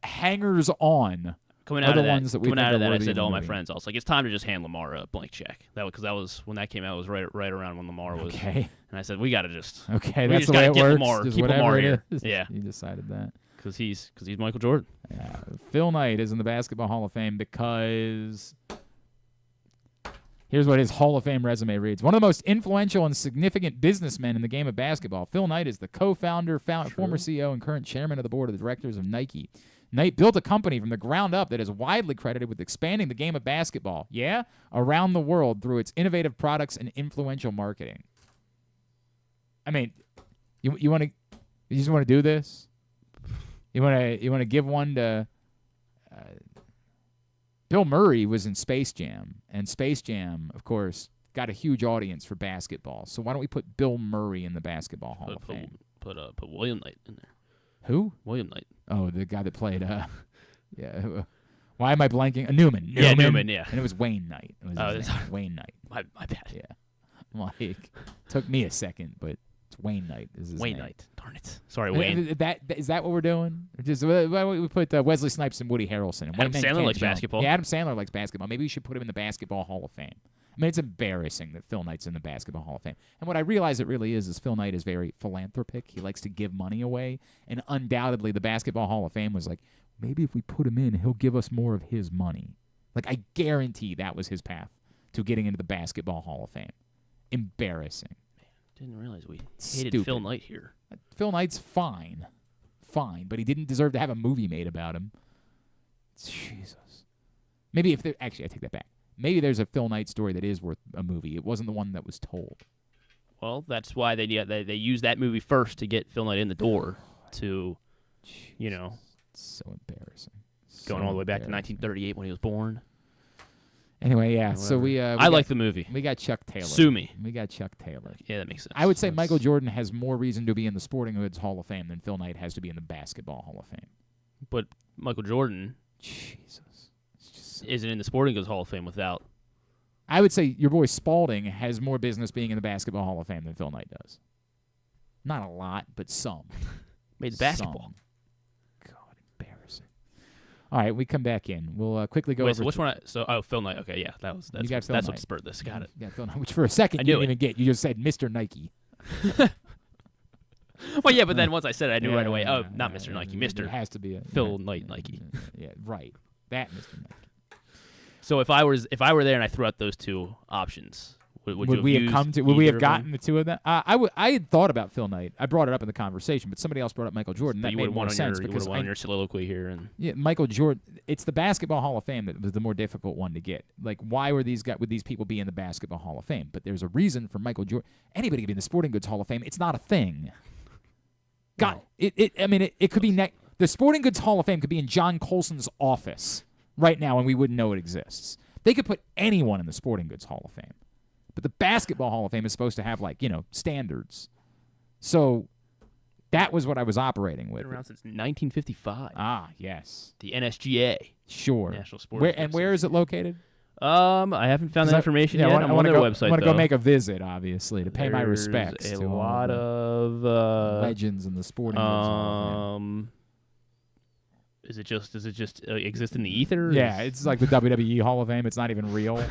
hangers on coming out of that? Ones that coming out of that, I worthy said to all my movie. friends, I was like, "It's time to just hand Lamar a blank check." Because that was when that came out. It was right around when Lamar was. Okay. And I said, "We got to just okay. we That's just the way gotta it get works. Lamar, Just keep whatever Lamar it here." is. Yeah, You decided that. because he's Michael Jordan. Yeah. Phil Knight is in the Basketball Hall of Fame because here's what his Hall of Fame resume reads. One of the most influential and significant businessmen in the game of basketball, Phil Knight is the co-founder, former CEO, and current chairman of the board of directors of Nike. Knight built a company from the ground up that is widely credited with expanding the game of basketball, around the world through its innovative products and influential marketing. I mean, you just want to do this? You want to give one to Bill Murray was in Space Jam, and Space Jam, of course, got a huge audience for basketball. So why don't we put Bill Murray in the Basketball Hall of Fame? Put William Knight in there. Who? William Knight. Oh, the guy that played. Why am I blanking? Newman. Yeah, Newman. Yeah, and it was Wayne Knight. It was his name. Wayne Knight. My bad. Yeah, like took me a second, but it's Wayne Knight. Is his Wayne name. Knight. Darn it. Sorry, Wayne. Is that what we're doing? Just we put Wesley Snipes and Woody Harrelson. And Adam Sandler likes basketball. Yeah, Adam Sandler likes basketball. Maybe we should put him in the Basketball Hall of Fame. I mean, it's embarrassing that Phil Knight's in the Basketball Hall of Fame. And what I realize it really is Phil Knight is very philanthropic. He likes to give money away. And undoubtedly, the Basketball Hall of Fame was like, maybe if we put him in, he'll give us more of his money. Like, I guarantee that was his path to getting into the Basketball Hall of Fame. Embarrassing. Didn't realize we hated Stupid. Phil Knight here. Phil Knight's fine, but he didn't deserve to have a movie made about him. Jesus. Maybe if there... Actually, I take that back. Maybe there's a Phil Knight story that is worth a movie. It wasn't the one that was told. Well, that's why they used that movie first to get Phil Knight in the door to, It's so embarrassing. Going all the way back to 1938 when he was born. Anyway, yeah. So I like the movie. We got Chuck Taylor. Sue me. We got Chuck Taylor. Yeah, that makes sense. I would say Michael Jordan has more reason to be in the Sporting Goods Hall of Fame than Phil Knight has to be in the Basketball Hall of Fame. But Michael Jordan, Jesus, isn't in the Sporting Goods Hall of Fame without. I would say your boy Spalding has more business being in the Basketball Hall of Fame than Phil Knight does. Not a lot, but some. Made the basketball. God, embarrassing. All right, we come back in. We'll quickly go over. So which one? Phil Knight. Okay, yeah, that's what spurred this. Got it. Yeah, Phil Knight, which for a second you didn't even get. You just said Mr. Nike. Well, yeah, but then once I said it, I knew right away. Oh, not Mr. Nike, Mr. It has to be Phil Knight Nike. Yeah, right. That Mr. Nike. So if I were there and I threw out those two options, would we have gotten the two of them? I had thought about Phil Knight. I brought it up in the conversation, but somebody else brought up Michael Jordan. But that you made would more want sense you because on your soliloquy here. And yeah, Michael Jordan. It's the Basketball Hall of Fame that was the more difficult one to get. Like, why would these people be in the Basketball Hall of Fame? But there's a reason for Michael Jordan. Anybody could be in the Sporting Goods Hall of Fame. It's not a thing. God, it could be the Sporting Goods Hall of Fame could be in John Colson's office right now, and we wouldn't know it exists. They could put anyone in the Sporting Goods Hall of Fame. But the Basketball Hall of Fame is supposed to have, standards. So that was what I was operating with. Been around since 1955. Ah, yes. The NSGA. Sure. National Sports. Where is it located? I haven't found that information yet. I'm on their website, I want to go make a visit, obviously, to pay my respects to a lot of legends in the Sporting Goods Hall of Fame. Does it just exist in the ether? Yeah, it's like the WWE Hall of Fame. It's not even real.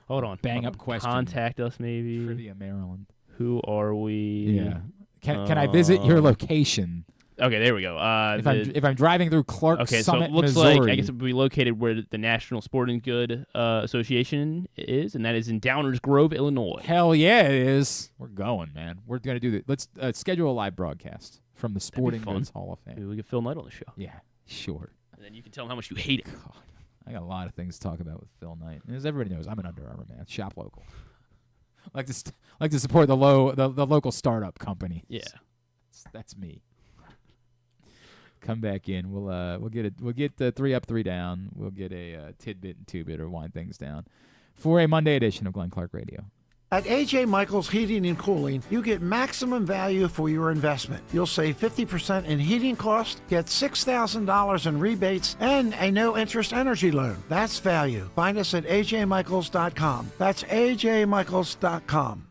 Hold on. Bang up question. Contact us, maybe. Trivia Maryland. Who are we? Yeah. Can I visit your location? Okay, there we go. If I'm driving through Clark Summit, so it looks Missouri. like I guess it would be located where the National Sporting Good Association is, and that is in Downers Grove, Illinois. Hell yeah, it is. We're going, man. We're gonna do that. Let's schedule a live broadcast from the Sporting Goods Hall of Fame. Maybe we get Phil Knight on the show. Yeah, sure. And then you can tell him how much you hate it. God, I got a lot of things to talk about with Phil Knight. And as everybody knows, I'm an Under Armour man. Shop local. like to support the local startup company. Yeah, that's me. Come back in. We'll get the 3 up, 3 down. We'll get a tidbit and 2-bit or wind things down for a Monday edition of Glenn Clark Radio. At A.J. Michaels Heating and Cooling, you get maximum value for your investment. You'll save 50% in heating costs, get $6,000 in rebates, and a no-interest energy loan. That's value. Find us at ajmichaels.com. That's ajmichaels.com.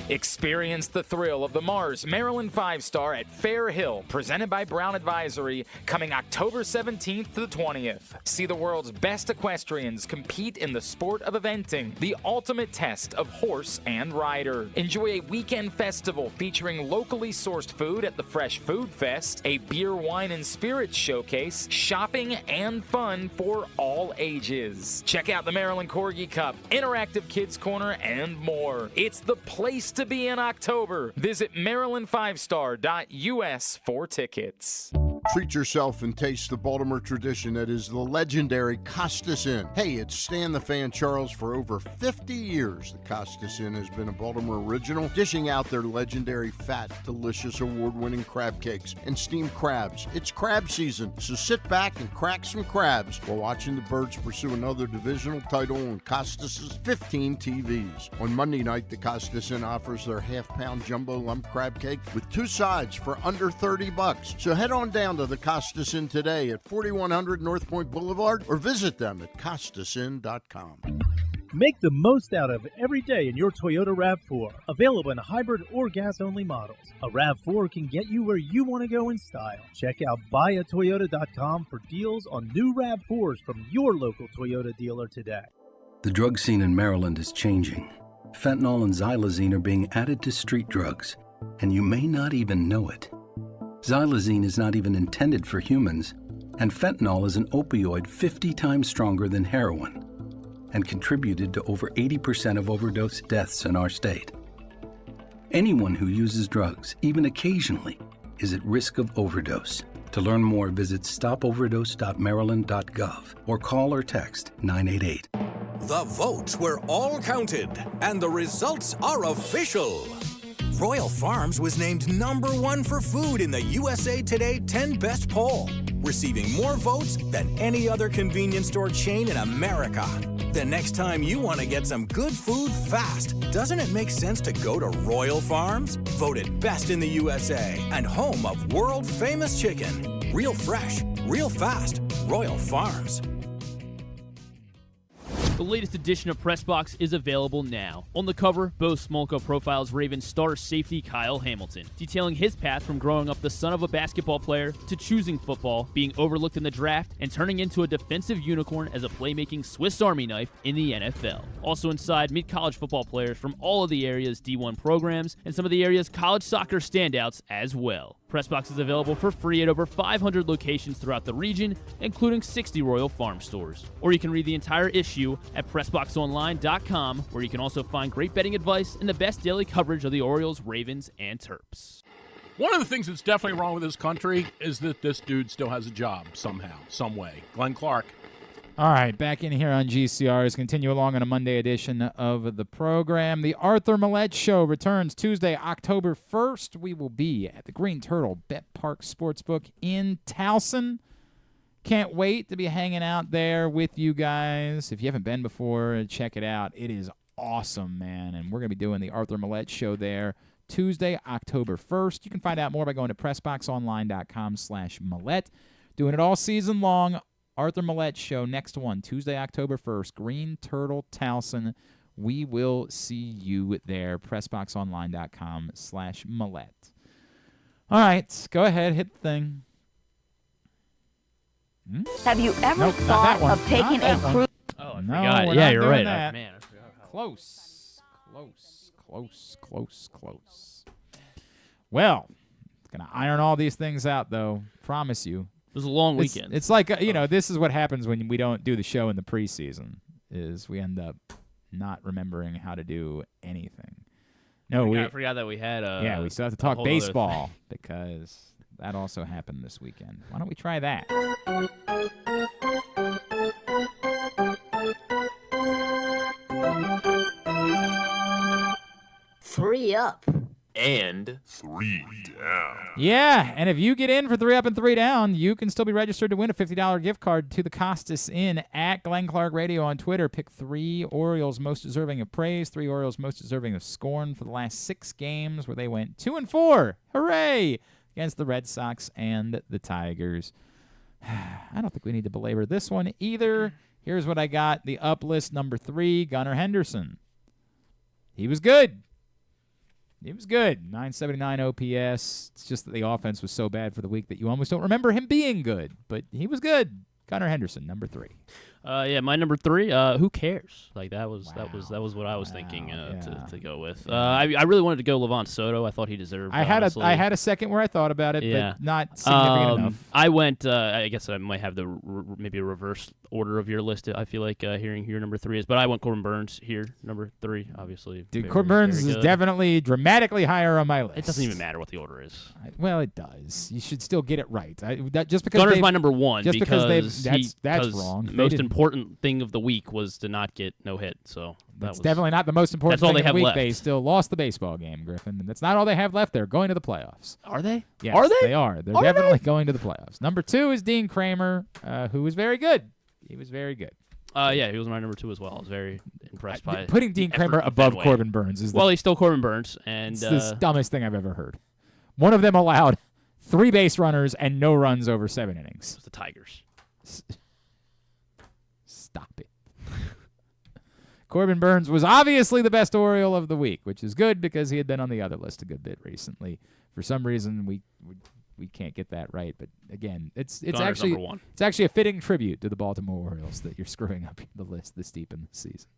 Experience the thrill of the Mars Maryland 5-Star at Fair Hill, presented by Brown Advisory, coming October 17th to the 20th. See the world's best equestrians compete in the sport of eventing, the ultimate test of horse and rider. Enjoy a weekend festival featuring locally sourced food at the Fresh Food Fest, a beer, wine, and spirits showcase, shopping, and fun for all ages. Check out the Maryland Corgi Cup, interactive kids corner, and more. It's the place to be in October. Visit maryland5star.us for tickets. Treat yourself and taste the Baltimore tradition that is the legendary Costas Inn. Hey, it's Stan the Fan Charles. For over 50 years, the Costas Inn has been a Baltimore original, dishing out their legendary fat, delicious, award-winning crab cakes and steamed crabs. It's crab season, so sit back and crack some crabs while watching the Birds pursue another divisional title on Costas' 15 TVs. On Monday night, the Costas Inn offers their half-pound jumbo lump crab cake with 2 sides for under $30. So head on down to the Costas Inn today at 4100 North Point Boulevard or visit them at costasinn.com. Make the most out of every day in your Toyota RAV4. Available in hybrid or gas-only models. A RAV4 can get you where you want to go in style. Check out buyatoyota.com for deals on new RAV4s from your local Toyota dealer today. The drug scene in Maryland is changing. Fentanyl and xylazine are being added to street drugs, and you may not even know it. Xylazine is not even intended for humans, and fentanyl is an opioid 50 times stronger than heroin and contributed to over 80% of overdose deaths in our state. Anyone who uses drugs, even occasionally, is at risk of overdose. To learn more, visit stopoverdose.maryland.gov or call or text 988. The votes were all counted, and the results are official. Royal Farms was named #1 for food in the USA Today 10 Best poll, receiving more votes than any other convenience store chain in America. The next time you want to get some good food fast, doesn't it make sense to go to Royal Farms? Voted best in the USA and home of world-famous chicken. Real fresh, real fast, Royal Farms. The latest edition of PressBox is available now. On the cover, Bo Smolka profiles Ravens star safety Kyle Hamilton, detailing his path from growing up the son of a basketball player to choosing football, being overlooked in the draft, and turning into a defensive unicorn as a playmaking Swiss Army knife in the NFL. Also inside, meet college football players from all of the area's D1 programs and some of the area's college soccer standouts as well. PressBox is available for free at over 500 locations throughout the region, including 60 Royal Farm stores. Or you can read the entire issue at PressBoxOnline.com, where you can also find great betting advice and the best daily coverage of the Orioles, Ravens, and Terps. One of the things that's definitely wrong with this country is that this dude still has a job somehow, some way. Glenn Clark. All right, back in here on GCRs. Continue along on a Monday edition of the program. The Arthur Millette Show returns Tuesday, October 1st. We will be at the Green Turtle Bet Park Sportsbook in Towson. Can't wait to be hanging out there with you guys. If you haven't been before, check it out. It is awesome, man. And we're going to be doing the Arthur Millette Show there Tuesday, October 1st. You can find out more by going to PressBoxOnline.com/Millette. Doing it all season long. Arthur Millette Show, next one, Tuesday, October 1st, Green Turtle, Towson. We will see you there, PressBoxOnline.com/Millette. All right, go ahead, hit the thing. Have you ever thought of taking a cruise? Oh, I No, forgot. we're Yeah, not you're doing right. that. Man, I forgot. Close. Well, going to iron all these things out, though. Promise you. It was a long weekend. It's like, this is what happens when we don't do the show in the preseason, is we end up not remembering how to do anything. No, I forgot that we had yeah, we still have to talk baseball because that also happened this weekend. Why don't we try that? Three up. And 3 down. Yeah, and if you get in for 3 up and 3 down, you can still be registered to win a $50 gift card to the Costas Inn at Glenn Clark Radio on Twitter. Pick 3 Orioles most deserving of praise, 3 Orioles most deserving of scorn for the last 6 games where they went 2-4. Hooray! Against the Red Sox and the Tigers. I don't think we need to belabor this one either. Here's what I got. The up list, number 3, Gunnar Henderson. He was good. He was good. 979 OPS. It's just that the offense was so bad for the week that you almost don't remember him being good. But he was good. Gunnar Henderson, number 3. Yeah, my number 3. Who cares? Like that was what I was thinking to go with. I really wanted to go Levon Soto. I thought he deserved. I had a second where I thought about it, but not significant enough. I went. I guess I might have maybe a reverse order of your list. I feel like hearing who your number 3 is, but I went Corbin Burns here, number 3. Obviously, dude, Corbin Burns is definitely dramatically higher on my list. It doesn't even matter what the order is. Well, it does. You should still get it right. Just because Gunner's my number 1. Just because that's wrong. The most important thing of the week was to not get no hit. So that's definitely not the most important thing of the week. Left. They still lost the baseball game, Griffin. And that's not all they have left. They're going to the playoffs. Are they? Yes, are they? They are. They're definitely going to the playoffs. Number 2 is Dean Kramer, who was very good. He was very good. Yeah, he was my number 2 as well. I was very impressed by putting Dean Kramer above Corbin Burns is he's still Corbin Burns, and it's the dumbest thing I've ever heard. One of them allowed 3 base runners and no runs over 7 innings. It was the Tigers. Stop it. Corbin Burns was obviously the best Oriole of the week, which is good because he had been on the other list a good bit recently. For some reason, we can't get that right. But again, it's actually a fitting tribute to the Baltimore Orioles that you're screwing up the list this deep in the season.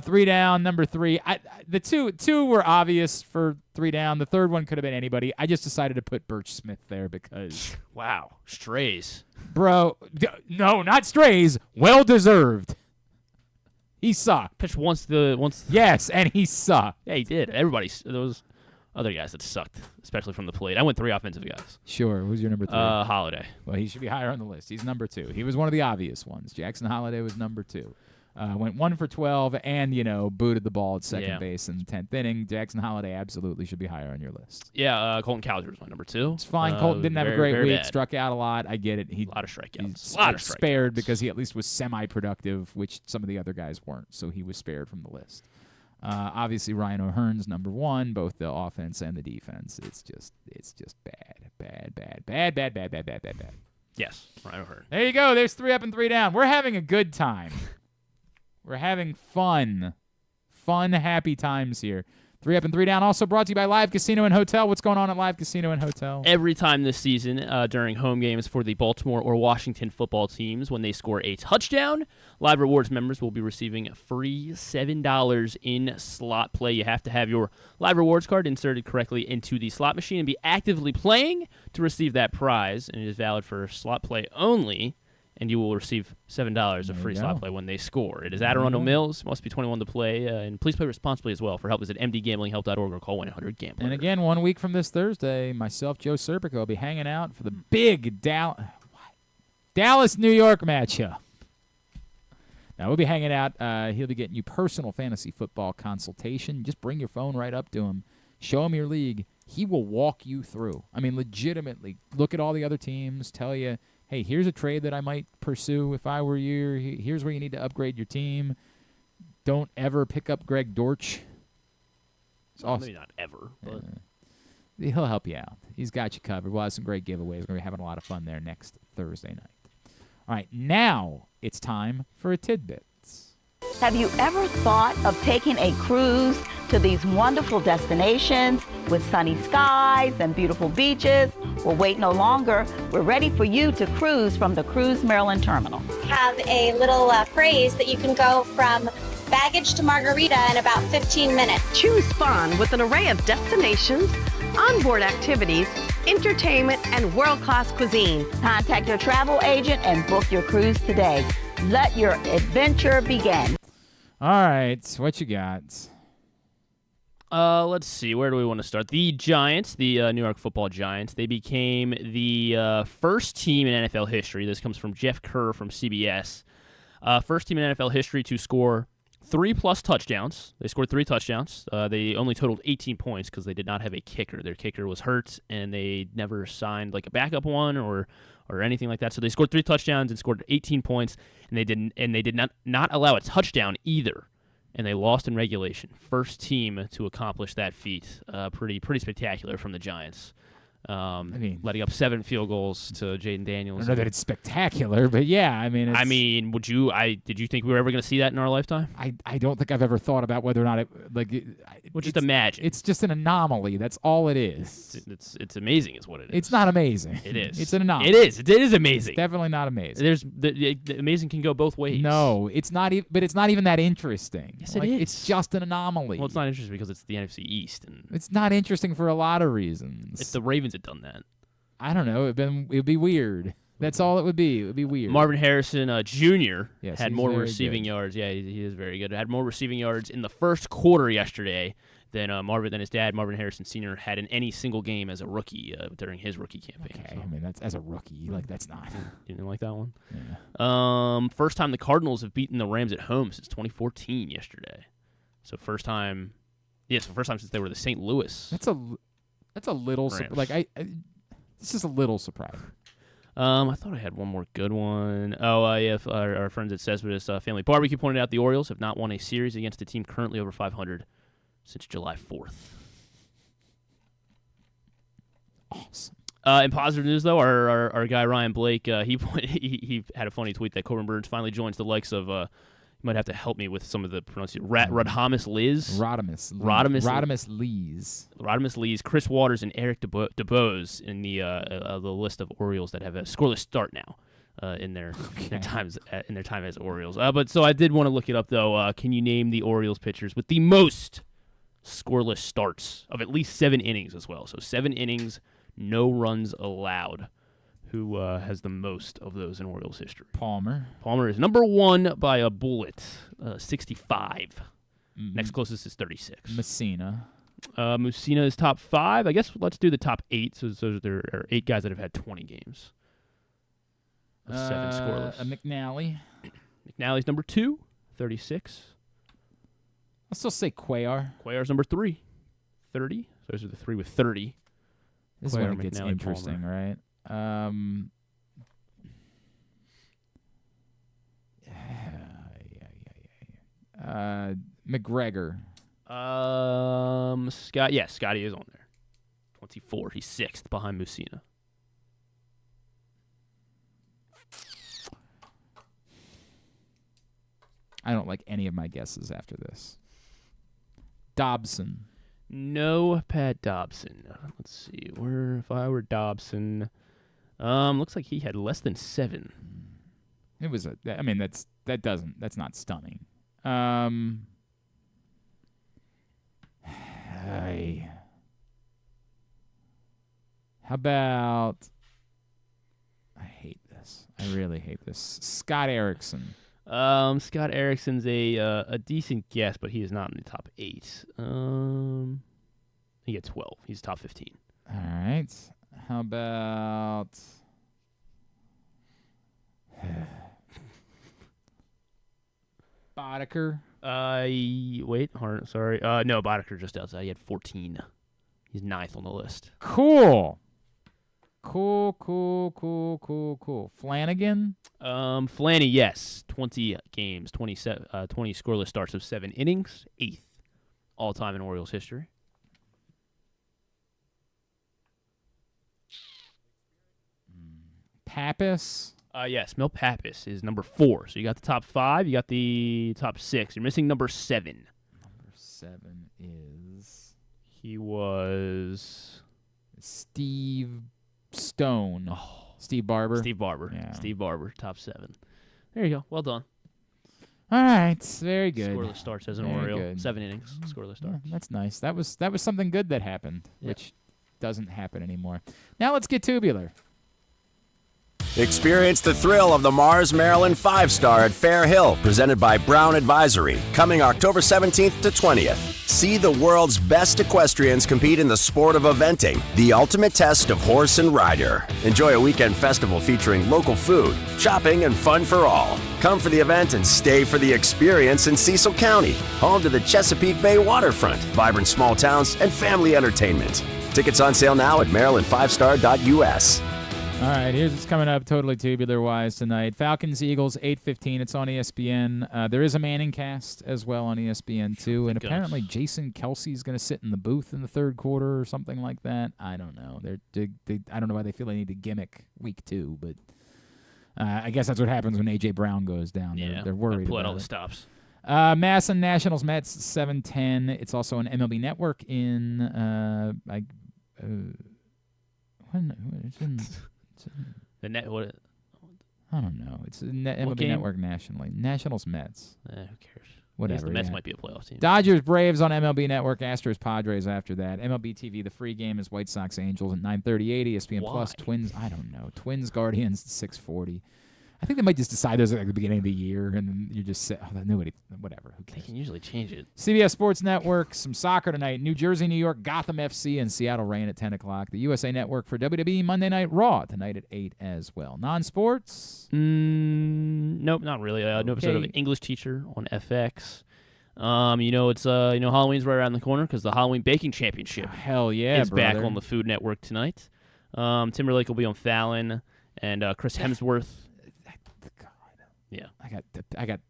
3 down, number 3. The two were obvious for 3 down. The third one could have been anybody. I just decided to put Birch Smith there because wow, strays, bro. No, not strays. Well deserved. He sucked. Pitched once. Yes, and he sucked. Yeah, he did. Those other guys that sucked, especially from the plate. I went 3 offensive guys. Sure. Who's your number 3? Holiday. Well, he should be higher on the list. He's number 2. He was one of the obvious ones. Jackson Holiday was number 2. Went 1 for 12 and, booted the ball at second base in the 10th inning. Jackson Holiday absolutely should be higher on your list. Yeah, Colton Cowser was my number 2. It's fine. Colton didn't have a great week. Bad. Struck out a lot. I get it. A lot of strikeouts. He's spared because he at least was semi-productive, which some of the other guys weren't, so he was spared from the list. Obviously, Ryan O'Hearn's number 1, both the offense and the defense. It's just bad. Yes, Ryan O'Hearn. There you go. There's 3 up and 3 down. We're having a good time. We're having fun, happy times here. 3 up and 3 down. Also brought to you by Live Casino and Hotel. What's going on at Live Casino and Hotel? Every time this season during home games for the Baltimore or Washington football teams, when they score a touchdown, Live Rewards members will be receiving a free $7 in slot play. You have to have your Live Rewards card inserted correctly into the slot machine and be actively playing to receive that prize. And it is valid for slot play only. And you will receive $7 of free slot play when they score. It is at Arundel Mills. Must be 21 to play. And please play responsibly as well. For help, visit mdgamblinghelp.org or call 1-800-GAMBLER. And again, 1 week from this Thursday, myself, Joe Serpico, will be hanging out for the big Dallas-New York matchup. Now, we'll be hanging out. He'll be getting you personal fantasy football consultation. Just bring your phone right up to him. Show him your league. He will walk you through. I mean, legitimately, look at all the other teams, tell you, hey, here's a trade that I might pursue if I were you. Here's where you need to upgrade your team. Don't ever pick up Greg Dortch. Maybe not ever, but he'll help you out. He's got you covered. We'll have some great giveaways. We're going to be having a lot of fun there next Thursday night. All right, now it's time for a tidbit. Have you ever thought of taking a cruise to these wonderful destinations with sunny skies and beautiful beaches? Well, wait no longer. We're ready for you to cruise from the Cruise Maryland Terminal. Have a little phrase that you can go from baggage to margarita in about 15 minutes. Choose fun with an array of destinations, onboard activities, entertainment, and world-class cuisine. Contact your travel agent and book your cruise today. Let your adventure begin. All right, what you got? Let's see. Where do we want to start? The Giants, the New York Football Giants, they became the first team in NFL history. This comes from Jeff Kerr from CBS. First team in NFL history to score 3+ touchdowns. They scored 3 touchdowns. They only totaled 18 points because they did not have a kicker. Their kicker was hurt, and they never signed like a backup one or anything like that. So they scored 3 touchdowns and scored 18 points, and they did not allow a touchdown either. And they lost in regulation. First team to accomplish that feat. Pretty spectacular from the Giants. Letting up 7 field goals to Jaden Daniels. I don't know that it's spectacular, but yeah, I mean, did you think we were ever going to see that in our lifetime? I don't think I've ever thought about whether or not just imagine. It's just an anomaly. That's all it is. It's amazing, is what it is. It's not amazing. It is. It's an anomaly. It is. It is amazing. It's definitely not amazing. The amazing can go both ways. No, it's not. But it's not even that interesting. Yes, it is. It's just an anomaly. Well, it's not interesting because it's the NFC East, and it's not interesting for a lot of reasons. If the Ravens had done that, I don't know. It'd be weird. That's all it would be. It would be weird. Marvin Harrison Jr. Yes, had he's more very receiving good. yards. Yeah, he is very good. Had more receiving yards in the first quarter yesterday than his dad, Marvin Harrison Sr., had in any single game as a rookie during his rookie campaign. Okay, I mean that's as a rookie. That's not. You didn't like that one? Yeah. First time the Cardinals have beaten the Rams at home since 2014 yesterday. So first time since they were the St. Louis. That's a little it's just a little surprising. I thought I had one more good one. Oh, yeah, our friends at Cespedes Family Barbecue pointed out the Orioles have not won a series against a team currently over 500 since July 4th. Awesome. In positive news, though, our guy Ryan Blake, he had a funny tweet that Corbin Burns finally joins the likes of. You might have to help me with some of the pronunciation. Radames Liz. Radames Lees, Chris Waters, and Eric DeBose in the list of Orioles that have a scoreless start now in their time as Orioles. But so I did want to look it up though. Can you name the Orioles pitchers with the most scoreless starts of at least 7 innings as well? So 7 innings, no runs allowed. Who has the most of those in Orioles history? Palmer. Palmer is number 1 by a bullet, 65. Mm-hmm. Next closest is 36. Messina. Messina is top 5. I guess let's do the top 8. So there are 8 guys that have had 20 games. 7 scoreless. McNally. McNally's number 2, 36. I'll still say Cuellar. Cuellar's number 3, 30. So those are the 3 with 30. This is when it gets interesting, Palmer. right? McGregor. Scotty is on there. 24. He's 6th behind Messina. I don't like any of my guesses after this. Dobson. No Pat Dobson. Let's see. If I were Dobson, looks like he had less than 7. It was that's not stunning. How about? I hate this. I really hate this. Scott Erickson. Scott Erickson's a decent guess, but he is not in the top 8. He had 12. He's top 15. All right. How about Boddicker? Sorry. No, Boddicker just outside. He had 14. He's 9th on the list. Cool. Flanagan? Flanny, yes. 20 games, 20 scoreless starts of 7 innings, 8th all-time in Orioles history. Pappas? Yes, Mil Pappas is number 4. So you got the top 5, you got the top 6. You're missing number 7. Number 7 is... He was... Steve Stone. Oh. Steve Barber? Steve Barber. Yeah. Steve Barber, top 7. There you go. Well done. All right. Very good. Scoreless starts as an Very Oriole. good. 7 innings, scoreless starts. Yeah, that's nice. That was something good that happened, which doesn't happen anymore. Now let's get tubular. Experience the thrill of the Mars Maryland 5-Star at Fair Hill, presented by Brown Advisory, coming October 17th to 20th. See the world's best equestrians compete in the sport of eventing, the ultimate test of horse and rider. Enjoy a weekend festival featuring local food, shopping, and fun for all. Come for the event and stay for the experience in Cecil County, home to the Chesapeake Bay waterfront, vibrant small towns, and family entertainment. Tickets on sale now at maryland5star.us. All right, here's what's coming up totally tubular-wise tonight. Falcons-Eagles, 8:15. It's on ESPN. There is a Manning cast as well on ESPN2. And apparently Jason Kelsey's going to sit in the booth in the third quarter or something like that. I don't know. I don't know why they feel they need to gimmick week 2, but I guess that's what happens when A.J. Brown goes down. They're worried pull about out all it. the stops. Mass and Nationals, Mets, 7:10. It's also on MLB Network The net. What? I don't know. It's MLB game? Network nationally. Nationals, Mets. Who cares? Whatever. The Mets yeah. might be a playoff team. Dodgers, Braves on MLB Network. Astros, Padres after that. MLB TV, the free game is White Sox, Angels at 9:38. ESPN Plus, Twins. I don't know. Twins, Guardians, 6:40. I think they might just decide those at the beginning of the year, and then you just say, nobody, whatever. Who cares? They can usually change it. CBS Sports Network, some soccer tonight. New Jersey, New York, Gotham FC, and Seattle Reign at 10 o'clock. The USA Network for WWE Monday Night Raw tonight at 8 as well. Non-sports? Nope, not really. New episode of English Teacher on FX. It's Halloween's right around the corner because the Halloween Baking Championship hell yeah, is back brother. on the Food Network tonight. Timberlake will be on Fallon, and Chris Hemsworth. Yeah, I got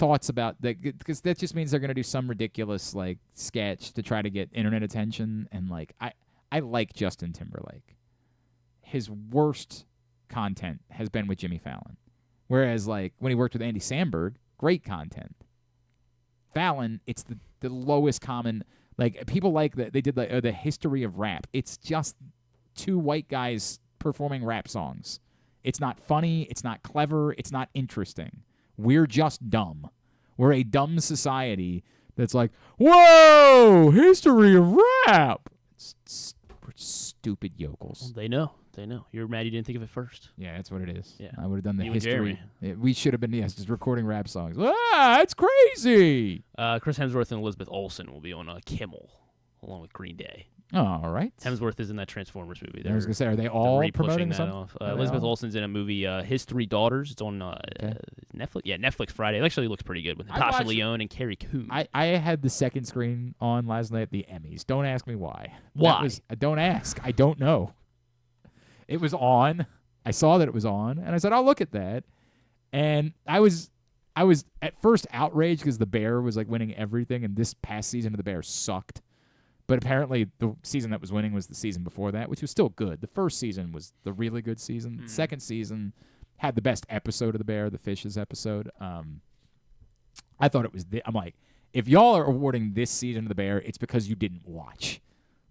thoughts about that because that just means they're gonna do some ridiculous like sketch to try to get internet attention, and like I like Justin Timberlake. His worst content has been with Jimmy Fallon, whereas like when he worked with Andy Samberg, great content. Fallon, it's the lowest common. Like people like that they did like the history of rap. It's just two white guys performing rap songs. It's not funny. It's not clever. It's not interesting. We're just dumb. We're a dumb society that's like, whoa, history of rap. We're stupid yokels. They know. You're mad you didn't think of it first. Yeah, that's what it is. Yeah. I would have done the You and history. Jeremy. We should have been, just recording rap songs. That's crazy. Chris Hemsworth and Elizabeth Olsen will be on Kimmel along with Green Day. Oh, all right. Hemsworth is in that Transformers movie. I was going to say, are they all promoting that something? off. Elizabeth Olsen's in a movie, His Three Daughters. It's on Netflix. Yeah, Netflix Friday. It actually looks pretty good with Natasha Lyonne and Carrie Coon. I had the second screen on last night at the Emmys. Don't ask me why. Why? Don't ask. I don't know. It was on. I saw that it was on, and I said, I'll look at that. And I was at first outraged because the Bear was like winning everything, and this past season of the Bears sucked. But apparently the season that was winning was the season before that, which was still good. The first season was the really good season. The second season had the best episode of The Bear, the Fishes episode. I thought it was I'm like, if y'all are awarding this season of The Bear, it's because you didn't watch.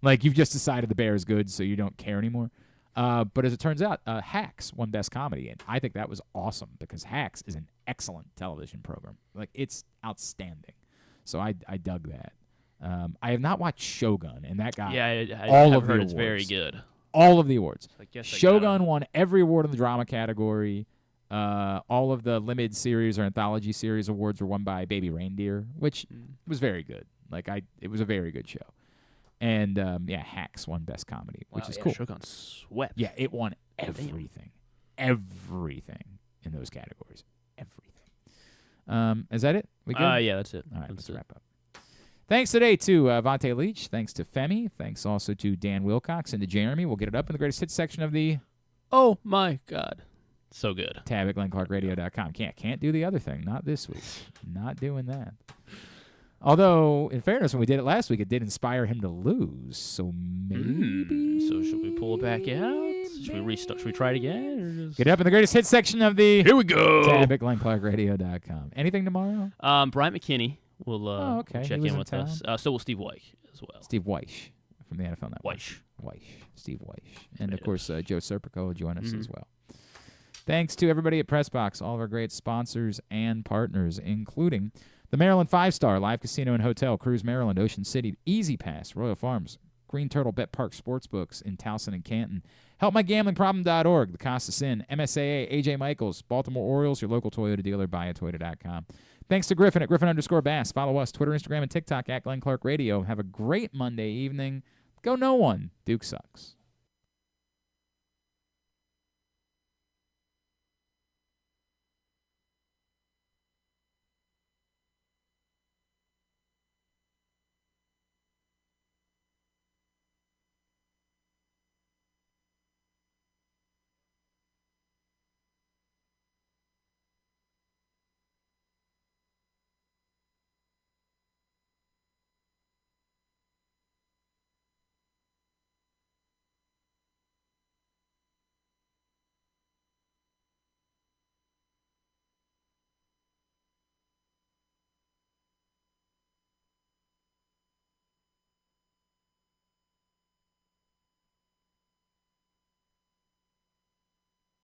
Like, you've just decided The Bear is good, so you don't care anymore. But as it turns out, Hacks won Best Comedy, and I think that was awesome because Hacks is an excellent television program. Like, it's outstanding. So I dug that. I have not watched Shogun, and that got all of the awards. It's very good. All of the awards. I guess Shogun won every award in the drama category. All of the limited series or anthology series awards were won by Baby Reindeer, which was very good. It was a very good show. And Hacks won Best Comedy, which is cool. Shogun swept. Yeah, it won everything. Everything in those categories. Everything. Is that it? We good? Yeah, that's it. All right, let's wrap up. Thanks today to Vonta Leach. Thanks to Femi. Thanks also to Dan Wilcox and to Jeremy. We'll get it up in the greatest hits section of the... Oh, my God. So good. Tab at GlennClarkRadio.com. Can't do the other thing. Not this week. Not doing that. Although, in fairness, when we did it last week, it did inspire him to lose. So maybe... So should we pull it back out? Should we restart? Should we try it again? Or just... Get it up in the greatest hits section of the... Here we go. Tab at GlennClarkRadio.com. Anything tomorrow? Brian McKinney will check in with us. So will Steve Weish as well. Steve Weish from the NFL Network. Weish. Steve Weish. And, of course, Joe Serpico will join us as well. Thanks to everybody at PressBox, all of our great sponsors and partners, including the Maryland 5-Star, Live Casino and Hotel, Cruise Maryland, Ocean City, Easy Pass, Royal Farms, Green Turtle Bet Park Sportsbooks in Towson and Canton, HelpMyGamblingProblem.org, The Costas Inn, MSAA, AJ Michaels, Baltimore Orioles, your local Toyota dealer, BuyAToyota.com, Thanks to Griffin at Griffin_Bass. Follow us, Twitter, Instagram, and TikTok at Glenn Clark Radio. Have a great Monday evening. Go no one. Duke sucks.